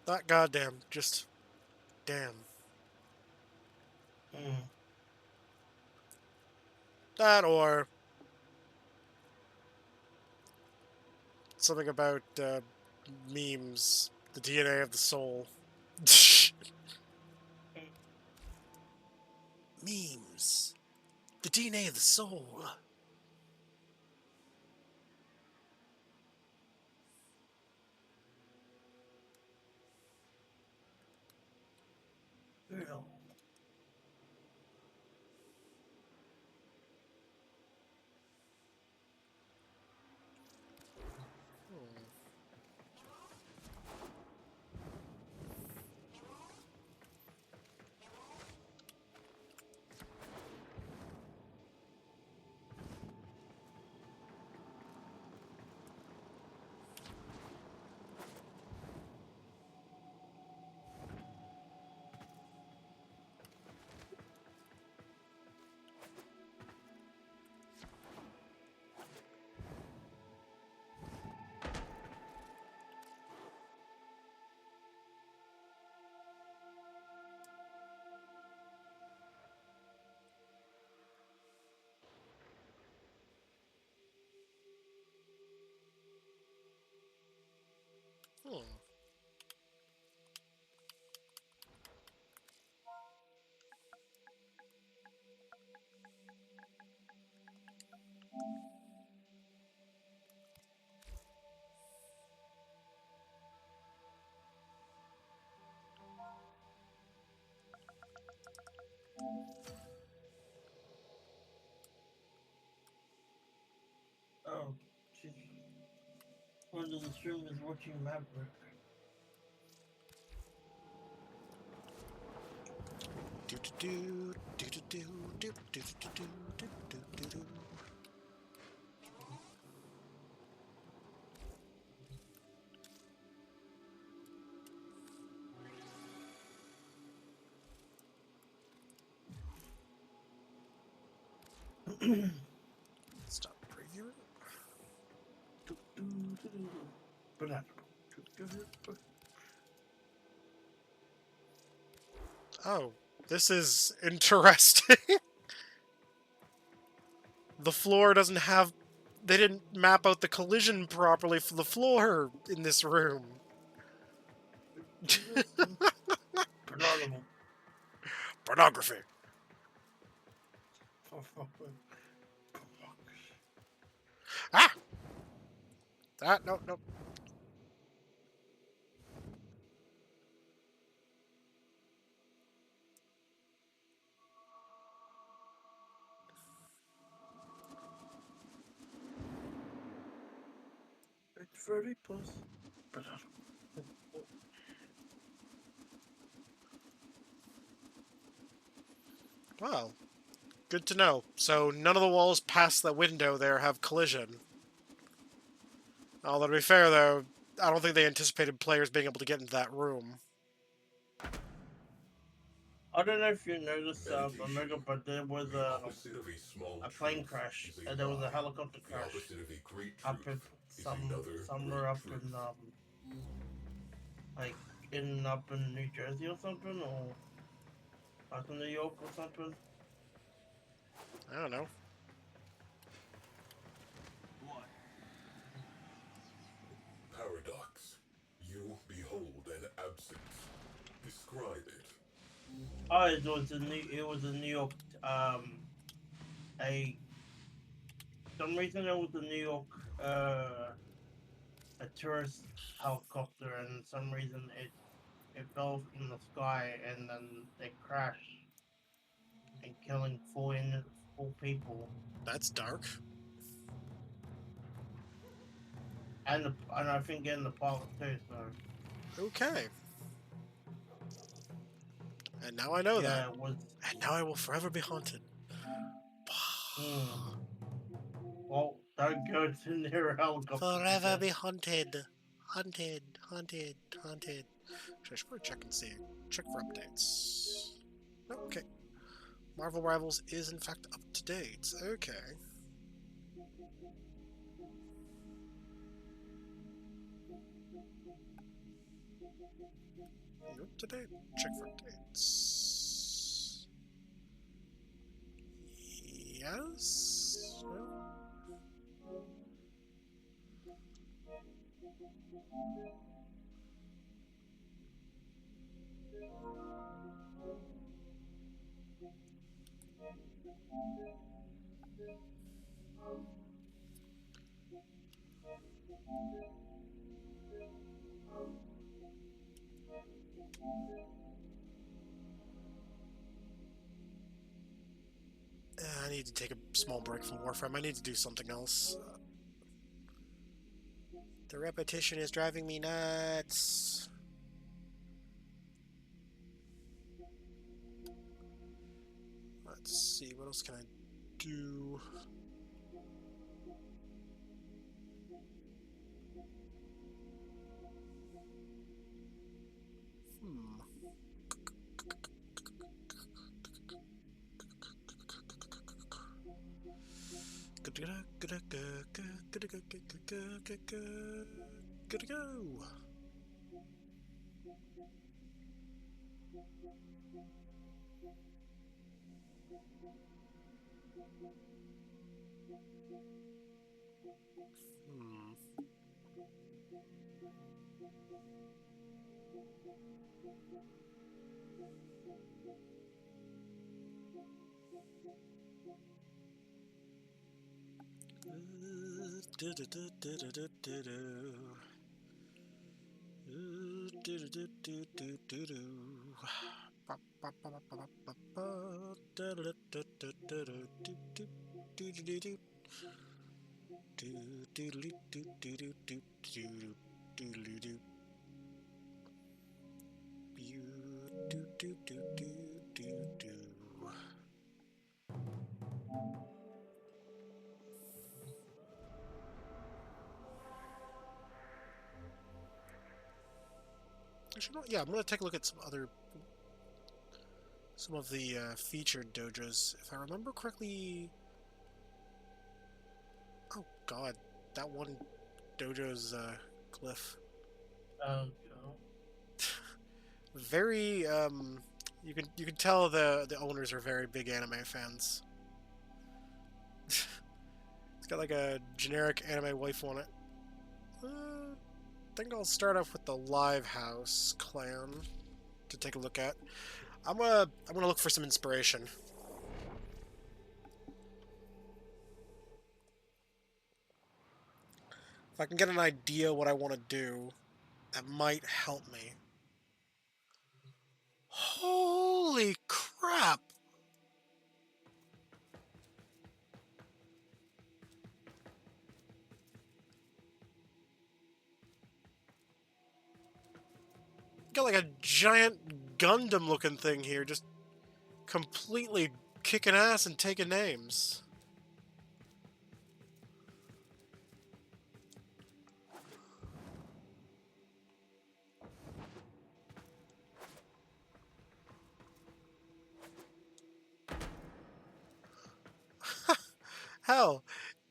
Not goddamn, just damn. That or something about memes, the DNA of the soul. Memes, the DNA of the soul. Yeah. Oh, she's under the stream is watching Maverick. Do do do do do do do do do do do do. Stop previewing. Oh, this is interesting. The floor doesn't have... They didn't map out the collision properly for the floor in this room. Pornography. Ah! Ah, no, no. It's very close. Well, good to know. So none of the walls past the window there have collision. Although to be fair though, I don't think they anticipated players being able to get into that room. I don't know if you noticed, Omega, but there was a plane crash, and there was a helicopter crash up in somewhere up in like up in New Jersey or something, or up in New York or something. I don't know. Paradox. You behold an absence. Describe it. Oh, it was a New York, some reason it was a New York, a tourist helicopter, and some reason it fell from the sky, and then it crashed, and killing four people. That's dark. And I think getting the pilot too, so. Okay. And now I know that. It was... And now I will forever be haunted. Well, don't go to near a helicopter. Forever be haunted. Haunted, haunted, haunted. Should I just go check and see? Check for updates. Oh, okay. Marvel Rivals is in fact up to date. Okay. Up to date. Check for updates. Yes. No. I need to take a small break from Warframe. I need to do something else. The repetition is driving me nuts. Let's see, what else can I do? Gotta go. Yeah, I'm gonna take a look at some of the featured dojos. If I remember correctly, oh god, that one dojo's glyph. Oh god. Very you can tell the owners are very big anime fans. It's got like a generic anime wife on it. I think I'll start off with the Live House clan to take a look at. I'm gonna look for some inspiration. If I can get an idea what I want to do, that might help me. Holy crap! Got like a giant Gundam looking thing here, just completely kicking ass and taking names. Hell,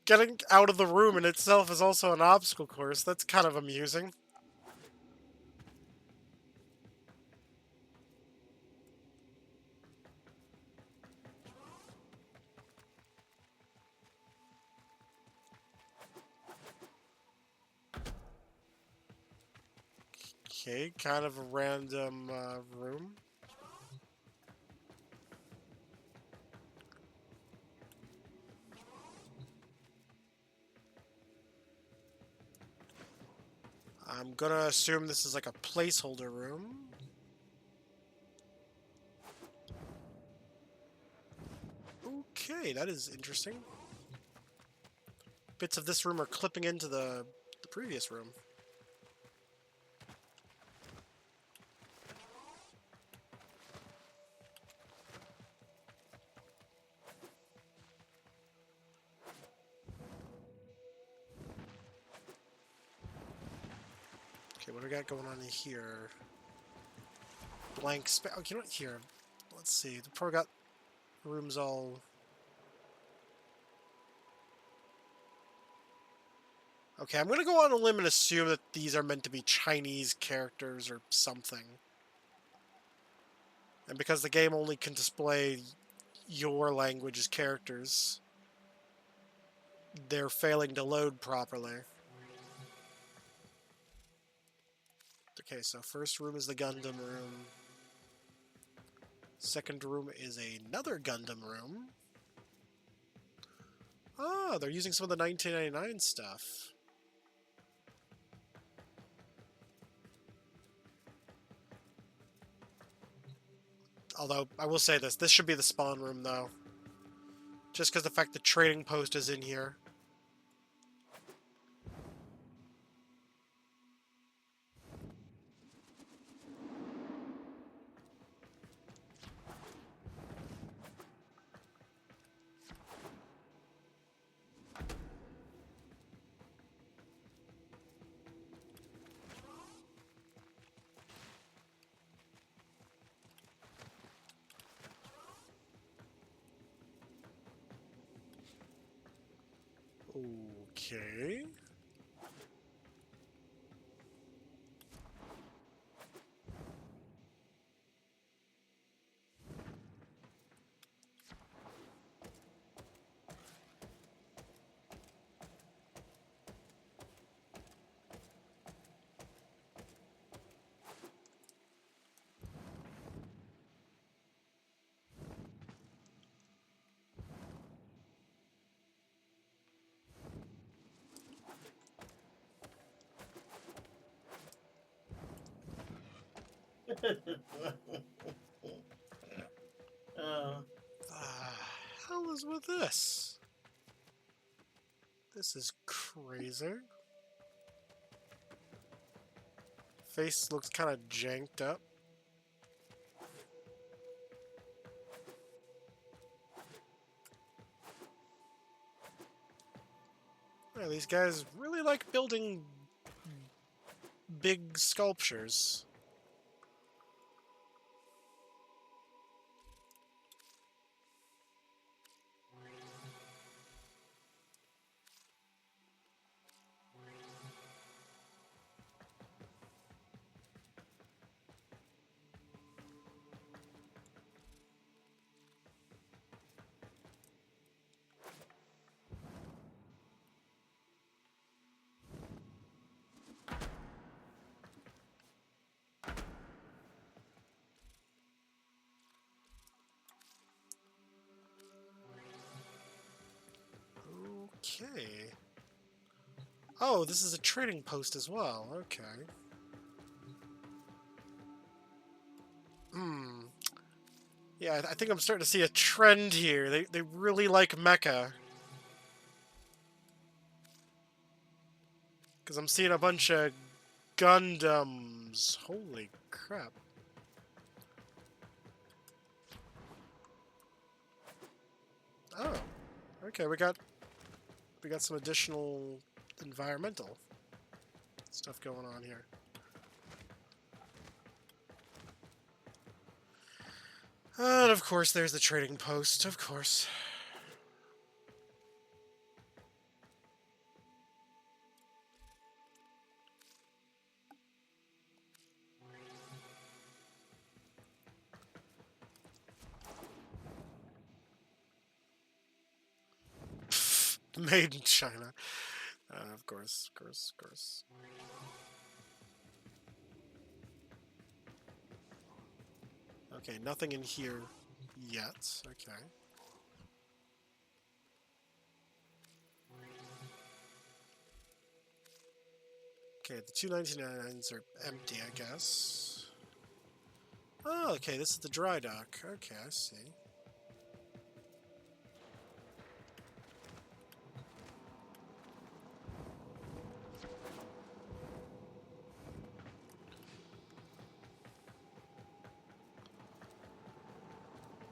getting out of the room in itself is also an obstacle course. That's kind of amusing. Okay, kind of a random room. I'm gonna assume this is like a placeholder room. Okay, that is interesting. Bits of this room are clipping into the previous room. Okay, what do we got going on here? Blank space. Oh, you know what? Here. Let's see. The pro got rooms all. Okay, I'm gonna go on a limb and assume that these are meant to be Chinese characters or something. And because the game only can display your language as characters, they're failing to load properly. Okay, so first room is the Gundam room. Second room is another Gundam room. Ah, they're using some of the 1999 stuff. Although, I will say this should be the spawn room, though. Just because the fact the trading post is in here. Okay. Hell is with this? This is crazy. Face looks kind of janked up. Yeah, these guys really like building big sculptures. Okay. Oh, this is a trading post as well. Okay. Yeah, I think I'm starting to see a trend here. They really like mecha. Because I'm seeing a bunch of Gundams. Holy crap. Oh. Okay, we got some additional environmental stuff going on here. And of course there's the trading post, of course. Made in China. Of course. Okay, nothing in here yet. Okay. Okay, the 299s are empty, I guess. Oh, okay, this is the dry dock. Okay, I see.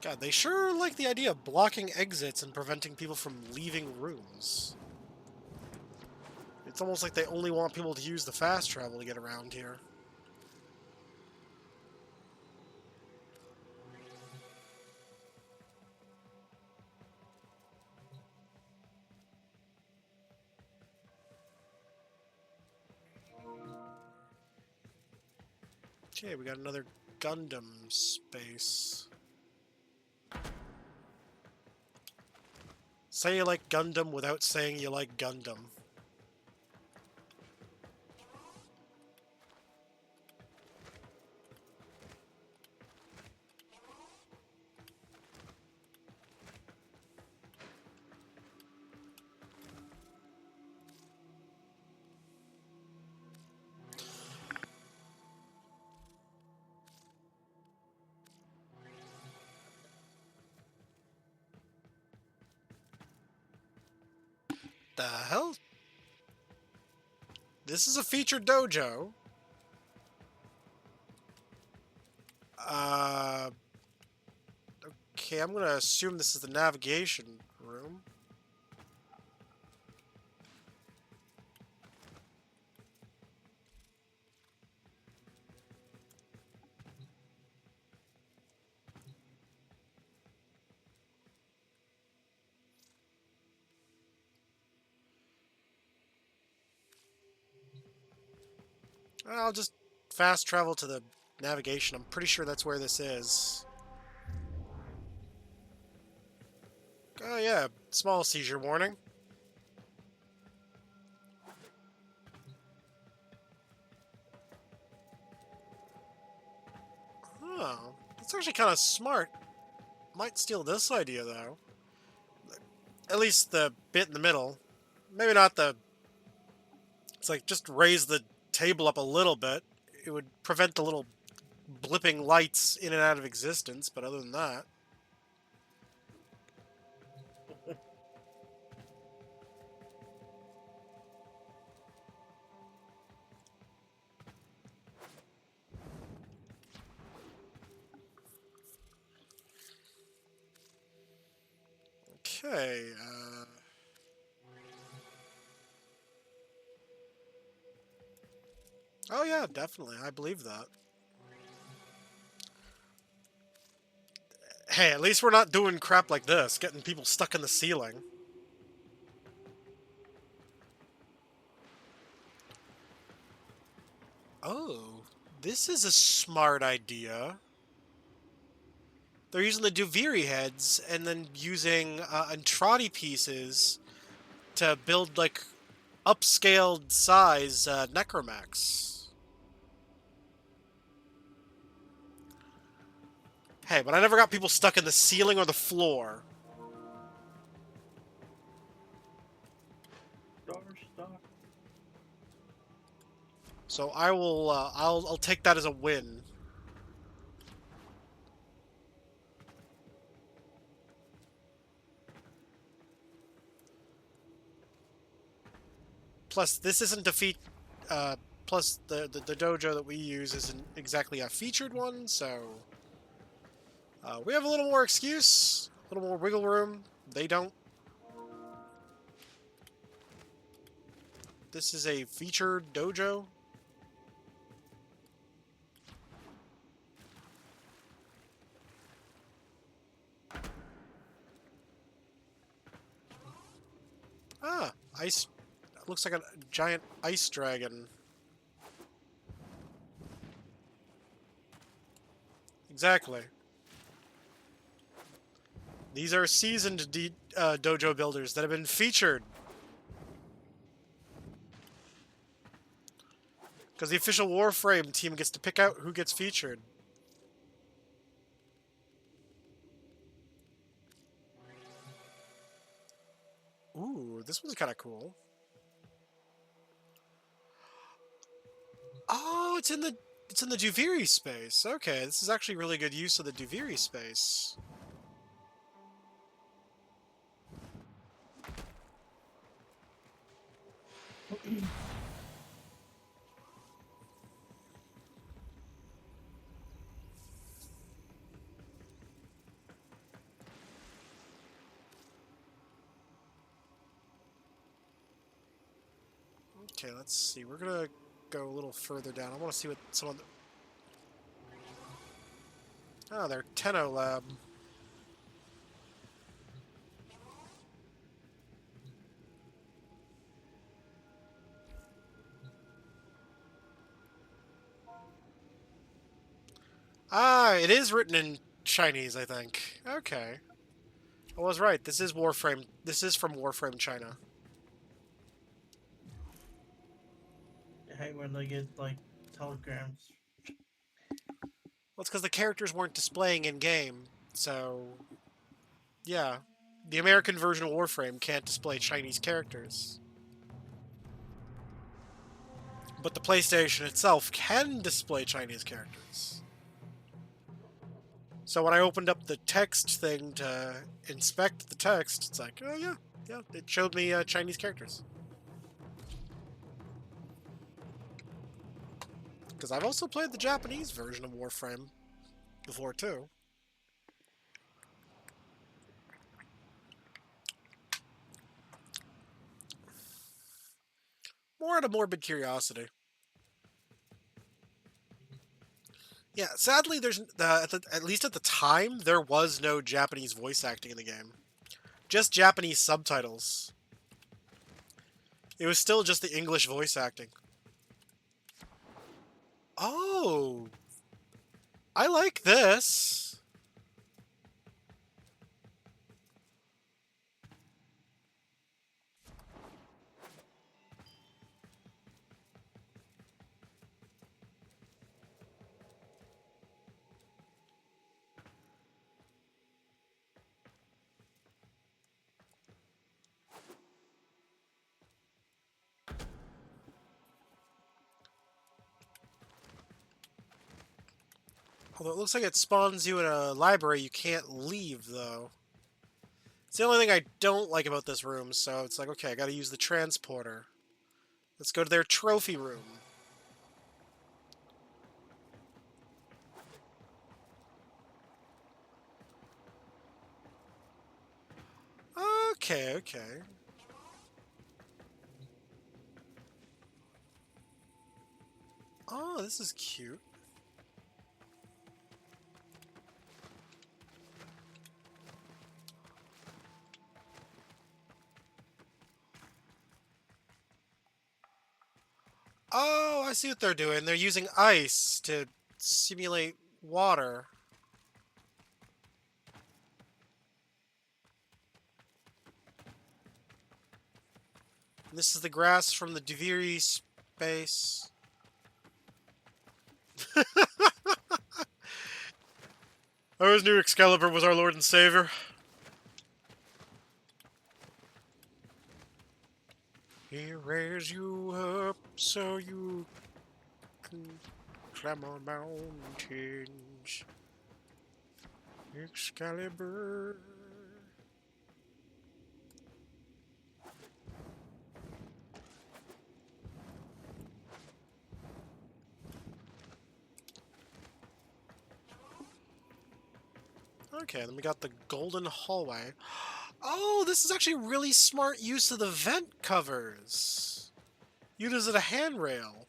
God, they sure like the idea of blocking exits and preventing people from leaving rooms. It's almost like they only want people to use the fast travel to get around here. Okay, we got another Gundam space. Say you like Gundam without saying you like Gundam. the hell? This is a featured dojo. Okay, I'm gonna assume this is the navigation room. I'll just fast travel to the navigation. I'm pretty sure that's where this is. Oh yeah, small seizure warning. Oh, that's actually kind of smart. Might steal this idea though. At least the bit in the middle. Maybe not the... It's like, just raise the table up a little bit. It would prevent the little blipping lights in and out of existence, but other than that... Okay, Oh yeah, definitely. I believe that. Hey, at least we're not doing crap like this, getting people stuck in the ceiling. Oh, this is a smart idea. They're using the Duviri heads and then using Entrati pieces to build, like, upscaled size Necromax. Hey, but I never got people stuck in the ceiling or the floor. So I will, I'll take that as a win. Plus, this isn't plus the dojo that we use isn't exactly a featured one, so... we have a little more excuse, a little more wiggle room. They don't. This is a featured dojo. Ah, ice. Looks like a giant ice dragon. Exactly. These are seasoned dojo builders that have been featured. Because the official Warframe team gets to pick out who gets featured. Ooh, this one's kind of cool. Oh, it's in the Duviri space. Okay, this is actually really good use of the Duviri space. Okay, let's see. We're gonna go a little further down. I want to see what some of the... Oh, they're Tenno Lab. Ah, it is written in Chinese, I think. Okay. I was right. This is Warframe. This is from Warframe China. I hate when they get, like, telegrams. Well, it's because the characters weren't displaying in-game, so... Yeah. The American version of Warframe can't display Chinese characters. But the PlayStation itself can display Chinese characters. So when I opened up the text thing to inspect the text, it's like, oh yeah, yeah, it showed me Chinese characters. Because I've also played the Japanese version of Warframe before, too. More out of morbid curiosity. Yeah, sadly, at least at the time, there was no Japanese voice acting in the game. Just Japanese subtitles. It was still just the English voice acting. Oh! I like this! Although it looks like it spawns you in a library you can't leave, though. It's the only thing I don't like about this room, so it's like, okay, I gotta use the transporter. Let's go to their trophy room. Okay, okay. Oh, this is cute. Oh, I see what they're doing. They're using ice to simulate water. This is the grass from the Duviri space. I always knew Excalibur was our Lord and Savior. He raised you up so you can climb on mountains. Excalibur. Okay, then we got the golden hallway. Oh, this is actually really smart use of the vent covers. Used as a handrail.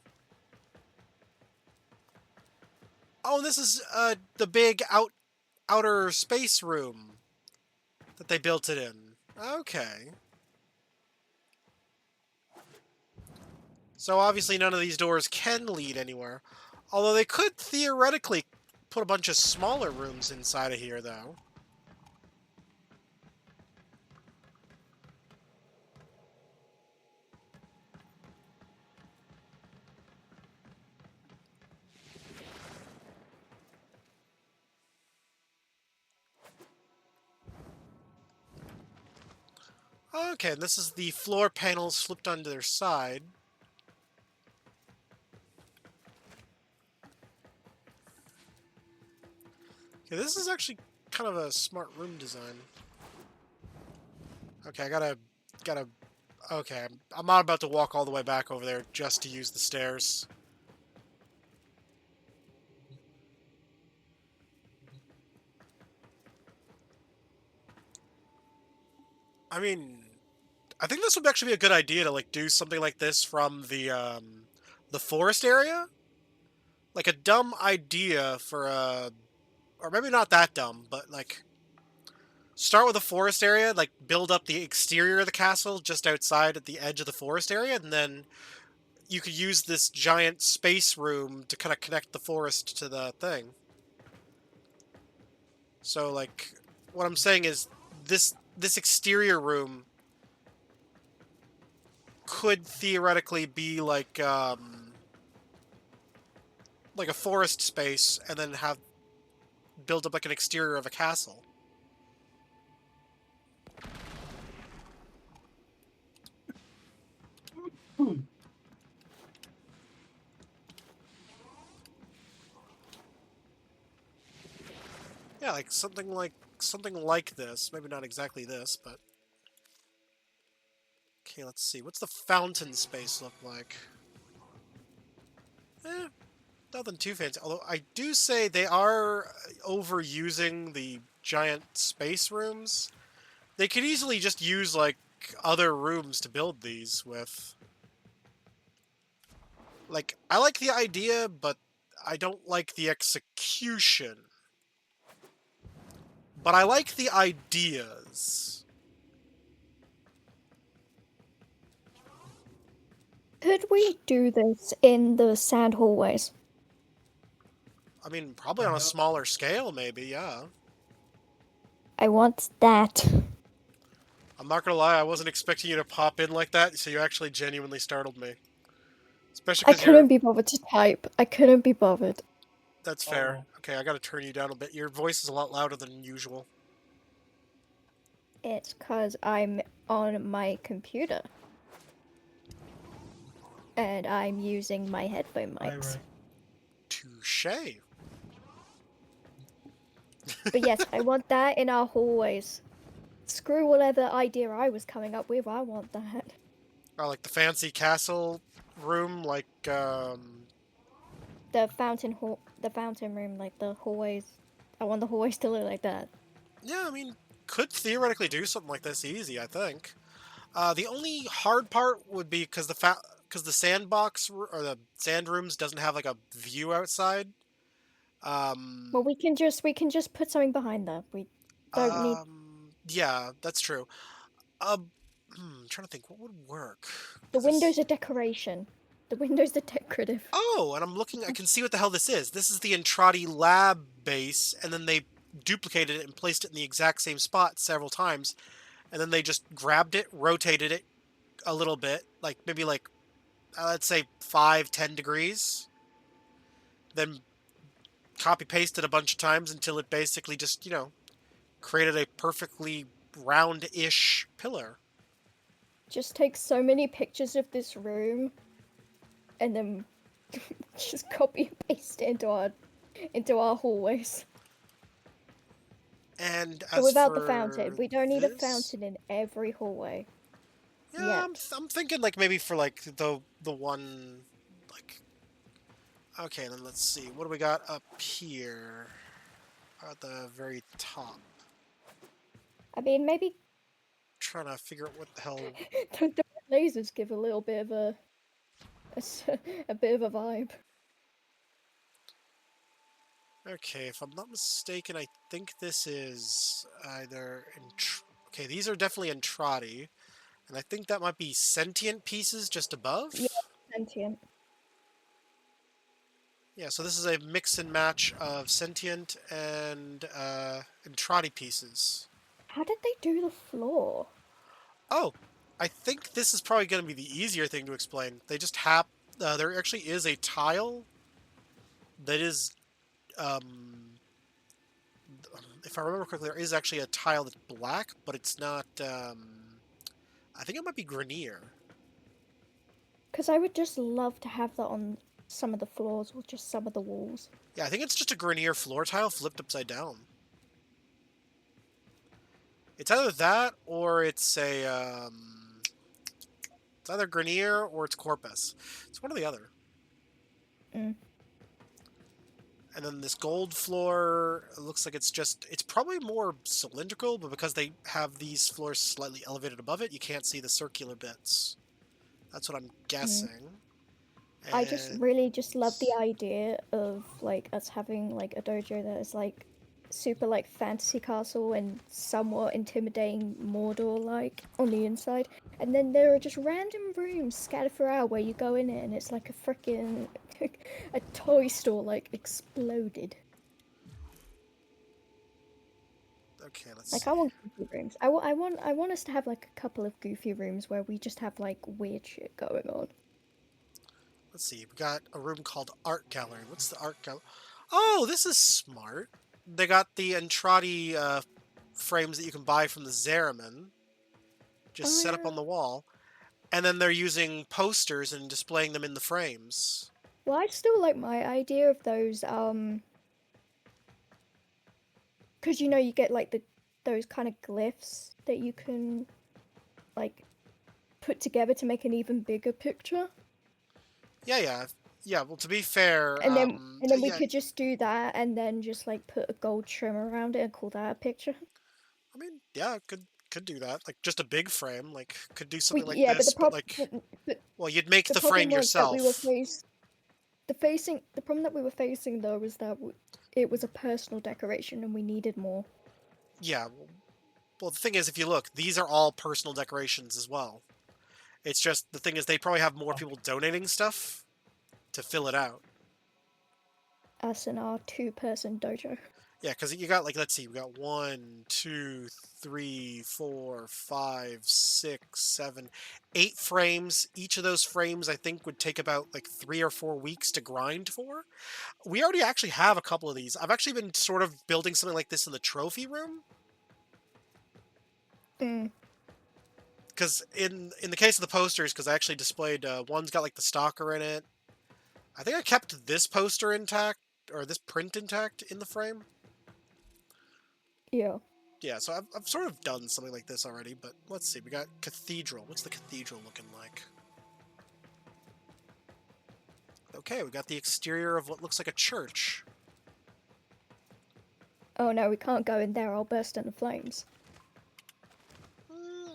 Oh, and this is the big outer space room that they built it in. Okay. So obviously none of these doors can lead anywhere. Although they could theoretically put a bunch of smaller rooms inside of here, though. Okay, this is the floor panels flipped onto their side. Okay, this is actually kind of a smart room design. Okay, I gotta... Okay, I'm not about to walk all the way back over there just to use the stairs. I mean, I think this would actually be a good idea to like do something like this from the forest area. Like a dumb idea for a, or maybe not that dumb, but like start with a forest area, like build up the exterior of the castle just outside at the edge of the forest area, and then you could use this giant space room to kind of connect the forest to the thing. So like, what I'm saying is this exterior room could theoretically be like a forest space, and then have build up like an exterior of a castle. Yeah, like something like this. Maybe not exactly this, but Okay, let's see. What's the fountain space look like? Nothing too fancy. Although I do say they are overusing the giant space rooms. They could easily just use, like, other rooms to build these with. Like, I like the idea, but I don't like the execution. But I like the ideas. Could we do this in the sand hallways? I mean, probably on a smaller scale, maybe, yeah. I want that. I'm not gonna lie, I wasn't expecting you to pop in like that, so you actually genuinely startled me. Especially I because couldn't be bothered to type. I couldn't be bothered. That's fair. Okay, I gotta turn you down a bit. Your voice is a lot louder than usual. It's because I'm on my computer. And I'm using my headphone mics. Touché. But yes, I want that in our hallways. Screw whatever idea I was coming up with, I want that. Or like the fancy castle room, like, The fountain room, like the hallways. I want the hallways to look like that. Yeah, I mean, could theoretically do something like this easy, I think. The only hard part would be because the sandbox or the sand rooms doesn't have like a view outside. Well, we can just put something behind that. We don't need. Yeah, that's true. Trying to think what would work. The windows are decoration. The windows are decorative. Oh, and I can see what the hell this is. This is the Entrati lab base, and then they duplicated it and placed it in the exact same spot several times, and then they just grabbed it, rotated it a little bit, like maybe like, let's say 5-10 degrees, then copy-pasted a bunch of times until it basically just, created a perfectly round-ish pillar. Just take so many pictures of this room, and then just copy and paste it into our hallways. And so without the fountain, we don't need a fountain in every hallway. Yeah, I'm thinking like maybe for like the one like. Okay, then let's see. What do we got up here at the very top? I mean, maybe. Trying to figure out what the hell. The lasers give a little bit of a bit of a vibe. Okay, if I'm not mistaken, I think this is either okay, these are definitely Entrati, and I think that might be sentient pieces just above. Yeah, sentient. Yeah, so this is a mix and match of sentient and Entrati pieces. How did they do the floor? Oh, I think this is probably going to be the easier thing to explain. They just there actually is a tile that is, if I remember correctly, there is actually a tile that's black, but it's not, I think it might be Grenier. Because I would just love to have that on some of the floors or just some of the walls. Yeah, I think it's just a Grenier floor tile flipped upside down. It's either that or it's a, it's either Grenier or it's Corpus. It's one or the other. Mm. And then this gold floor, it looks like it's probably more cylindrical, but because they have these floors slightly elevated above it, you can't see the circular bits. That's what I'm guessing. I just really just love the idea of like us having like a dojo that is like super like fantasy castle and somewhat intimidating Mordor like on the inside, and then there are just random rooms scattered throughout where you go in it and it's like a freaking a toy store like exploded. Okay, let's like see. I want goofy rooms. I want us to have like a couple of goofy rooms where we just have like weird shit going on. Let's see. We got a room called Art Gallery. What's the Art Gallery? Oh, this is smart. They got the Entrati frames that you can buy from the Zariman, just set up on the wall, and then they're using posters and displaying them in the frames. Well, I still like my idea of those, because you get like those kind of glyphs that you can like put together to make an even bigger picture. Yeah. Well, to be fair, And then we yeah, could just do that and then just like put a gold trim around it and call that a picture. I mean, yeah, could do that. Like just a big frame. Like could do something like Yeah, but this, but like, well, you'd make the frame problem was that yourself. the problem that we were facing though was that it was a personal decoration and we needed more. Yeah. Well, the thing is, if you look, these are all personal decorations as well. It's just the thing is they probably have more people donating stuff to fill it out. Us in our 2-person dojo. Yeah, because you got like, let's see, we got 1, 2, 3, 4, 5, 6, 7, 8 frames. Each of those frames I think would take about like 3 or 4 weeks to grind for. We already actually have a couple of these. I've actually been sort of building something like this in the trophy room. Because in the case of the posters, because I actually displayed, one's got like the stalker in it. I think I kept this poster intact, or this print intact in the frame. Yeah. Yeah, so I've sort of done something like this already, but let's see. We got Cathedral. What's the Cathedral looking like? Okay, we got the exterior of what looks like a church. Oh no, we can't go in there. I'll burst into flames.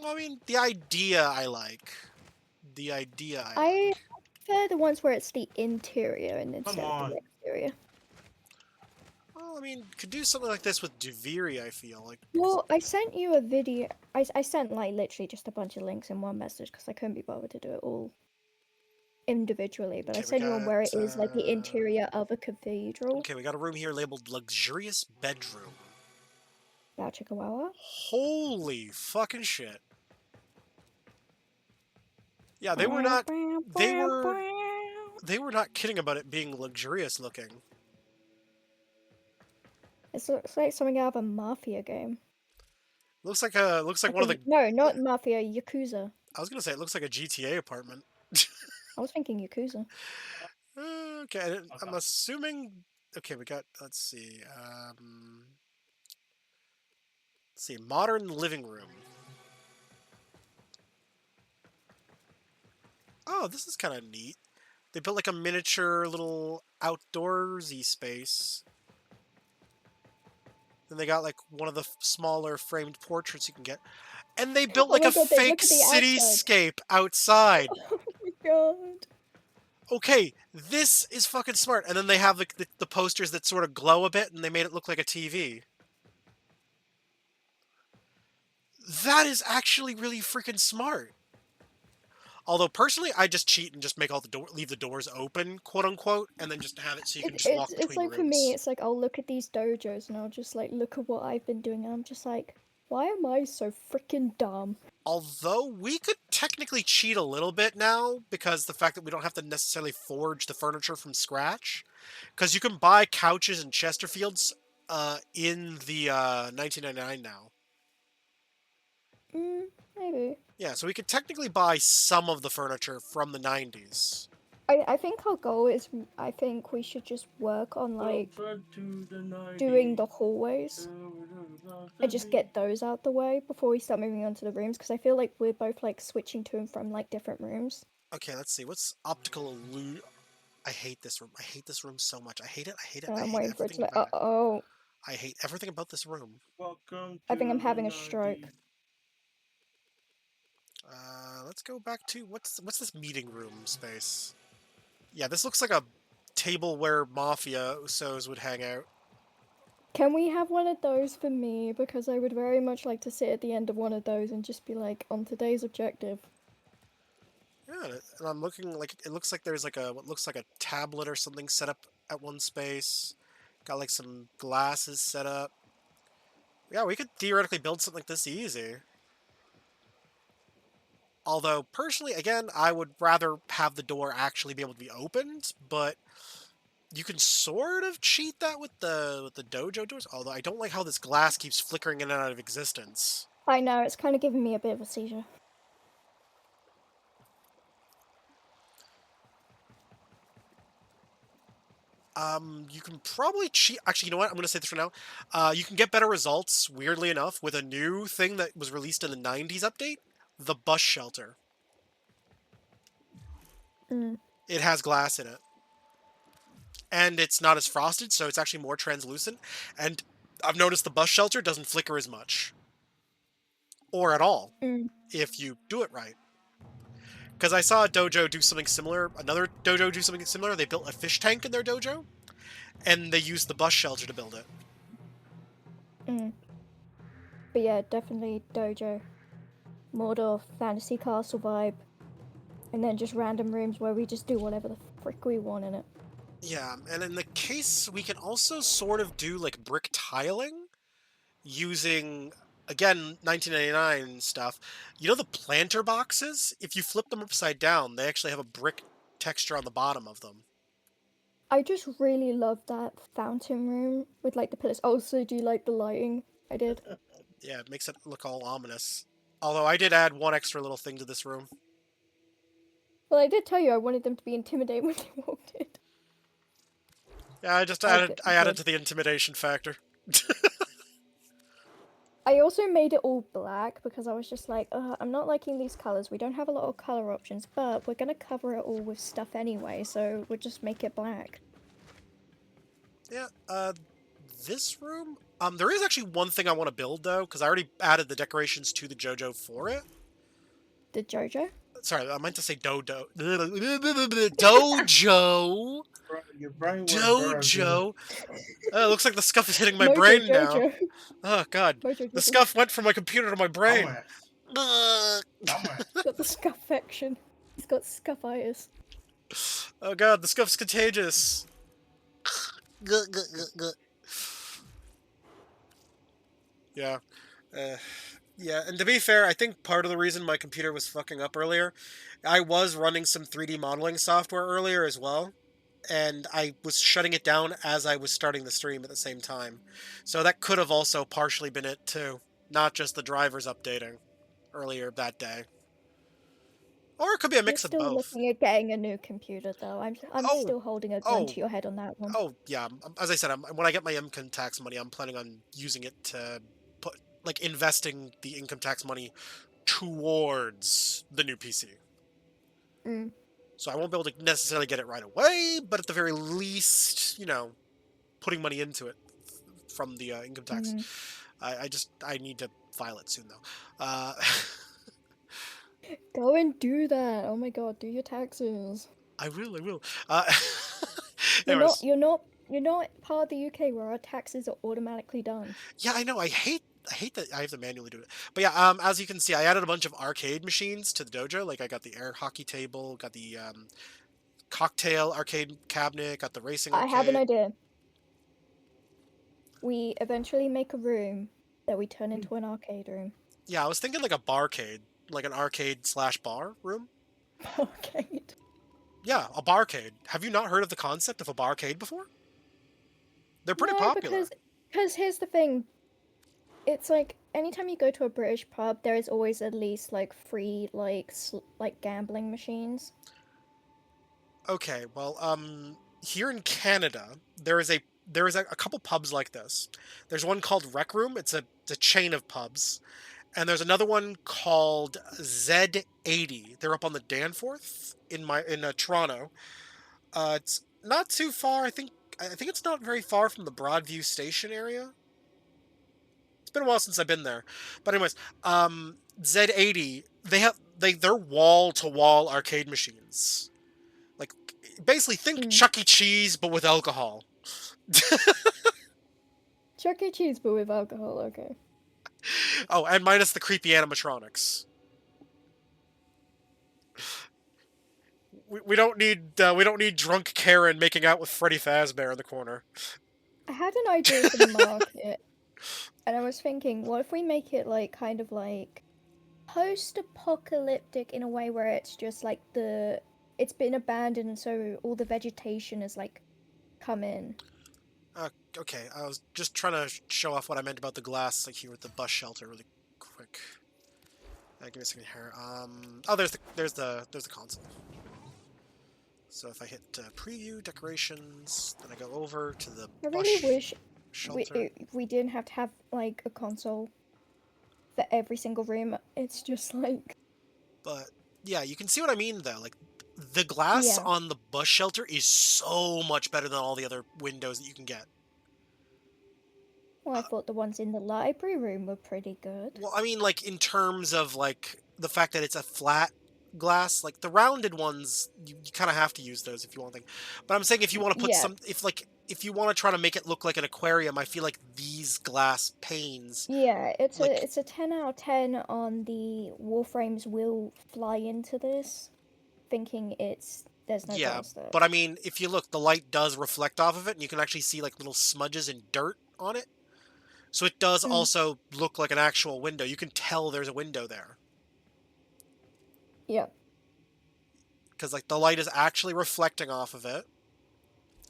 I mean, the idea I like. The idea I prefer the ones where it's the interior and instead Come of on. the exterior. Well, I mean, could do something like this with Duviri, I feel like. Well, I sent you a video. I sent like literally just a bunch of links in one message because I couldn't be bothered to do it all individually. But I Okay, we sent you one where it got, is like the interior of a cathedral. Okay, we got a room here labeled Luxurious Bedroom. Wow, Chikawawa. Holy fucking shit. Yeah, they were not kidding about it being luxurious looking. It looks like something out of a Mafia game. Looks like one of the No, not Mafia, Yakuza. I was gonna say it looks like a GTA apartment. I was thinking Yakuza. Okay, I'm assuming. Okay, we got. Let's see. Let's see. Modern living room. Oh, this is kind of neat. They built like a miniature little outdoorsy space. Then they got like one of the smaller framed portraits you can get. And they built Oh like my a God, fake look at the cityscape outside. Oh my god. Okay, this is fucking smart. And then they have like the posters that sort of glow a bit and they made it look like a TV. That is actually really freaking smart. Although personally, I just cheat and just make all leave the doors open, quote unquote, and then just have it so you can just walk between It's like rooms. for me, it's like I'll look at these dojos and I'll just like look at what I've been doing and I'm just like, why am I so freaking dumb? Although we could technically cheat a little bit now because the fact that we don't have to necessarily forge the furniture from scratch, because you can buy couches and Chesterfields in the 1999 now. Maybe. Yeah, so we could technically buy some of the furniture from the 90s. I think our goal is, I think we should just work on like doing the hallways and just get those out the way before we start moving on to the rooms because I feel like we're both like switching to and from like different rooms. Okay, let's see. What's optical illusion? I hate this room. I hate this room so much. I hate it. I hate it. I I'm hate waiting for it everything to. about it. Oh. I hate everything about this room. I think I'm having a stroke. Let's go back to what's this meeting room space? Yeah, this looks like a table where Mafia Usos would hang out. Can we have one of those for me? Because I would very much like to sit at the end of one of those and just be like, on today's objective. Yeah, and I'm looking like it looks like there's like what looks like a tablet or something set up at one space. Got like some glasses set up. Yeah, we could theoretically build something like this easy. Although, personally, again, I would rather have the door actually be able to be opened, but you can sort of cheat that with the dojo doors, although I don't like how this glass keeps flickering in and out of existence. I know, it's kind of giving me a bit of a seizure. You can probably cheat. Actually, you know what? I'm going to say this for now. You can get better results, weirdly enough, with a new thing that was released in the 90s update, the bus shelter. It has glass in it. And it's not as frosted, so it's actually more translucent. And I've noticed the bus shelter doesn't flicker as much. Or at all, if you do it right. Because I saw a dojo do something similar, another dojo do something similar. They built a fish tank in their dojo, and they used the bus shelter to build it. But yeah, definitely dojo. Mordor fantasy castle vibe. And then just random rooms where we just do whatever the frick we want in it. Yeah, and in the case, we can also sort of do like brick tiling using, again, 1999 stuff. You know the planter boxes? If you flip them upside down, they actually have a brick texture on the bottom of them. I just really love that fountain room with like the pillars. Also, do you like the lighting? I did. Yeah, it makes it look all ominous. Although I did add one extra little thing to this room. Well, I did tell you I wanted them to be intimidated when they walked in. Yeah, I added to the intimidation factor. I also made it all black because I was just like, I'm not liking these colors. We don't have a lot of color options, but we're gonna cover it all with stuff anyway, so we'll just make it black. Yeah, this room? There is actually one thing I want to build, though, because I already added the decorations to the JoJo for it. The JoJo? Sorry, I meant to say dojo. Dojo! Your brain Dojo! It looks like the scuff is hitting my brain now. Oh, God. The scuff went from my computer to my brain. Got the scuffection. He's got scuffitis. Oh, God, the scuff's contagious. Yeah. Yeah, and to be fair, I think part of the reason my computer was fucking up earlier, I was running some 3D modeling software earlier as well, and I was shutting it down as I was starting the stream at the same time. So that could have also partially been it too, not just the drivers updating earlier that day. Or it could be a mix of both. You're still looking at getting a new computer, though. I'm still holding a gun to your head on that one. Oh, yeah. As I said, when I get my income tax money, I'm planning on using it to put, like, investing the income tax money towards the new PC. So I won't be able to necessarily get it right away, but at the very least, you know, putting money into it from the income tax. I need to file it soon, though. Go and do that. Oh my god, do your taxes. I will. You're not part of the UK where our taxes are automatically done. Yeah, I know. I hate that I have to manually do it. But yeah, as you can see, I added a bunch of arcade machines to the dojo. Like I got the air hockey table, got the cocktail arcade cabinet, got the racing arcade. I have an idea. We eventually make a room that we turn into an arcade room. Yeah, I was thinking like a barcade. Like an arcade/bar room? Barcade? Yeah, a barcade. Have you not heard of the concept of a barcade before? They're pretty popular. Because here's the thing. It's like, anytime you go to a British pub, there is always at least, like, free, like gambling machines. Okay, well, here in Canada, there is a couple pubs like this. There's one called Rec Room. It's a chain of pubs. And there's another one called Z80. They're up on the Danforth in Toronto. It's not too far. I think it's not very far from the Broadview Station area. It's been a while since I've been there. But anyways, Z80, they're wall-to-wall arcade machines. Like basically think Chuck E. Cheese but with alcohol. Chuck E. Cheese but with alcohol, okay. Oh, and minus the creepy animatronics. We don't need drunk Karen making out with Freddy Fazbear in the corner. I had an idea for the market, and I was thinking, what if we make it like kind of like post-apocalyptic in a way where it's just like it's been abandoned, and so all the vegetation is like come in. Okay, I was just trying to show off what I meant about the glass, like here with the bus shelter, really quick. Give me a second here. Oh, there's the console. So if I hit preview decorations, then I go over to the I really wish shelter. we didn't have to have like a console for every single room. It's just like. But yeah, you can see what I mean though. Like The glass Yeah. on the bus shelter is so much better than all the other windows that you can get. Well, I thought the ones in the library room were pretty good. Well, I mean, like, in terms of, like, the fact that it's a flat glass, like, the rounded ones, you kind of have to use those if you want things. But I'm saying if you want to put Yeah. if you want to try to make it look like an aquarium, I feel like these glass panes, Yeah, it's like, a 10 out of 10 on the Warframes will fly into this, thinking there's no yeah, glass there. but I mean, if you look, the light does reflect off of it, and you can actually see, like, little smudges and dirt on it. So it does also look like an actual window. You can tell there's a window there. Yeah. Because, like, the light is actually reflecting off of it,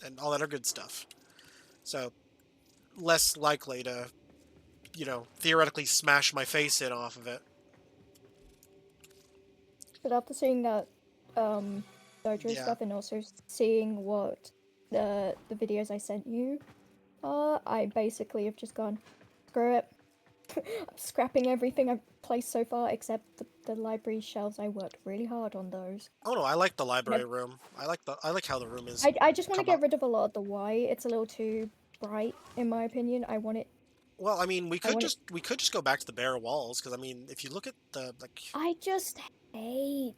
and all that other good stuff. So, less likely to, you know, theoretically smash my face in off of it. But after seeing that dojo Yeah. stuff and also seeing what the videos I sent you, I basically have just gone, screw it. I'm scrapping everything I've placed so far except the library shelves. I worked really hard on those. Oh no, I like the library room. I like how the room is. I just want to come get up. rid of a lot of the white. It's a little too bright in my opinion. I want it. Well, I mean, we could want just go back to the bare walls because I mean, if you look at the like, I just hate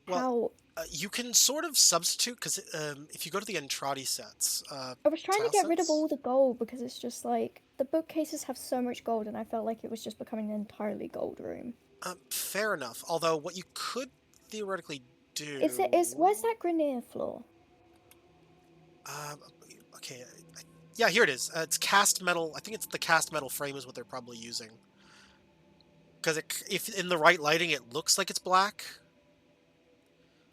well, you can sort of substitute because if you go to the Entrati sets, I was trying to get rid of tacits- all the gold because it's just like the bookcases have so much gold and I felt like it was just becoming an entirely gold room. Fair enough. Although what you could theoretically do Where's that Grenier floor? Okay, yeah, here it is. It's cast metal. I think it's the cast metal frame is what they're probably using. Because if in the right lighting, it looks like it's black.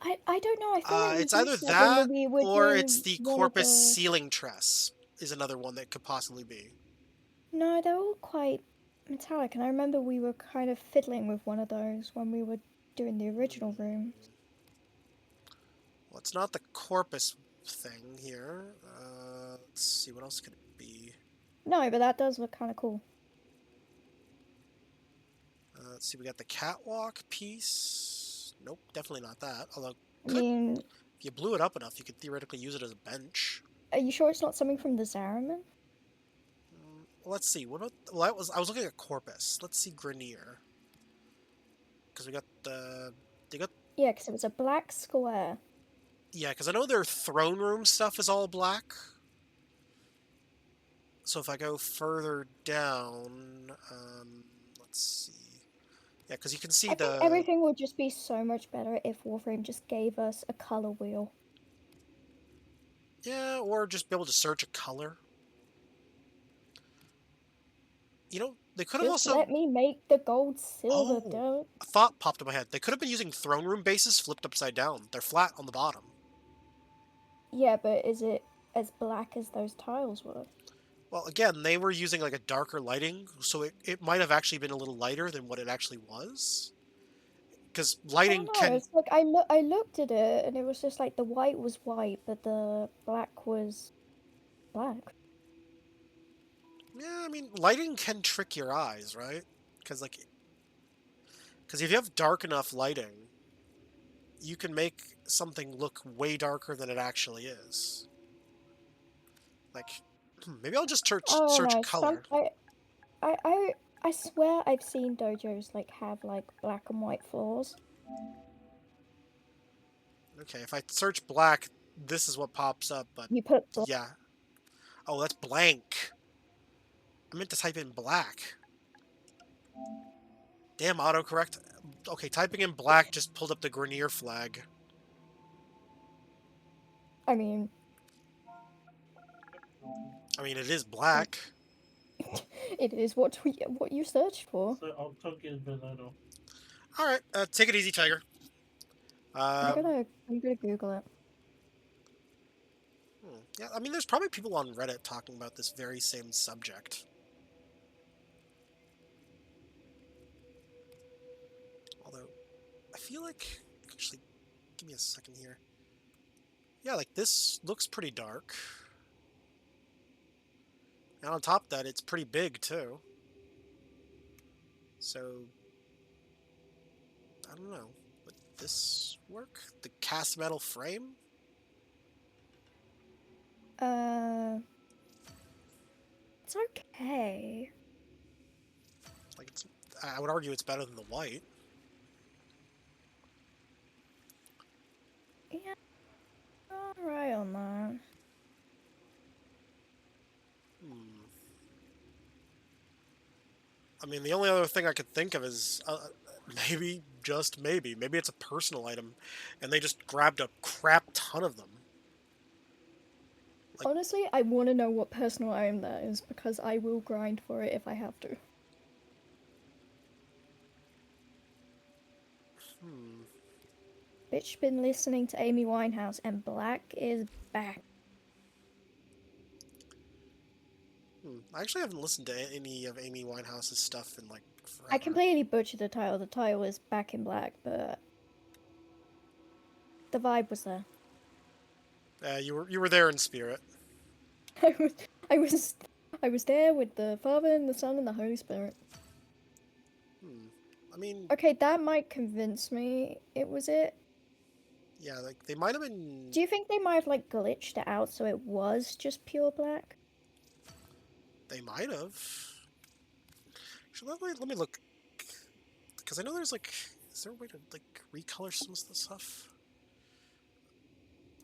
I don't know. I feel like It's we either used that when we were or doing it's the one of Corpus the- ceiling tress is another one that could possibly be. No, they're all quite metallic, and I remember we were kind of fiddling with one of those when we were doing the original room. Well, it's not the Corpus thing here. Let's see, what else could it be? No, but that does look kind of cool. Let's see, we got the catwalk piece. Nope, definitely not that. Although, I mean, if you blew it up enough, you could theoretically use it as a bench. are you sure it's not something from the Zaraman? Let's see. What about? Well, I was looking at Corpus. Let's see Grenier. Because we got they got. Yeah, because it was a black square. Yeah, because I know their throne room stuff is all black. So if I go further down, let's see. Yeah, because you can see I think everything would just be so much better if Warframe just gave us a color wheel. Yeah, or just be able to search a color. You know, they could have Just also. let me make the gold silver, don't. A thought popped in my head. They could have been using throne room bases flipped upside down. They're flat on the bottom. Yeah, but is it as black as those tiles were? Well, again, they were using like a darker lighting, so it might have actually been a little lighter than what it actually was. Because lighting can. It's like I looked at it and it was just like the white was white, but the black was black. Yeah, I mean, lighting can trick your eyes, right? Because if you have dark enough lighting, you can make something look way darker than it actually is. Like, maybe I'll just search no, color. I swear I've seen dojos like have like black and white floors. Okay, if I search black, this is what pops up, but You put yeah. Oh, that's blank. I meant to type in black. Damn, autocorrect. Okay, typing in black just pulled up the Grenier flag. I mean, it is black. it is what you searched for. So I'll talk you a bit later. All right, take it easy, Tiger. I'm gonna Google it. Yeah, I mean, there's probably people on Reddit talking about this very same subject. Although, I feel like... Actually, give me a second here. Yeah, like, this looks pretty dark. And on top of that, it's pretty big, too. So... I don't know. But this work? The cast metal frame? It's okay. Like, I would argue it's better than the white. Yeah, alright on that. I mean, the only other thing I could think of is maybe, just maybe it's a personal item, and they just grabbed a crap ton of them. Honestly, I want to know what personal item that is, because I will grind for it if I have to. Bitch been listening to Amy Winehouse, and Black is back. I actually haven't listened to any of Amy Winehouse's stuff in like forever. I completely butchered the title. The title is Back in Black, but the vibe was there. You were there in spirit. I was there with the Father and the Son and the Holy Spirit. I mean, okay, that might convince me it was it. Yeah, like they might have been. Do you think they might have like glitched it out so it was just pure black? They might have. Actually, let me look, because I know there's like, is there a way to like recolor some of the stuff?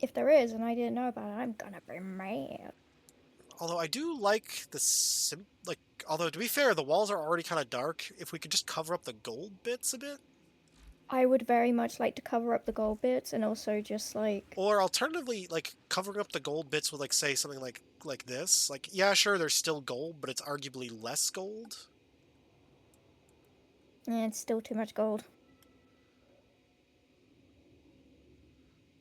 If there is, and I didn't know about it, I'm gonna be mad. Although I do like although to be fair, the walls are already kind of dark. If we could just cover up the gold bits a bit. I would very much like to cover up the gold bits, and also just like. Or alternatively, like covering up the gold bits with like say something like this. Like, yeah, sure, there's still gold, but it's arguably less gold. Yeah, it's still too much gold.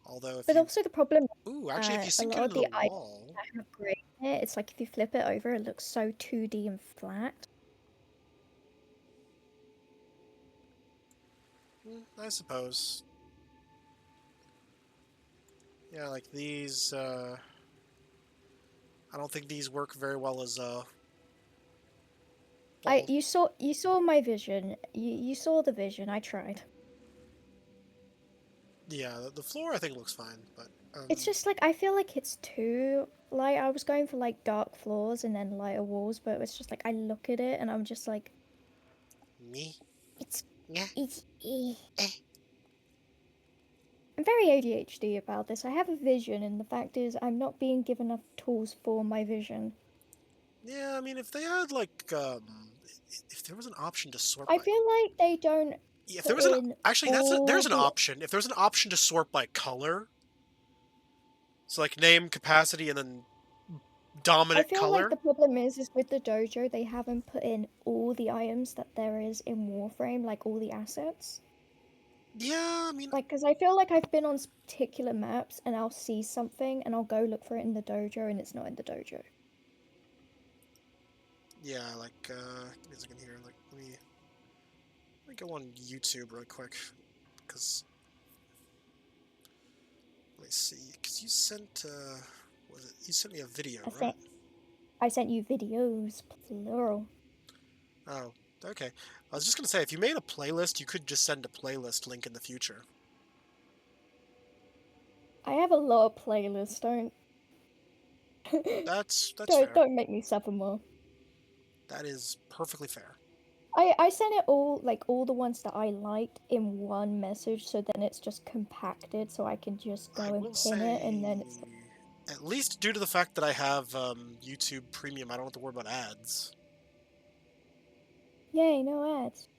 Although, but also the problem. Ooh, actually, if you sink a lot into of the wall. That have gray in it, it's like if you flip it over, it looks so 2D and flat. I suppose. Yeah, like these, I don't think these work very well as, You saw my vision. You saw the vision. I tried. Yeah, the floor I think looks fine, but... It's just like, I feel like it's too light. I was going for like dark floors and then lighter walls, but it's just like, I look at it and I'm just like... Me? I'm very ADHD about this. I have a vision, and the fact is, I'm not being given enough tools for my vision. Yeah, I mean, if they had, like, if there was an option to sort I feel like they don't... Yeah, if there was actually, there's an option. If there's an option to sort by color, so, like, name, capacity, and then dominant color... I feel like the problem is with the dojo, they haven't put in all the items that there is in Warframe, like, all the assets. Yeah, I mean... Like, because I feel like I've been on particular maps, and I'll see something, and I'll go look for it in the dojo, and it's not in the dojo. Yeah, like, give me a second here, like, let me go on YouTube real quick, because... Let me see, because you sent, you sent me a video, right? I sent you videos, plural. Oh, okay. I was just gonna say, if you made a playlist, you could just send a playlist link in the future. I have a lot of playlists, don't... That's fair. Don't make me suffer more. That is perfectly fair. I sent it all, like, all the ones that I liked in one message, so then it's just compacted, so I can just go and pin it, and then it's... At least due to the fact that I have YouTube Premium, I don't have to worry about ads. Yay, no ads.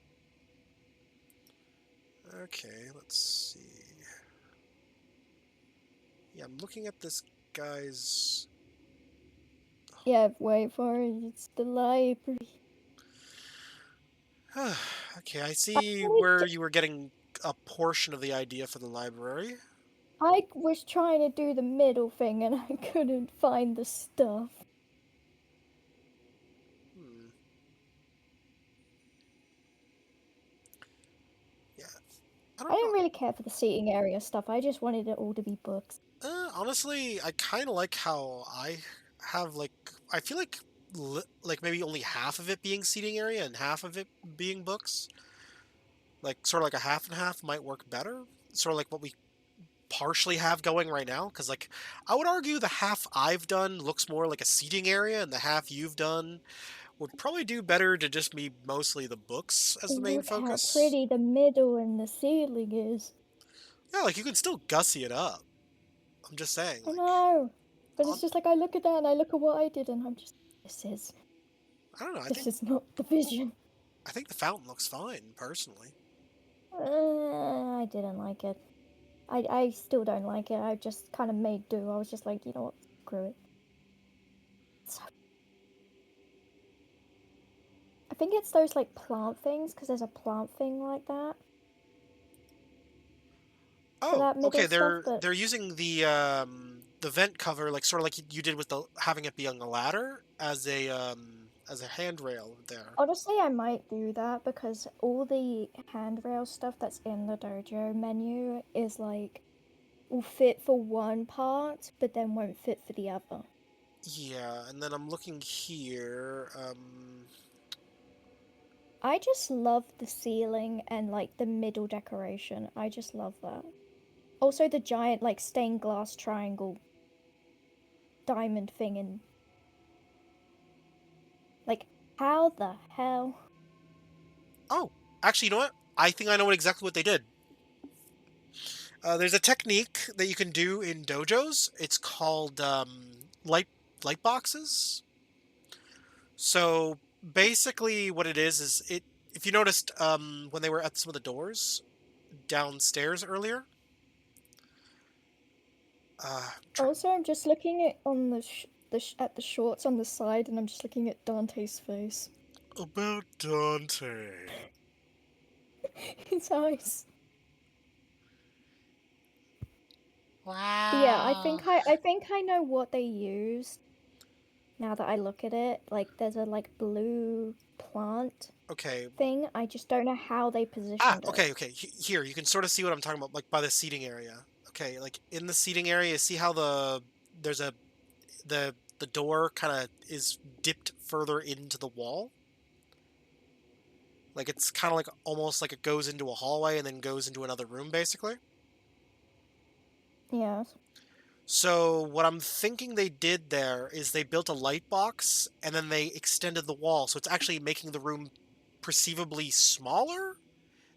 Okay, let's see. Yeah, I'm looking at this guy's... Yeah, wait for it, it's the library. Okay, I see where you were getting a portion of the idea for the library. I was trying to do the middle thing and I couldn't find the stuff. Yeah. I didn't really care for the seating area stuff, I just wanted it all to be books. Honestly, I kind of like how I have, like, I feel like maybe only half of it being seating area and half of it being books. Like, sort of like a half and half might work better. sort of like what we partially have going right now. Because like, I would argue the half I've done looks more like a seating area, and the half you've done would probably do better to just be mostly the books as the main Look how focus. pretty the middle and the ceiling is. Yeah, like you can still gussy it up. I'm just saying. I know, but it's just like I look at that and I look at what I did, and I'm just, I don't know. this is not the vision. I think the fountain looks fine, personally. I didn't like it. I still don't like it. I just kind of made do. I was just like, you know what, screw it. So, I think it's those like plant things, because there's a plant thing like that. Oh, okay. Stuff, but... They're using the vent cover, like sort of like you did with the having it be on the ladder as a handrail there. Honestly, I might do that because all the handrail stuff that's in the dojo menu is like will fit for one part, but then won't fit for the other. Yeah, and then I'm looking here. I just love the ceiling and like the middle decoration. I just love that. Also, the giant like stained glass triangle diamond thing in. Like, how the hell? Oh, actually, you know what? I think I know exactly what they did. There's a technique that you can do in dojos. It's called light boxes. So basically, what it is it. If you noticed when they were at some of the doors downstairs earlier. Also, I'm just looking at on at the shorts on the side, and I'm just looking at Dante's face. About Dante. His eyes. Wow. Yeah, I think I know what they used. Now that I look at it, like there's a like blue plant. Okay. Thing. I just don't know how they positioned it. Okay. Here, you can sort of see what I'm talking about, like by the seating area. Okay, like in the seating area, you see how the door kind of is dipped further into the wall? Like it's kind of like almost like it goes into a hallway and then goes into another room, basically. Yes. So what I'm thinking they did there is they built a light box and then they extended the wall, so it's actually making the room perceivably smaller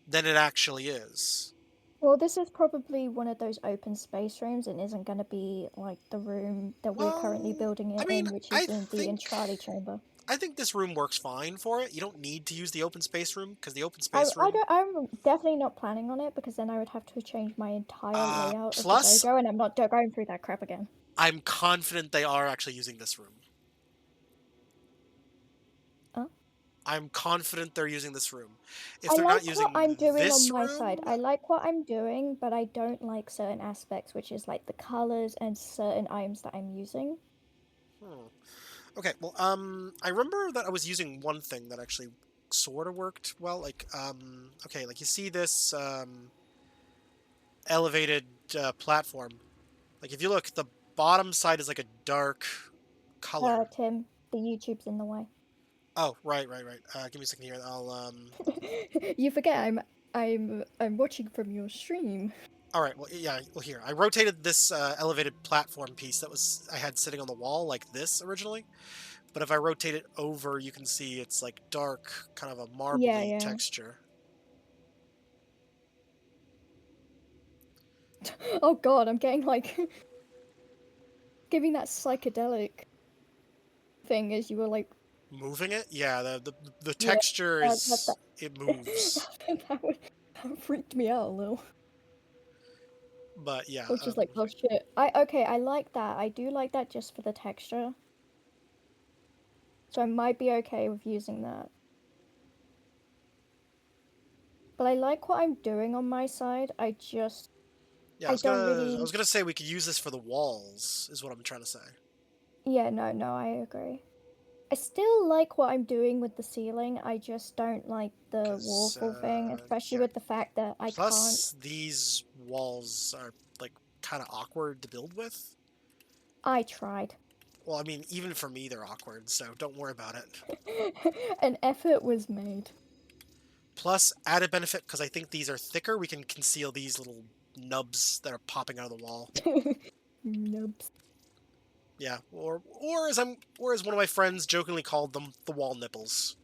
than it actually is. Well, this is probably one of those open space rooms and isn't going to be like the room that we're currently building it in, which is in the Entrati chamber. I think this room works fine for it. You don't need to use the open space room, because the open space room... I'm definitely not planning on it, because then I would have to change my entire layout of the plus, dojo, and I'm not going through that crap again. I'm confident they are actually using this room. I'm confident they're using this room. If they're not using what I'm doing this on my room, side. I like what I'm doing, but I don't like certain aspects, which is like the colors and certain items that I'm using. Okay, well, I remember that I was using one thing that actually sort of worked well. Like, okay, like you see this elevated platform. Like, if you look, the bottom side is like a dark color. Tim, the YouTube's in the way. Oh, right. Give me a second here. I'll You forget I'm watching from your stream. All right. Well, yeah. Well, here I rotated this elevated platform piece that I had sitting on the wall like this originally, but if I rotate it over, you can see it's like dark, kind of a marbly texture. Oh God, I'm getting like giving that psychedelic thing as you were like. Moving it? Yeah, the texture is... it moves. that freaked me out a little. But yeah. I was just like, oh shit. I like that. I do like that just for the texture. So I might be okay with using that. But I like what I'm doing on my side. I just... Yeah, I was gonna say we could use this for the walls, is what I'm trying to say. Yeah, no, I agree. I still like what I'm doing with the ceiling, I just don't like the waterfall thing, especially with the fact that I Plus, these walls are, like, kind of awkward to build with. I tried. Well, I mean, even for me, they're awkward, so don't worry about it. An effort was made. Plus, added benefit, because I think these are thicker, we can conceal these little nubs that are popping out of the wall. Nubs. Yeah, or as one of my friends jokingly called them, the wall nipples.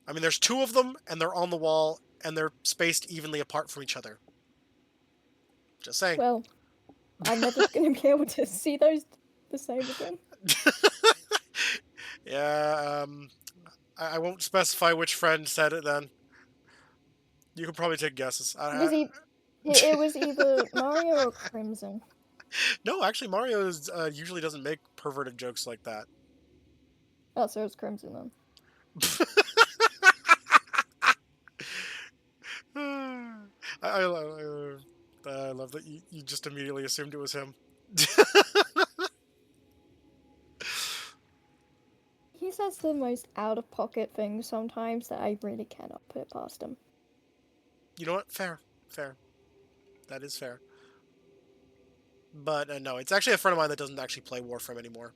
I mean, there's 2 of them, and they're on the wall, and they're spaced evenly apart from each other. Just saying. Well, I'm never going to be able to see those the same again. Yeah, I won't specify which friend said it then. You can probably take guesses. It was either Mario or Crimson. No, actually, Mario usually doesn't make perverted jokes like that. Oh, so it's Crimson then. I love that you just immediately assumed it was him. He says the most out-of-pocket things sometimes that I really cannot put past him. You know what? Fair. That is fair. But no, it's actually a friend of mine that doesn't actually play Warframe anymore.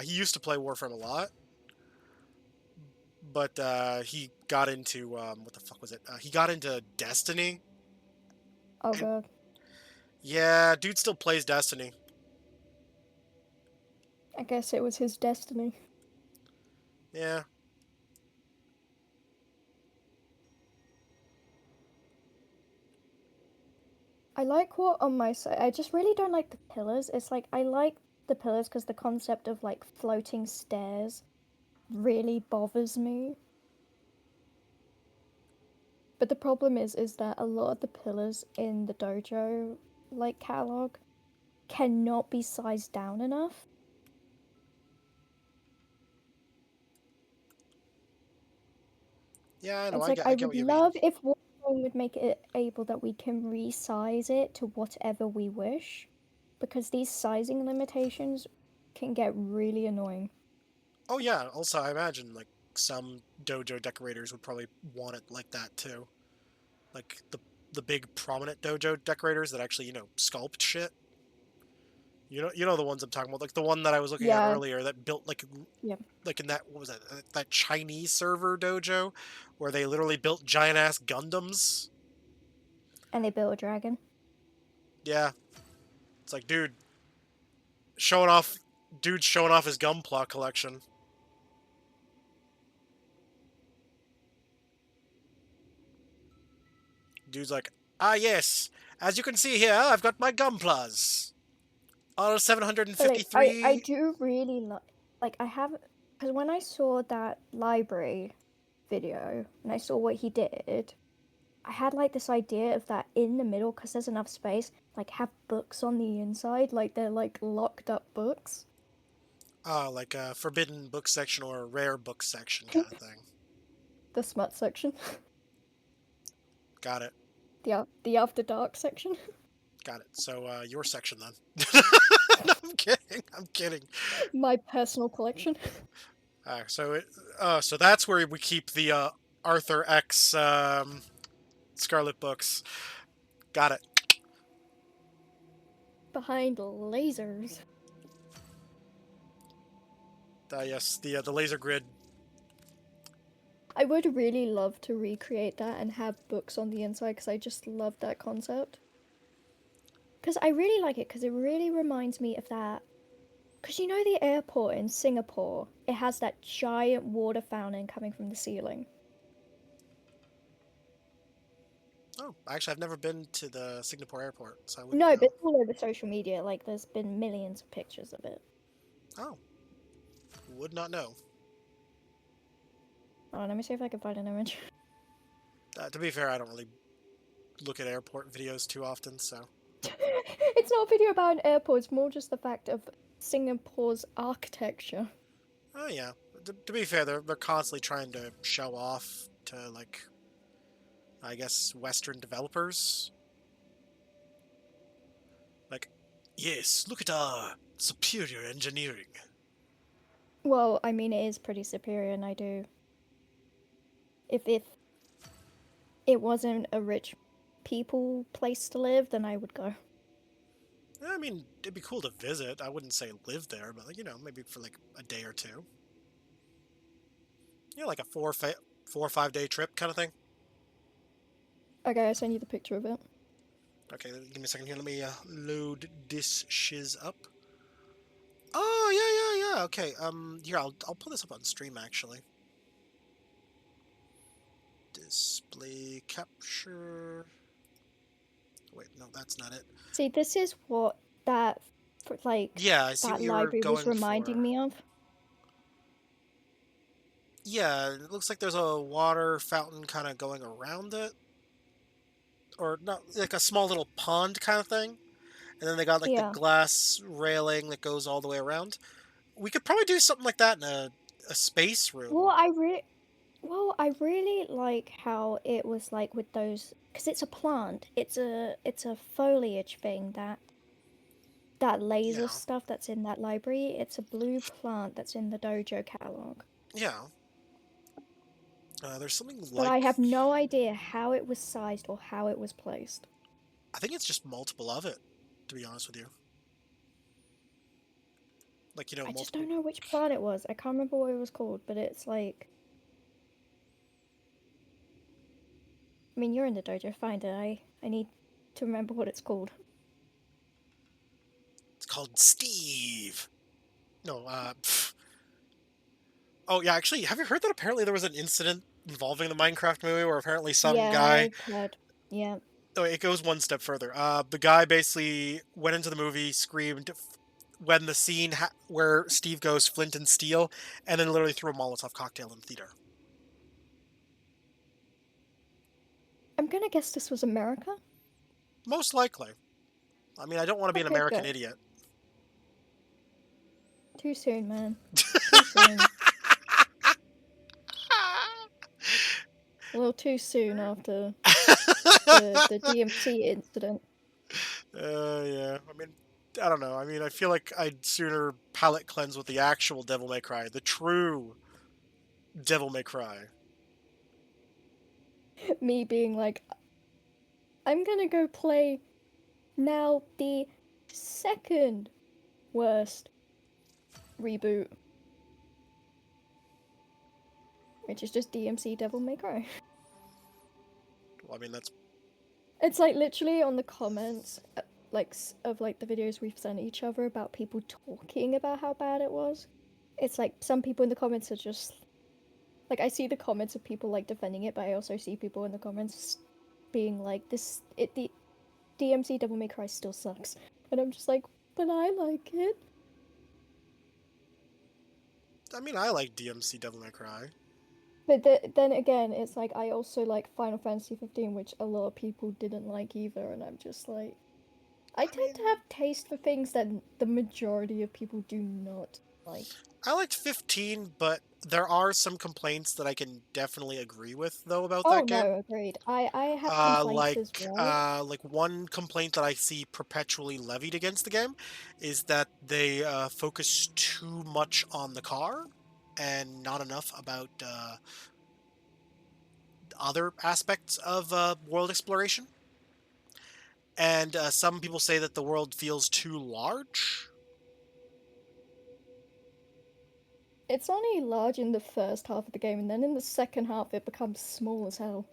He used to play Warframe a lot. But he got into, what the fuck was it? He got into Destiny. Oh, God. Yeah, dude still plays Destiny. I guess it was his destiny. Yeah. I like what on my side. I just really don't like the pillars. It's like, I like the pillars because the concept of, like, floating stairs really bothers me. But the problem is that a lot of the pillars in the dojo, like, catalog cannot be sized down enough. Yeah, I know. It's I like, get I what would you love if Warframe would make it able that we can resize it to whatever we wish, because these sizing limitations can get really annoying. Oh yeah, also I imagine like some dojo decorators would probably want it like that too. Like the big prominent dojo decorators that actually, sculpt shit. You know the ones I'm talking about, like the one that I was looking at earlier that built like in that, what was that Chinese server dojo where they literally built giant ass Gundams. And they built a dragon. Yeah. It's like, dude's showing off his Gunpla collection. Dude's like, yes, as you can see here, I've got my Gunplas. All 753. Like, I do really like, I have, because when I saw that library video and I saw what he did, I had like this idea of that in the middle, because there's enough space, like have books on the inside, like they're like locked up books. Oh, like a forbidden book section or a rare book section kind of thing. The smut section. Got it. The After Dark section. Got it. So, your section then. No, I'm kidding. My personal collection. So that's where we keep the Arthur X Scarlet books. Got it. Behind lasers. Yes, the laser grid. I would really love to recreate that and have books on the inside, because I just love that concept. Because I really like it, because it really reminds me of that. Because you know the airport in Singapore? It has that giant water fountain coming from the ceiling. Oh, actually, I've never been to the Singapore airport, so I wouldn't No, know. but it's all over social media. Like, there's been millions of pictures of it. Oh. Would not know. Oh, let me see if I can find an image. To be fair, I don't really look at airport videos too often, so... It's not a video about an airport, it's more just the fact of Singapore's architecture. Oh, yeah. To be fair, they're constantly trying to show off to, like, I guess, Western developers. Like, yes, look at our superior engineering. Well, I mean, it is pretty superior, and I do... If it wasn't a rich people place to live, then I would go. I mean, it'd be cool to visit. I wouldn't say live there, but, like, maybe for, like, a day or two. Like a 4 or 5 day trip kind of thing. Okay, I send you the picture of it. Okay, give me a second here. Let me load this shiz up. Oh, yeah. Okay, here, I'll pull this up on stream, actually. Display capture... Wait, no, that's not it. See, this is what that, like, Yeah, I see that what you were library was going reminding for. me of. Yeah, it looks like there's a water fountain kind of going around it. Or not, like a small little pond kind of thing. And then they got like the Yeah. glass railing that goes all the way around. We could probably do something like that in a space room. Well, I really like how it was like with those, because it's a plant. It's a foliage thing that laser stuff that's in that library. It's a blue plant that's in the dojo catalog. Yeah. There's something like... But I have no idea how it was sized or how it was placed. I think it's just multiple of it, to be honest with you. Like, you know, I just don't know which plant it was. I can't remember what it was called, but it's like... I mean, you're in the dojo, find it. I need to remember what it's called. It's called Steve. No, Oh, yeah, actually, have you heard that apparently there was an incident involving the Minecraft movie where apparently some guy... I've heard. Yeah. Oh, it goes one step further. The guy basically went into the movie, screamed when the scene where Steve goes flint and steel, and then literally threw a Molotov cocktail in the theater. I'm gonna guess this was America? Most likely. I mean, I don't want to be an Okay, American good. idiot. Too soon, man. Too soon. A little too soon after the DMC incident. Yeah. I mean, I don't know. I mean, I feel like I'd sooner palate cleanse with the actual Devil May Cry. The true Devil May Cry. Me being like, I'm gonna go play now the second worst reboot. Which is just DMC Devil May Cry. Well, I mean, that's... It's like literally on the comments, of like the videos we've sent each other about people talking about how bad it was. It's like some people in the comments are just... Like, I see the comments of people like defending it, but I also see people in the comments being like, the DMC Devil May Cry still sucks. And I'm just like, but I like it. I mean, I like DMC Devil May Cry. But then again, it's like, I also like Final Fantasy 15, which a lot of people didn't like either, and I'm just like... I tend to have taste for things that the majority of people do not like. I liked 15, but there are some complaints that I can definitely agree with, though, about Oh that game. no, agreed. I have complaints as well. Like one complaint that I see perpetually levied against the game is that they focus too much on the car and not enough about other aspects of world exploration. And some people say that the world feels too large. It's only large in the first half of the game, and then in the second half it becomes small as hell.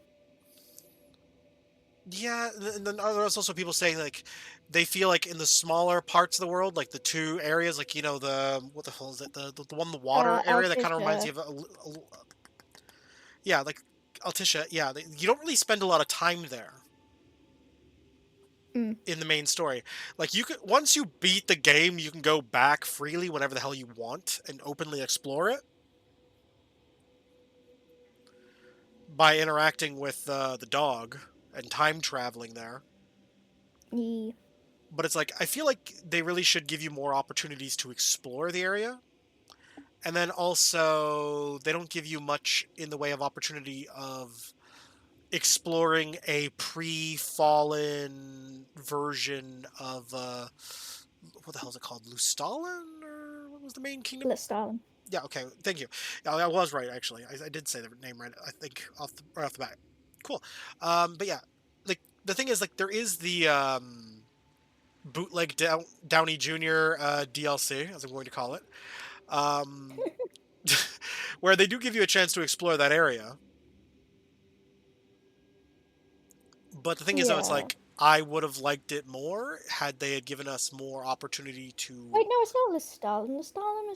Yeah, and then there's also people saying, like, they feel like in the smaller parts of the world, like the two areas, like, you know, what the hell is it? The one in the water area that kind of reminds you of yeah, like Altissia, yeah, you don't really spend a lot of time there. In the main story. Like, you could, once you beat the game, you can go back freely whenever the hell you want and openly explore it by interacting with the dog and time traveling there. Yeah. But it's like, I feel like they really should give you more opportunities to explore the area. And then also, they don't give you much in the way of opportunity of exploring a pre-fallen version of what the hell is it called? Lustalin? Or what was the main kingdom? Lustalin. Yeah, okay, thank you. Yeah, I was right, actually. I did say the name right, I think, right off the bat. Cool. But yeah, like, the thing is, like, there is the bootleg Downey Jr. DLC, as I'm going to call it, where they do give you a chance to explore that area. But the thing is, though, it's like, I would have liked it more had they had given us more opportunity to. Wait, no, it's not Lestalem. Lestalem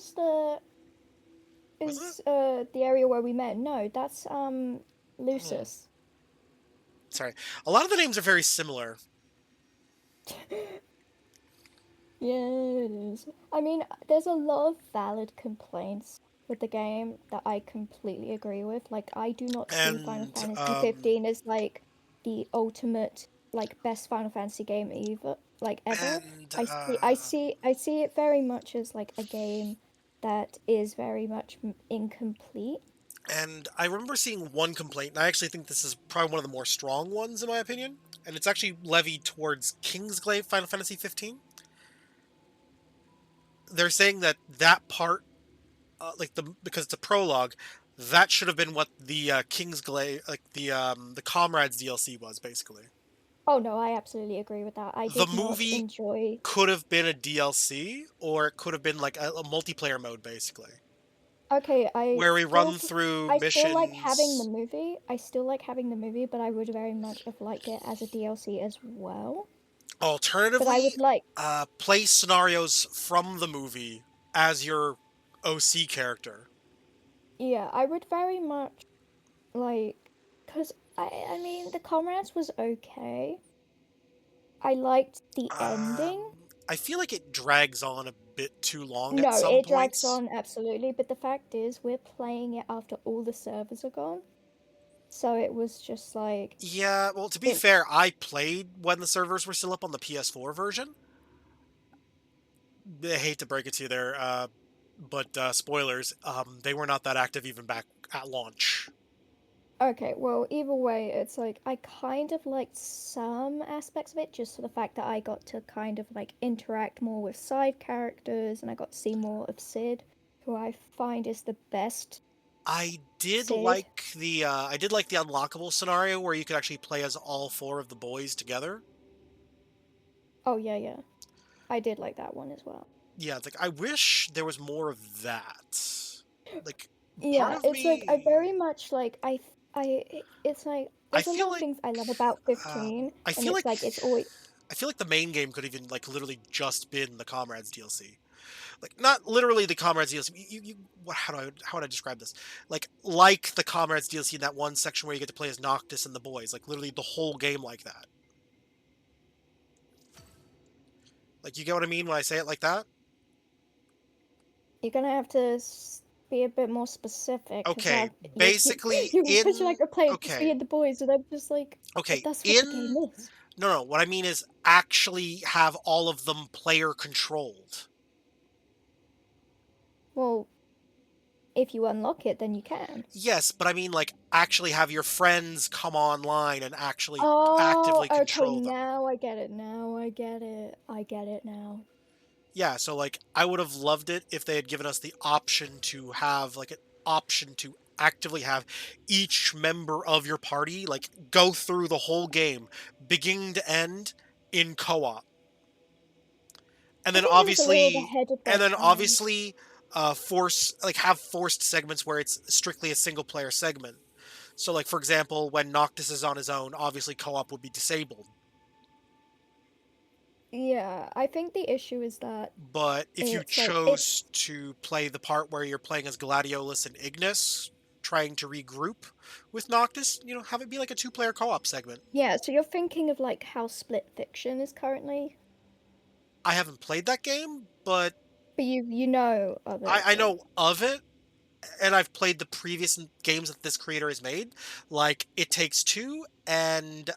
is the area where we met. No, that's Lucis. Sorry, a lot of the names are very similar. Yeah, it is. I mean, there's a lot of valid complaints with the game that I completely agree with. Like, I do not see Final Fantasy 15 as like the ultimate, like, best Final Fantasy game ever. I see it very much as like a game that is very much incomplete. And I remember seeing one complaint, and I actually think this is probably one of the more strong ones in my opinion, and it's actually levied towards Kingsglaive Final Fantasy 15. They're saying that part, because it's a prologue, that should have been what the Kingsglaive, like the Comrades DLC was basically. Oh no, I absolutely agree with that. I did not enjoy. Could have been a DLC, or it could have been like a multiplayer mode basically. Okay, where we run through missions. I still like having the movie. I still like having the movie, but I would very much have liked it as a DLC as well. Alternatively, but I would like play scenarios from the movie as your OC character. Yeah, I would very much like, because I mean the Comrades was okay. I liked the ending. I feel like it drags on a bit too long No, at some it points. drags on absolutely, but the fact is we're playing it after all the servers are gone. So it was just like... Yeah, well, to be fair, I played when the servers were still up on the PS4 version. I hate to break it to you there, but spoilers, they were not that active even back at launch. Okay, well, either way, it's like, I kind of liked some aspects of it, just for the fact that I got to kind of, like, interact more with side characters, and I got to see more of Cid, who I find is the best. I did like the unlockable scenario where you could actually play as all 4 of the boys together. Oh, yeah. I did like that one as well. Yeah, it's like, I wish there was more of that. Like, yeah, it's like, I very much, like, it's like, there's a lot of things I love about 15, I feel like it's always... I feel like the main game could even, like, literally just been the Comrades DLC. Like, not literally the Comrades DLC. How would I describe this? Like the Comrades DLC in that one section where you get to play as Noctis and the boys. Like, literally the whole game like that. Like, you get what I mean when I say it like that? You're gonna have to be a bit more specific. Okay, basically, because you're like a player to be the boys, and I'm just like, okay, that's what the game is. No, what I mean is actually have all of them player controlled. Well, if you unlock it, then you can. Yes, but I mean, like, actually have your friends come online and actually actively control them. Now I get it. I get it now. Yeah, so, like, I would have loved it if they had given us the option to have, like, an option to actively have each member of your party, like, go through the whole game, beginning to end, in co-op. And then obviously, have forced segments where it's strictly a single player segment. So, like, for example, when Noctis is on his own, obviously co-op would be disabled. Yeah, I think the issue is that... But if you chose to play the part where you're playing as Gladiolus and Ignis, trying to regroup with Noctis, have it be like a 2-player co-op segment. Yeah, so you're thinking of, like, how Split Fiction is currently? I haven't played that game, but... But you know of it. I know of it, and I've played the previous games that this creator has made, like It Takes Two and...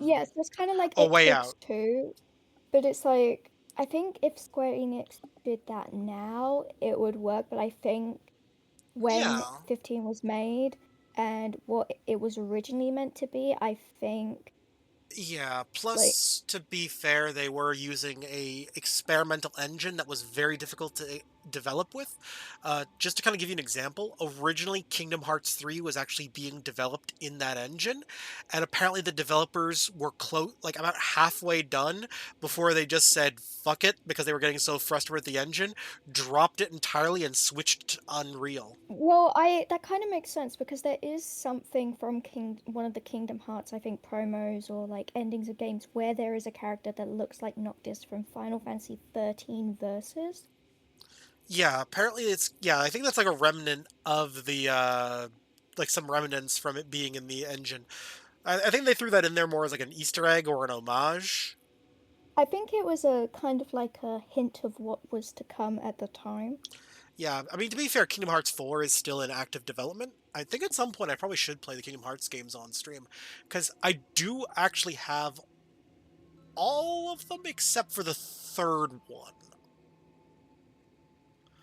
Yes, it's kind of like A Way Out. Two, but it's like, I think if Square Enix did that now, it would work, but I think when 15 was made, and what it was originally meant to be, I think... Yeah, plus, to be fair, they were using a experimental engine that was very difficult to develop with. Just to kind of give you an example, originally Kingdom Hearts 3 was actually being developed in that engine, and apparently the developers were about halfway done before they just said fuck it, because they were getting so frustrated with the engine, dropped it entirely and switched to Unreal. Well, that kind of makes sense, because there is something from one of the Kingdom Hearts, I think, promos or like like endings of games where there is a character that looks like Noctis from Final Fantasy 13 Versus. Yeah, apparently it's I think that's like a remnant of the like some remnants from it being in the engine. I think they threw that in there more as like an Easter egg or an homage. I think it was a kind of like a hint of what was to come at the time. Yeah, I mean, to be fair, Kingdom Hearts 4 is still in active development. I think at some point I probably should play the Kingdom Hearts games on stream, because I do actually have all of them except for the third one.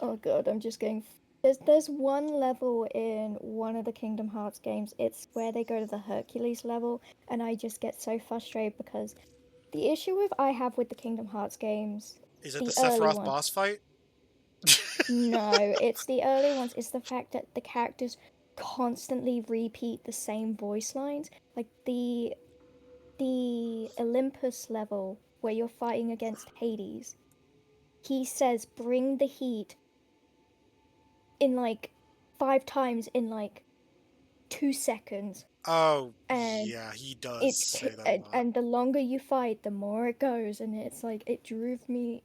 Oh god, I'm just getting... There's one level in one of the Kingdom Hearts games, it's where they go to the Hercules level, and I just get so frustrated because the issue I have with the Kingdom Hearts games... Is it the Sephiroth boss fight? No, it's the early ones. It's the fact that the characters constantly repeat the same voice lines. Like the Olympus level where you're fighting against Hades. He says, "Bring the heat," in like 5 times in like 2 seconds. Oh, and yeah, he does say that a lot. And the longer you fight, the more it goes, and it's like it drove me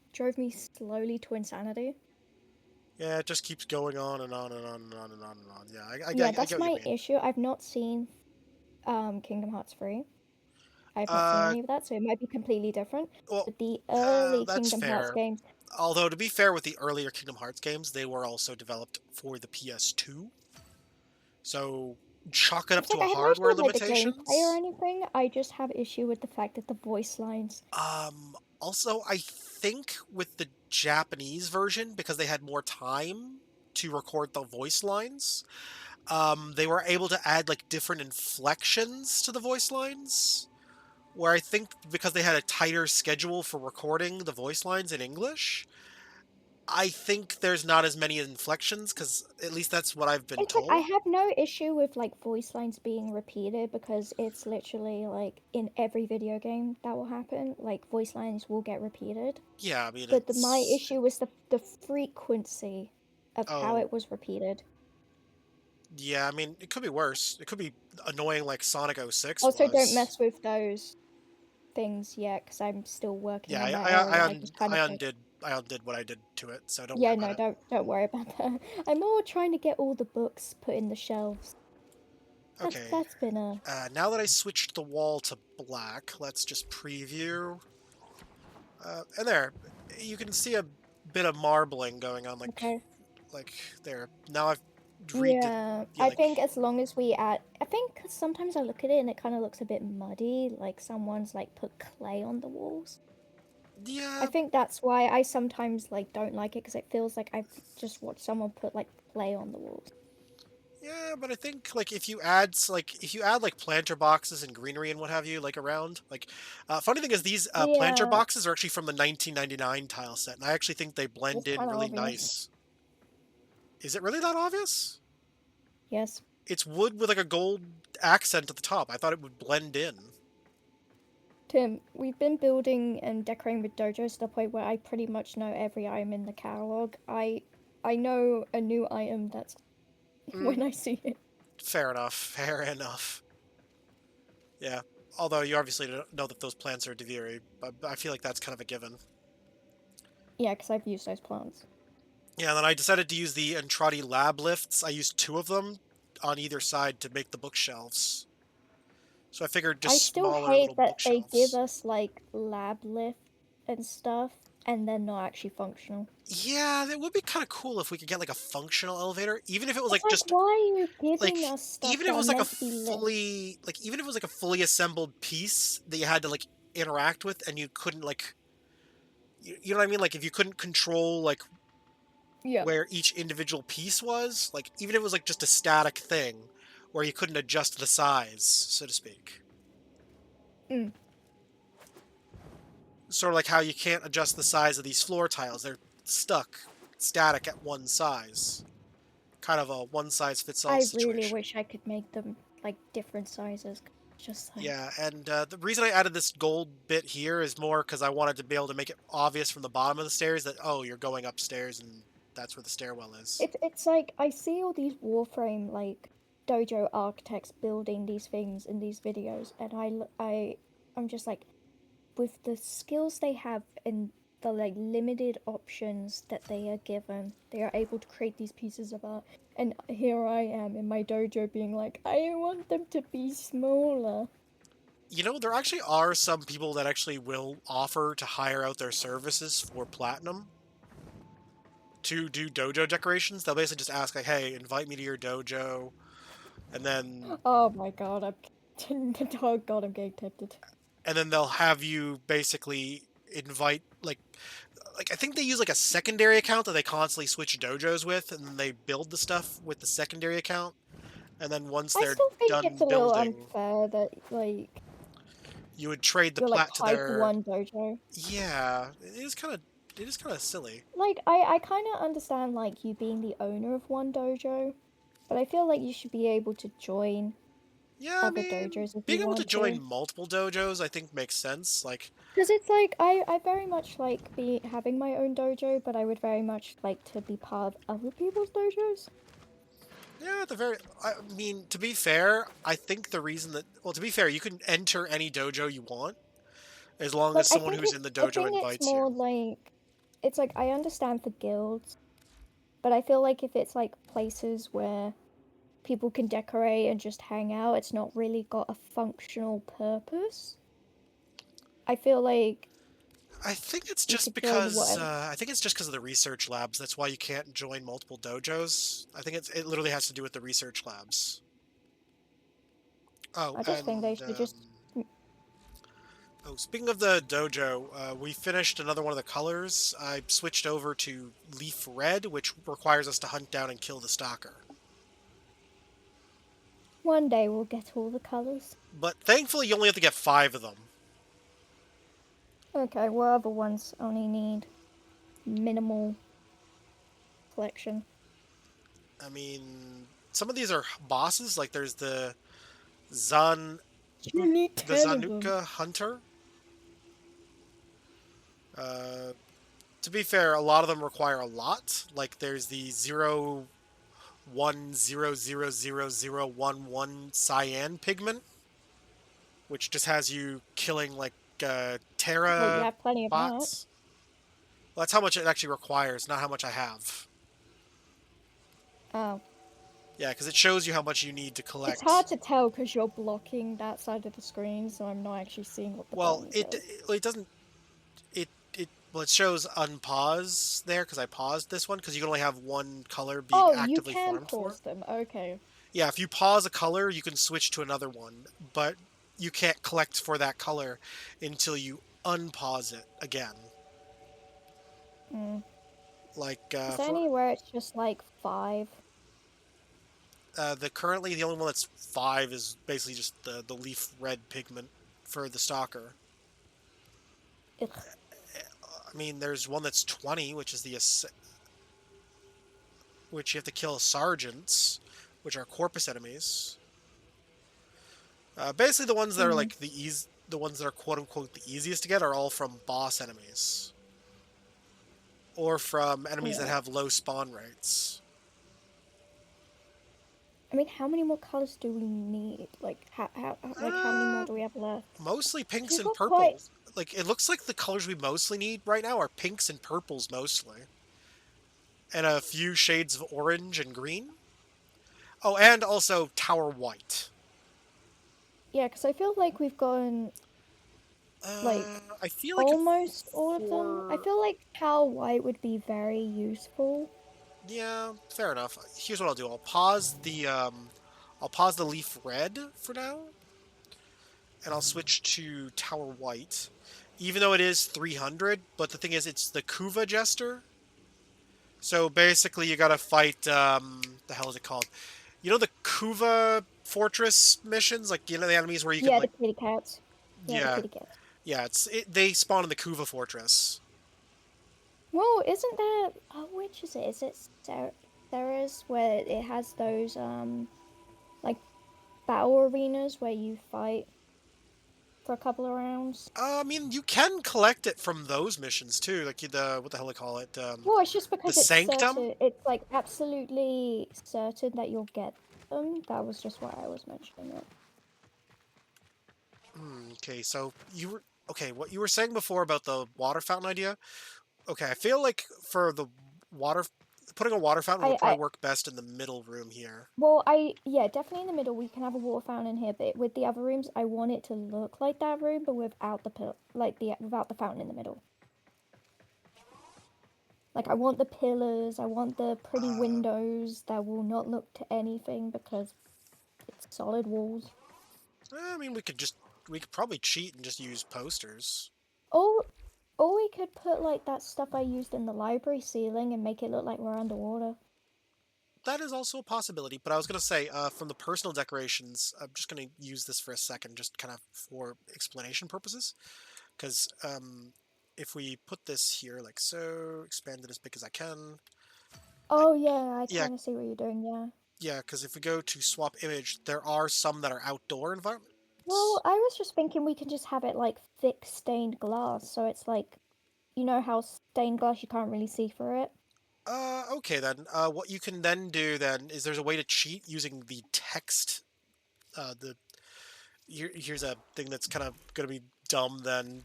slowly to insanity. Yeah, it just keeps going on and on and on and on and on and on. Yeah, Yeah, that's my issue. I've not seen Kingdom Hearts 3. I've not seen any of that, so it might be completely different. Well, but the early that's Kingdom Hearts fair. games... Although, to be fair, with the earlier Kingdom Hearts games, they were also developed for the PS2. So, chalk it up to a hardware limitation. The gameplay or anything, I just have issue with the fact that the voice lines... Also, I think with the Japanese version, because they had more time to record the voice lines, they were able to add like different inflections to the voice lines. Where I think because they had a tighter schedule for recording the voice lines in English, I think there's not as many inflections, because at least that's what I've been told. I have no issue with like voice lines being repeated, because it's literally like in every video game that will happen. Like voice lines will get repeated. Yeah, I mean, but my issue was the frequency of how it was repeated. Yeah, I mean, it could be worse. It could be annoying like Sonic 06 Also, was. don't mess with those things yet, because I'm still working on that area. I undid what I did to it, so don't. Yeah, worry about it. don't worry about that. I'm more trying to get all the books put in the shelves. Okay. That's been a... now that I switched the wall to black, let's just preview. And there, you can see a bit of marbling going on, like, like there. Now I've I think as long as we add... I think sometimes I look at it and it kind of looks a bit muddy, like someone's like put clay on the walls. Yeah. I think that's why I sometimes like don't like it, because it feels like I've just watched someone put like clay on the walls. Yeah, but I think like if you add like planter boxes and greenery and what have you like around, like funny thing is these planter boxes are actually from the 1999 tile set, and I actually think they blend in really nice. Is it really that obvious? Yes. It's wood with like a gold accent at the top. I thought it would blend in. Tim, we've been building and decorating with dojos to the point where I pretty much know every item in the catalog. I know a new item that's when I see it. Fair enough. Fair enough. Yeah. Although you obviously don't know that those plants are Deviri, but I feel like that's kind of a given. Yeah, because I've used those plants. Yeah, and then I decided to use the Entrati lab lifts. I used 2 of them on either side to make the bookshelves. So I figured just smaller little bookshelves. I still hate that they give us like lab lift and stuff, and they're not actually functional. Yeah, that would be kind of cool if we could get like a functional elevator, even if it was like just. Why are you giving us stuff? Even if it was like a fully, like even if it was like a fully assembled piece that you had to like interact with, and you couldn't like. You know what I mean? Like if you couldn't control like. Yeah. Where each individual piece was, like even if it was like just a static thing, where you couldn't adjust the size, so to speak. Sort of like how you can't adjust the size of these floor tiles. They're stuck, static at one size. Kind of a one-size-fits-all situation. I really wish I could make them, like, different sizes. Just like... Yeah, and the reason I added this gold bit here is more because I wanted to be able to make it obvious from the bottom of the stairs that, oh, you're going upstairs and that's where the stairwell is. It's like, I see all these Warframe, like, dojo architects building these things in these videos, and I'm just like, with the skills they have and the like limited options that they are given, they are able to create these pieces of art. And here I am in my dojo being like, I want them to be smaller. You know, there actually are some people that actually will offer to hire out their services for platinum to do dojo decorations. They'll basically just ask, like, hey, invite me to your dojo, and then... Oh my god, oh god, I'm getting tempted. And then they'll have you basically invite, like I think they use, like, a secondary account that they constantly switch dojos with, and then they build the stuff with the secondary account. And then once they're done It's a little unfair that, like... You would trade the you're, plat like, to tied their... to one dojo. Yeah, it is kind of silly. Like, I kind of understand, like, you being the owner of one dojo, but I feel like you should be able to join other dojos if Being you able want to join multiple dojos, I think, makes sense. Like, because it's like, I very much like having my own dojo, but I would very much like to be part of other people's dojos. yeah, I mean, to be fair, I think the reason that... Well, to be fair, you can enter any dojo you want, as long as someone who's in the dojo invites it's more you. like... It's like, I understand for guilds, but I feel like if it's like places where people can decorate and just hang out, it's not really got a functional purpose. I feel like... I think it's just because of the research labs. That's why you can't join multiple dojos. I think it literally has to do with the research labs. Oh, I just think they should just... Oh, speaking of the dojo, we finished another one of the colors. I switched over to Leaf Red, which requires us to hunt down and kill the stalker. One day we'll get all the colors. But thankfully, you only have to get 5 of them. Okay, what other ones only need minimal collection? I mean, some of these are bosses. Like there's the Zanuka Hunter. To be fair, a lot of them require a lot. Like there's the 01000011 cyan pigment, which just has you killing like Terra Well, you have plenty of bots. Well, that's how much it actually requires, not how much I have. Oh. Yeah, because it shows you how much you need to collect. It's hard to tell because you're blocking that side of the screen, so I'm not actually seeing what the button it doesn't. It shows unpause there because I paused this one because you can only have one color being actively you can farmed for. pause them. Okay. Yeah, if you pause a color, you can switch to another one, but you can't collect for that color until you unpause it again. Like is there anywhere it's just like 5? Currently the only one that's 5 is basically just the leaf red pigment for the stalker. Ugh. I mean, there's one that's 20, which is which you have to kill sergeants, which are corpus enemies. Basically, the ones that are like the ones that are quote unquote the easiest to get are all from boss enemies, or from enemies that have low spawn rates. I mean, how many more colors do we need? Like, how many more do we have left? Mostly pinks and purples. Like, it looks like the colors we mostly need right now are pinks and purples mostly. And a few shades of orange and green. Oh, and also Tower White. Yeah, because I feel like we've gotten, like, I feel like almost all of them. I feel like Tower White would be very useful. Yeah, fair enough. Here's what I'll do. I'll pause the Leaf Red for now. And I'll switch to Tower White. Even though it is 300, but the thing is, it's the Kuva Jester. So basically, you gotta fight, the hell is it called? You know the Kuva Fortress missions? Like, you know the enemies where you can, like... the kitty cats. Yeah. The kitty cats. Yeah, they spawn in the Kuva Fortress. Well, isn't there... Oh, which is it? Is it Sarah's, where it has those, like, battle arenas where you fight for a couple of rounds? I mean, you can collect it from those missions, too. Like, what the hell do they call it? Well, it's just because the Sanctum? It's, like, absolutely certain that you'll get them. That was just why I was mentioning it. Okay, so you were okay. What you were saying before about the water fountain idea? Okay, I feel like for the water, putting a water fountain would I probably work best in the middle room here. Well, yeah, definitely in the middle we can have a water fountain in here, but with the other rooms, I want it to look like that room, but without without the fountain in the middle. Like I want the pillars, I want the pretty windows that will not look to anything because it's solid walls. I mean, we could probably cheat and just use posters. Or we could put like that stuff I used in the library ceiling and make it look like we're underwater. That is also a possibility, but I was gonna say, from the personal decorations, I'm just gonna use this for a second, just kind of for explanation purposes, because if we put this here like so, expand it as big as I can. Oh yeah, I Yeah. kind of see what you're doing. Yeah. Yeah, because if we go to swap image, there are some that are outdoor environment. Well, I was just thinking we can just have it like thick stained glass, so it's like, you know how stained glass you can't really see through it. Okay then. What you can then do then is there's a way to cheat using the text. Here's a thing that's kind of gonna be dumb then,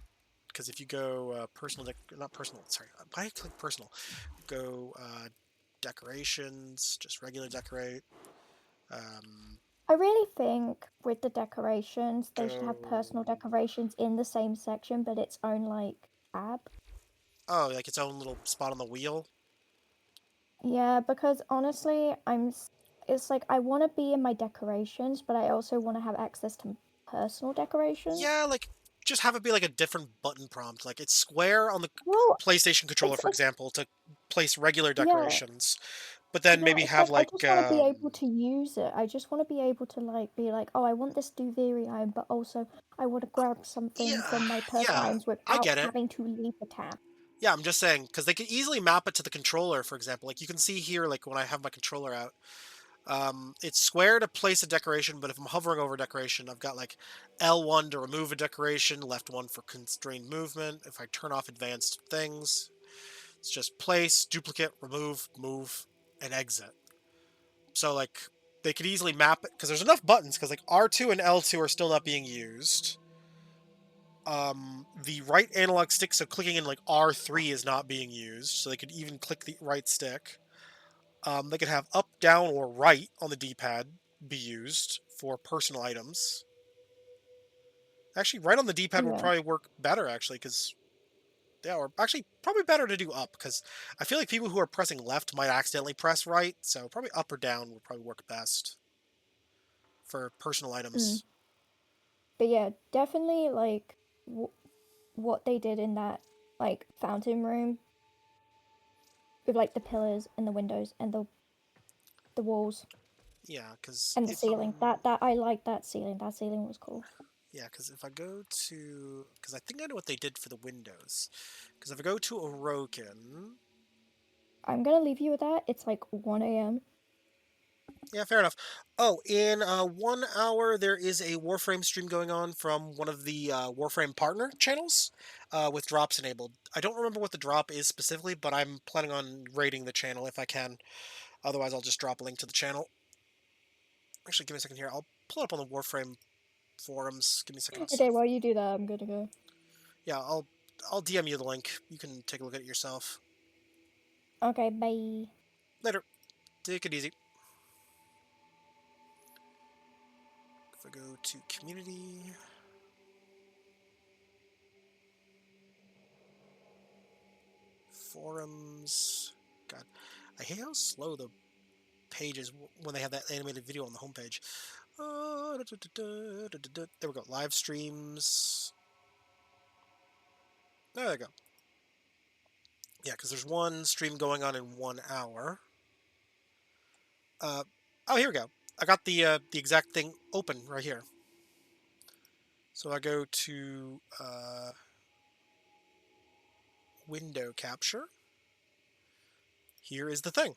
because if you go not personal, sorry, why did I click personal? Go decorations, just regular decorate. I really think with the decorations, they should have personal decorations in the same section, but its own like tab. Oh, like its own little spot on the wheel. Yeah, because honestly, it's like I want to be in my decorations, but I also want to have access to personal decorations. Yeah, like just have it be like a different button prompt. Like it's square on the PlayStation controller, for example, to place regular decorations. But then maybe have I just want to be able to use it. I just want to be able to like be like, oh, I want this Duviri item, but also I want to grab something from my personal items without get it. having to leave the tab. Yeah, I'm just saying, because they could easily map it to the controller, for example. Like, you can see here, like, when I have my controller out, it's square to place a decoration, but if I'm hovering over a decoration, I've got, like, L1 to remove a decoration, left 1 for constrained movement. If I turn off advanced things, it's just place, duplicate, remove, move, and exit. So, like, they could easily map it, because there's enough buttons, because, like, R2 and L2 are still not being used. The right analog stick, so clicking in like R3 is not being used, so they could even click the right stick. They could have up, down, or right on the D-pad be used for personal items. Actually, right on the D-pad would probably work better, actually, because or actually probably better to do up, because I feel like people who are pressing left might accidentally press right, so probably up or down would probably work best for personal items. But yeah, definitely like what they did in that like fountain room with like the pillars and the windows and the walls. Yeah, because and the ceiling. That I like that ceiling. That ceiling was cool. Yeah, because if I go to... Because I think I know what they did for the windows. Because if I go to Orokin... I'm going to leave you with that. It's like 1 a.m. Yeah, fair enough. Oh, in 1 hour, there is a Warframe stream going on from one of the Warframe partner channels with drops enabled. I don't remember what the drop is specifically, but I'm planning on raiding the channel if I can. Otherwise, I'll just drop a link to the channel. Actually, give me a second here. I'll pull it up on the Warframe forums. Give me a second. Okay, while you do that, I'm gonna go. Yeah, I'll DM you the link. You can take a look at it yourself. Okay, bye. Later. Take it easy. If I go to community... Forums... God, I hate how slow the page is when they have that animated video on the homepage. There we go. Live streams. There we go. Yeah, because there's one stream going on in 1 hour. Oh, here we go. I got the exact thing open right here. So I go to window capture. Here is the thing.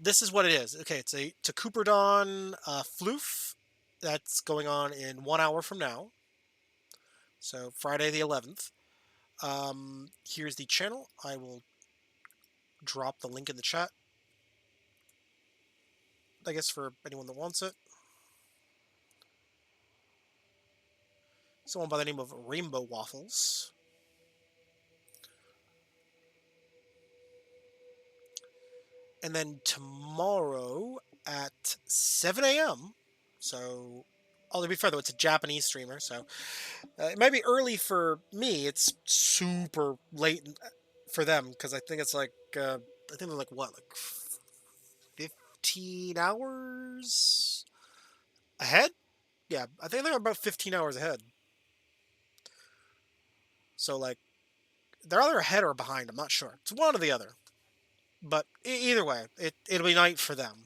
This is what it is. Okay, it's a Cooperdon floof that's going on in 1 hour from now. So Friday the 11th. Here's the channel. I will drop the link in the chat. I guess for anyone that wants it. someone by the name of Rainbow Waffles. And then tomorrow at 7 a.m., so, oh, to be fair though, it's a Japanese streamer, so it might be early for me. It's super late for them, because I think it's like, I think they're like, what, like 15 hours ahead? Yeah, I think they're about 15 hours ahead. So, like, they're either ahead or behind, I'm not sure. It's one or the other. But either way, it'll be night for them.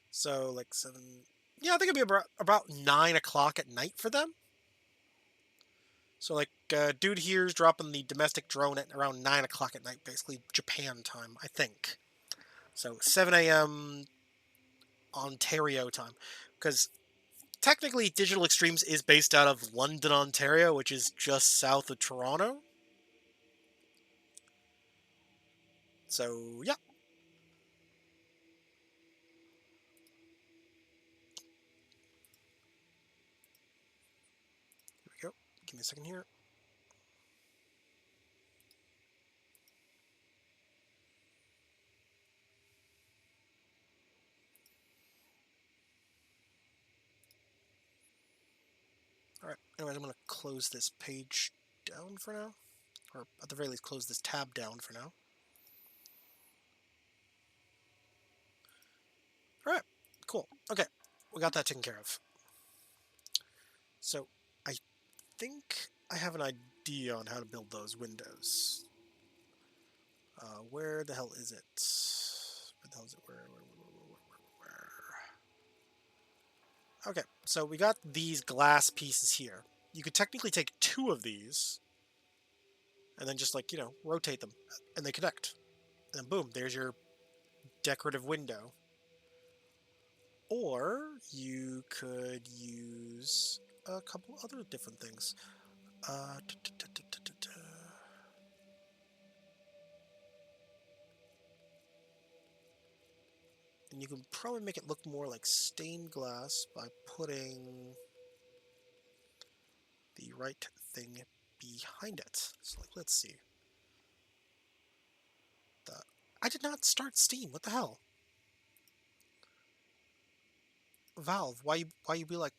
So, like, 7... Yeah, I think it'll be about 9 o'clock at night for them. So, like, dude here's dropping the domestic drone at around 9 o'clock at night, basically Japan time, I think. So, 7 a.m. Ontario time. Because technically, Digital Extremes is based out of London, Ontario, which is just south of Toronto. So, yeah. Here we go. Give me a second here. Alright, anyways, I'm going to close this page down for now. Or, at the very least, close this tab down for now. Alright, cool. Okay, we got that taken care of. So, I think I have an idea on how to build those windows. Where the hell is it? Where the hell is it? Where? Okay, so we got these glass pieces here. You could technically take 2 of these and then just, like, you know, rotate them, and they connect. And then boom, there's your decorative window. Or you could use a couple other different things. And you can probably make it look more like stained glass by putting the right thing behind it. So, like, let's see. I did not start Steam. What the hell? Valve, why you be like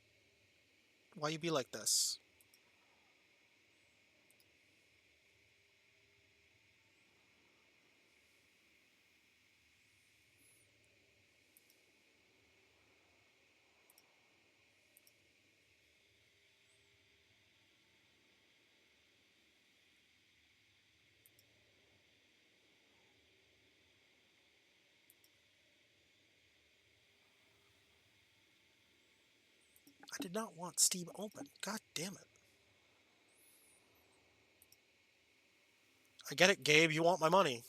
this? I did not want Steam open. God damn it. I get it, Gabe. You want my money.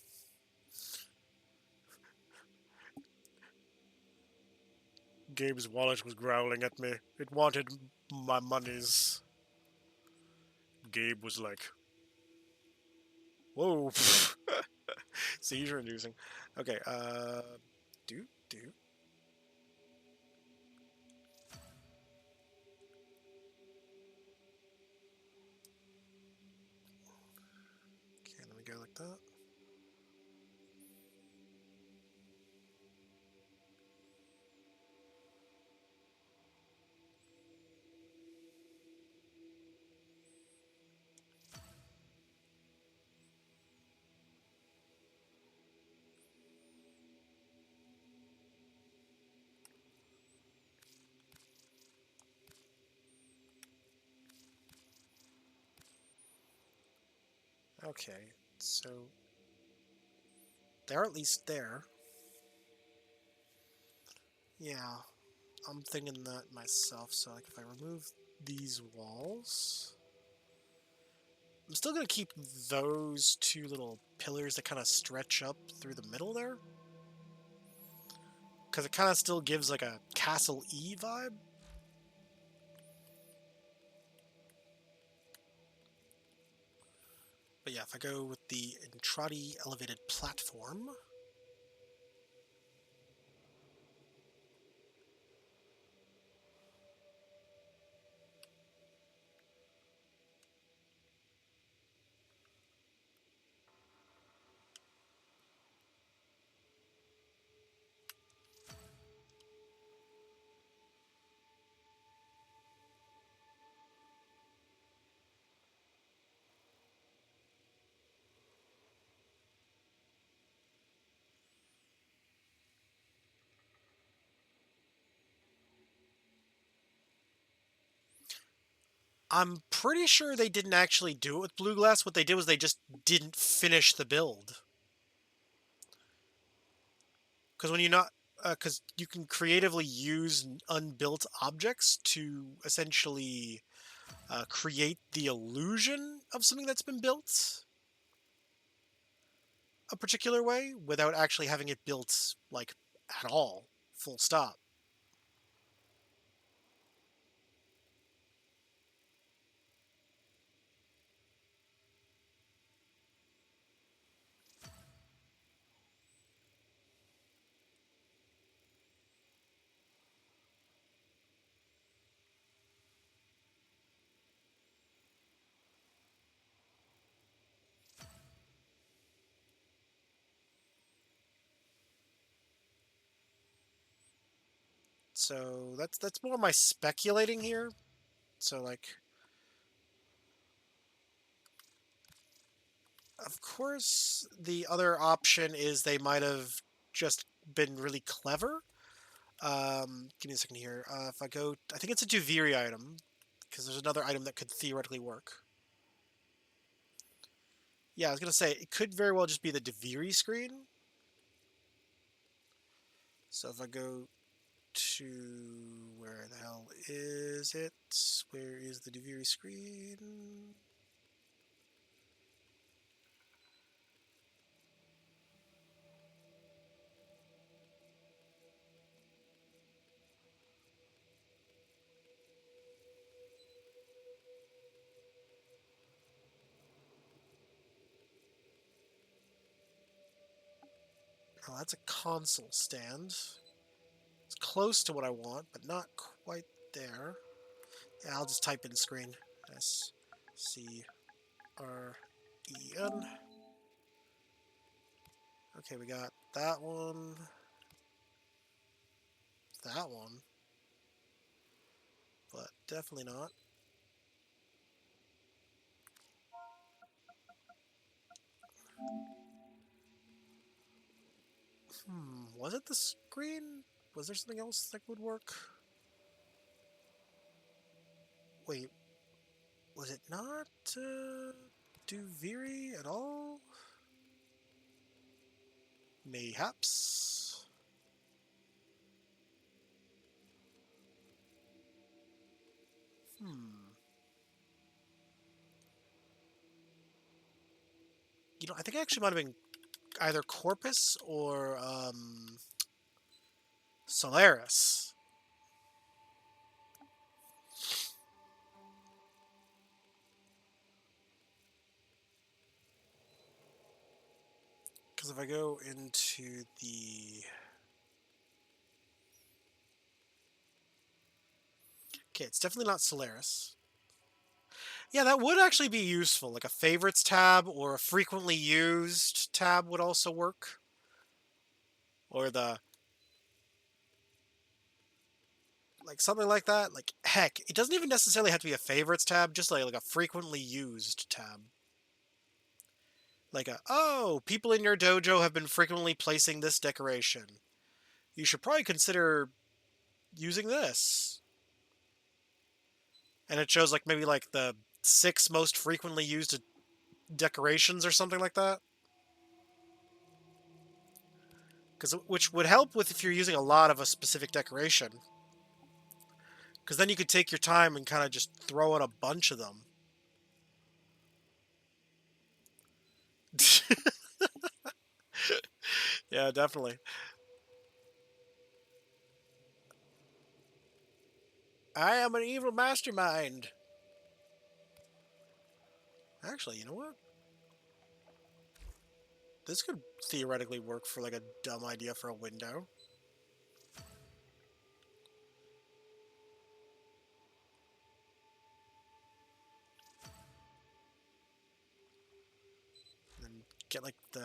Gabe's wallet was growling at me. It wanted my monies. Gabe was like, whoa. Seizure inducing. Okay, do. Okay, let me go like that. Okay, so they're at least there. Yeah, I'm thinking that myself. So, like, if I remove these walls, I'm still gonna keep those 2 little pillars that kind of stretch up through the middle there, because it kind of still gives like a Castle E vibe. But yeah, if I go with the Entrati elevated platform, I'm pretty sure they didn't actually do it with blue glass. What they did was they just didn't finish the build. Because when you're not, because you can creatively use unbuilt objects to essentially create the illusion of something that's been built a particular way without actually having it built, like, at all. Full stop. So that's more my speculating here. So like, of course, the other option is they might have just been really clever. Give me a second here. If I go, I think it's a Duviri item, because there's another item that could theoretically work. Yeah, I was gonna say, it could very well just be the Duviri screen. So if I go to, where the hell is it? Where is the Duviri screen? Oh, that's a console stand. It's close to what I want, but not quite there. Yeah, I'll just type in screen. S-C-R-E-N. Okay, we got that one. That one. But definitely not. Was it the screen? Was there something else that would work? Wait, was it not Duviri at all? Mayhaps. You know, I think it actually might have been either Corpus or Solaris. Because if I go into the... Okay, it's definitely not Solaris. Yeah, that would actually be useful. Like a favorites tab or a frequently used tab would also work. Or the... like something like that. Like, heck, it doesn't even necessarily have to be a favorites tab, just like a frequently used tab. Like oh, people in your dojo have been frequently placing this decoration. You should probably consider using this. And it shows like maybe like the 6 most frequently used decorations or something like that. Which would help with if you're using a lot of a specific decoration. Because then you could take your time and kind of just throw in a bunch of them. Yeah, definitely. I am an evil mastermind. Actually, you know what? This could theoretically work for like a dumb idea for a window. And get like the...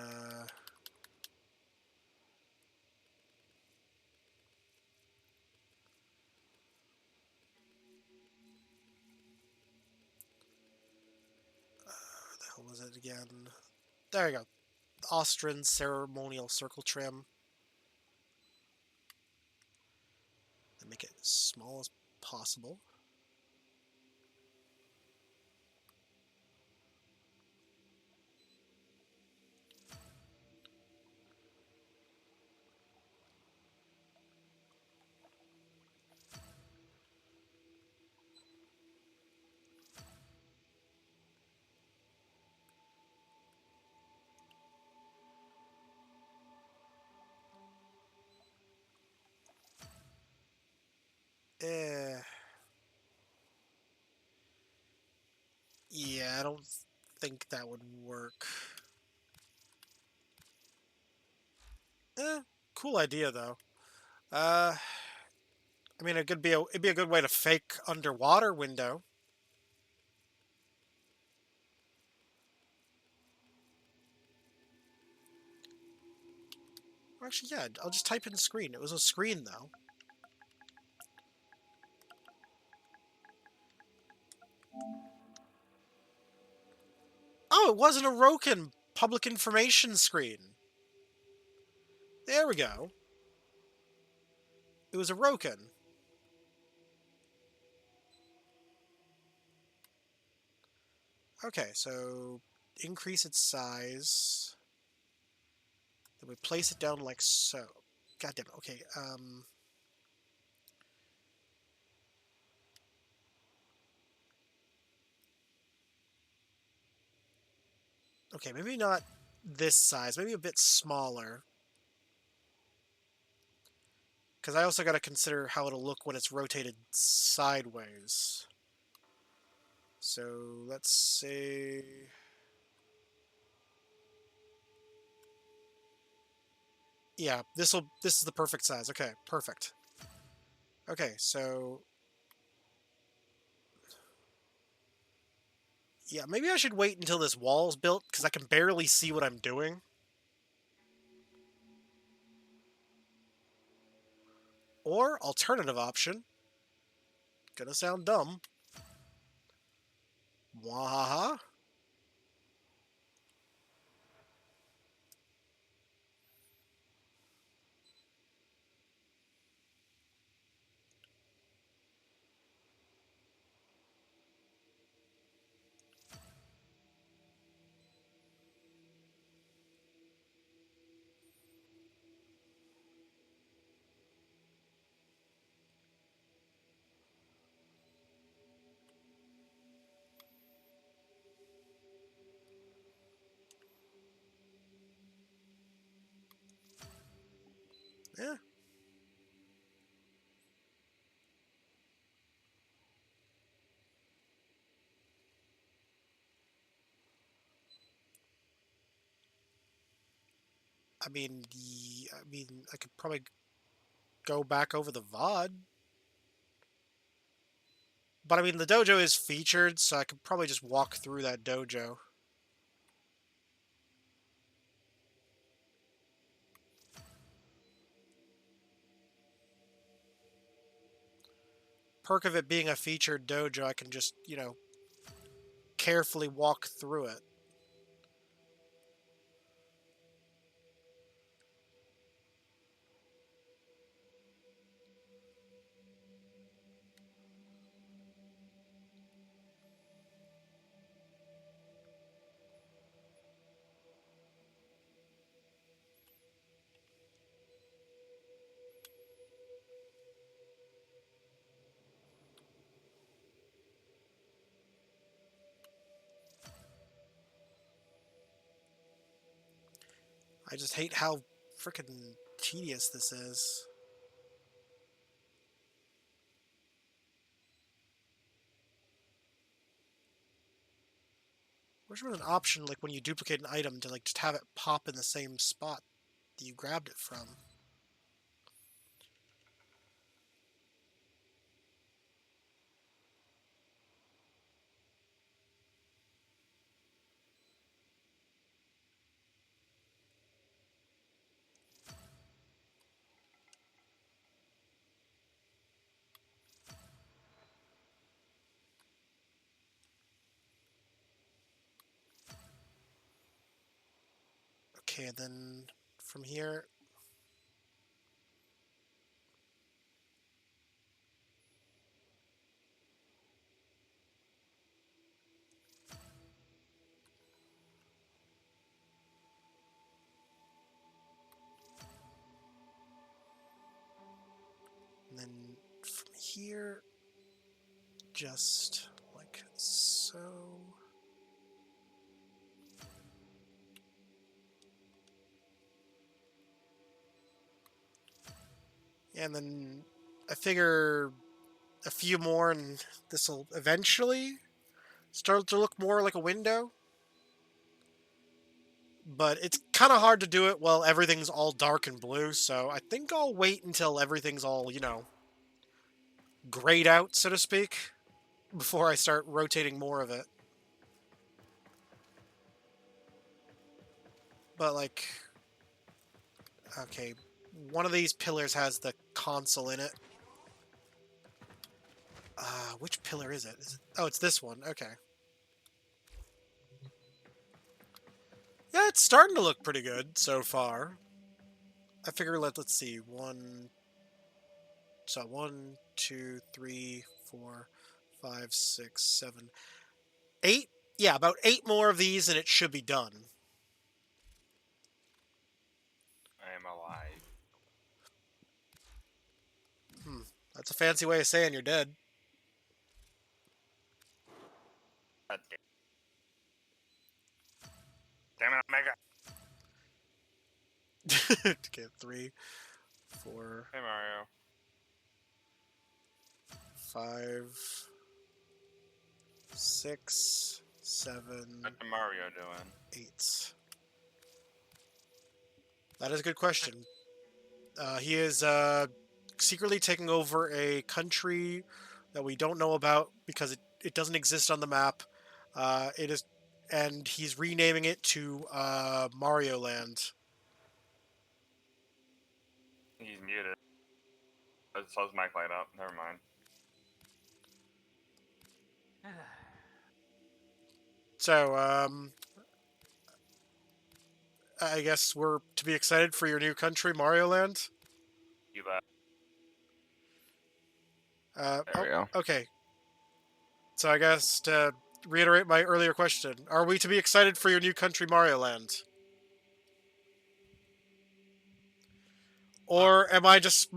the hell was it again? There you go. Austrian ceremonial circle trim. And make it as small as possible. Eh. Yeah, I don't think that would work. Cool idea though. I mean, it'd be a good way to fake underwater window. Actually, yeah, I'll just type in screen. It was a screen though. Oh, it wasn't a Roken public information screen. There we go. It was a Roken. Okay, so increase its size. Then we place it down like so. God damn it. Okay, okay, maybe not this size. Maybe a bit smaller. Because I also got to consider how it'll look when it's rotated sideways. So let's say... Yeah, this is the perfect size. Okay, perfect. Okay, so... Yeah, maybe I should wait until this wall's built, because I can barely see what I'm doing. Or, alternative option. Gonna sound dumb. Mwahaha. Yeah. I mean, I could probably go back over the VOD. But I mean, the dojo is featured, so I could probably just walk through that dojo. Perk of it being a featured dojo, I can just, you know, carefully walk through it. I just hate how freaking tedious this is. Wish there was an option, like when you duplicate an item, to like just have it pop in the same spot that you grabbed it from. Okay, and then from here... And then from here, just like so. And then I figure a few more, and this will eventually start to look more like a window. But it's kind of hard to do it while everything's all dark and blue, so I think I'll wait until everything's all, grayed out, so to speak, before I start rotating more of it. But, like... Okay, one of these pillars has the console in it. Which pillar is it? Oh, it's this one. Okay. Yeah, it's starting to look pretty good so far. I figure let's see. 1, 2, 3, 4, 5, 6, 7, 8. Yeah, about 8 more of these and it should be done. I am alive. That's a fancy way of saying you're dead. Damn it, Omega! Okay, 3, 4. Hey, Mario. 5, 6, 7. What's Mario doing? 8. That is a good question. He is secretly taking over a country that we don't know about because it doesn't exist on the map. And he's renaming it to Mario Land. He's muted. It says mic light up. Never mind. So, I guess we're to be excited for your new country, Mario Land. You bet. There we go. Okay. So I guess to reiterate my earlier question, are we to be excited for your new country, Mario Land? Or am I just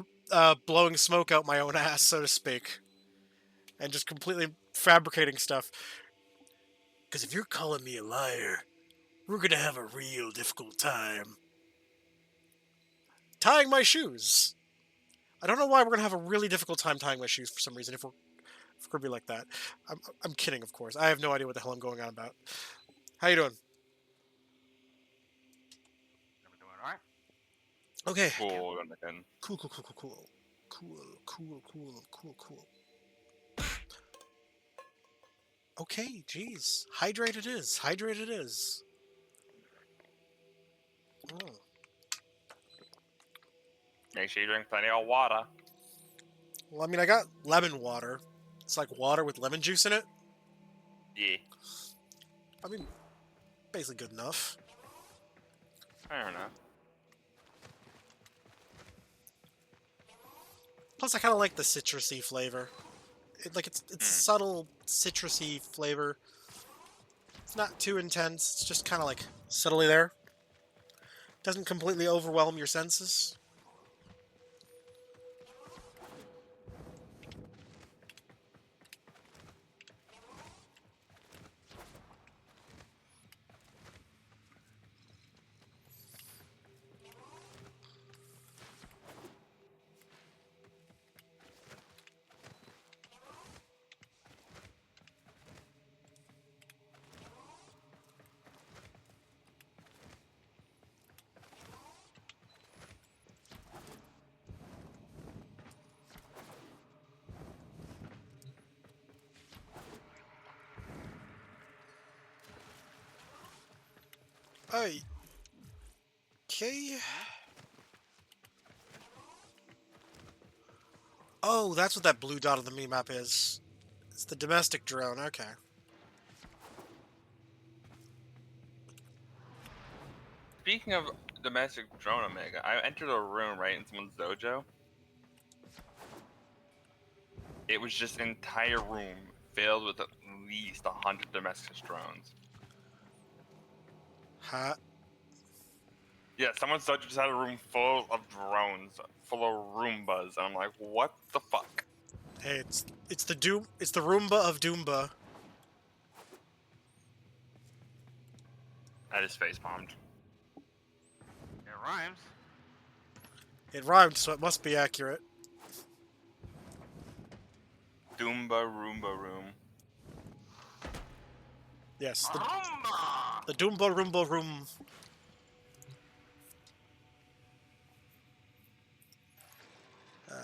blowing smoke out my own ass, so to speak? And just completely fabricating stuff? Because if you're calling me a liar, we're gonna have a real difficult time. Tying my shoes. I don't know why we're gonna have a really difficult time tying my shoes for some reason if we're gonna be like that. I'm kidding, of course. I have no idea what the hell I'm going on about. How you doing? Okay. Cool. Cool. Okay, jeez. Hydrate it is. Hydrate it is. Oh. Make sure you drink plenty of water. Well, I mean, I got lemon water. It's like water with lemon juice in it. Yeah. I mean, basically good enough. I don't know. Plus, I kind of like the citrusy flavor. It's subtle citrusy flavor. It's not too intense. It's just kind of like subtly there. Doesn't completely overwhelm your senses. Okay. Oh, that's what that blue dot on the map is. It's the domestic drone, okay. Speaking of domestic drone, Omega, I entered a room right in someone's dojo. It was just an entire room filled with at least 100 domestic drones. Huh? Yeah, someone's dojo just had a room full of drones, full of Roombas, and I'm like, what the fuck? Hey, it's the Roomba of Doomba. I just facepalmed. It rhymes. It rhymed, so it must be accurate. Doomba Roomba room. Yes, the Doomba Roomba room.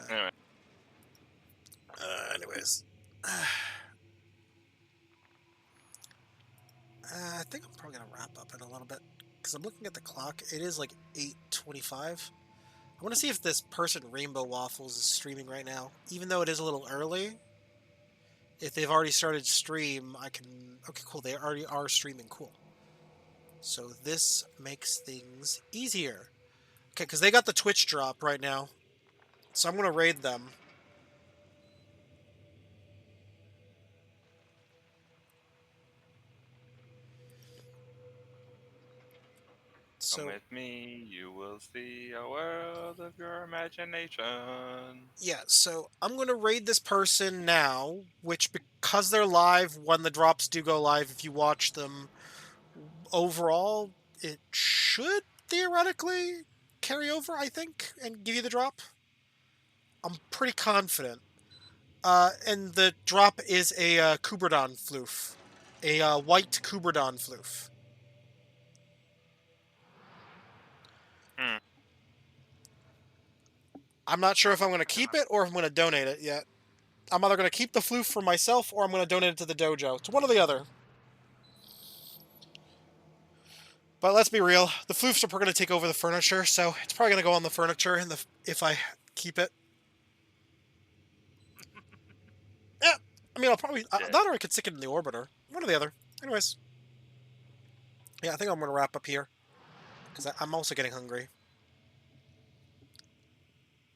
Anyway. Anyways. I think I'm probably gonna wrap up in a little bit because I'm looking at the clock. It is like 8:25. I want to see if this person Rainbow Waffles is streaming right now, even though it is a little early. If they've already started stream, I can. Okay, cool. They already are streaming. Cool. So this makes things easier. Okay, because they got the Twitch drop right now, so I'm gonna raid them. Come with me, you will see a world of your imagination. Yeah, so I'm going to raid this person now, which because they're live, when the drops do go live, if you watch them, overall, it should theoretically carry over, I think, and give you the drop. I'm pretty confident. And the drop is a Kuberdon floof. A white Kuberdon floof. I'm not sure if I'm going to keep it or if I'm going to donate it yet. I'm either going to keep the floof for myself or I'm going to donate it to the dojo. It's one or the other. But let's be real, the floofs are going to take over the furniture, so it's probably going to go on the furniture if I keep it. Yeah, I mean, I'll probably... that or I could stick it in the orbiter. One or the other. Anyways. Yeah, I think I'm going to wrap up here. Because I'm also getting hungry.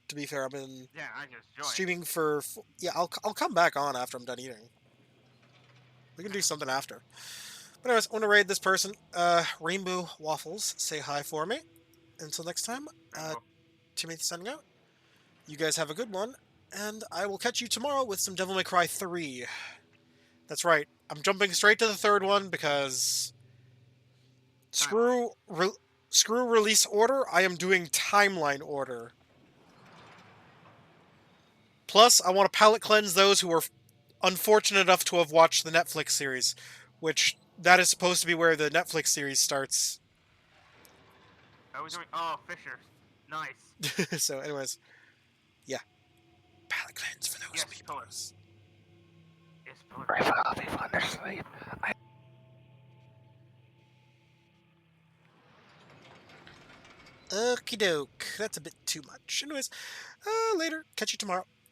To be fair, I've been streaming for... Yeah, I'll come back on after I'm done eating. We can do something after. But anyways, I want to raid this person. Rainbow Waffles, say hi for me. Until next time, Timothy signing out. You guys have a good one. And I will catch you tomorrow with some Devil May Cry 3. That's right. I'm jumping straight to the third one because... Screw release order. I am doing timeline order. Plus, I want to palate cleanse those who are unfortunate enough to have watched the Netflix series, which that is supposed to be where the Netflix series starts. Are we doing? Oh, Fisher. Nice. So, anyways, yeah. Palate cleanse for those people. Yes, Right, I'll be on their sleep. Okie doke. That's a bit too much. Anyways, later. Catch you tomorrow.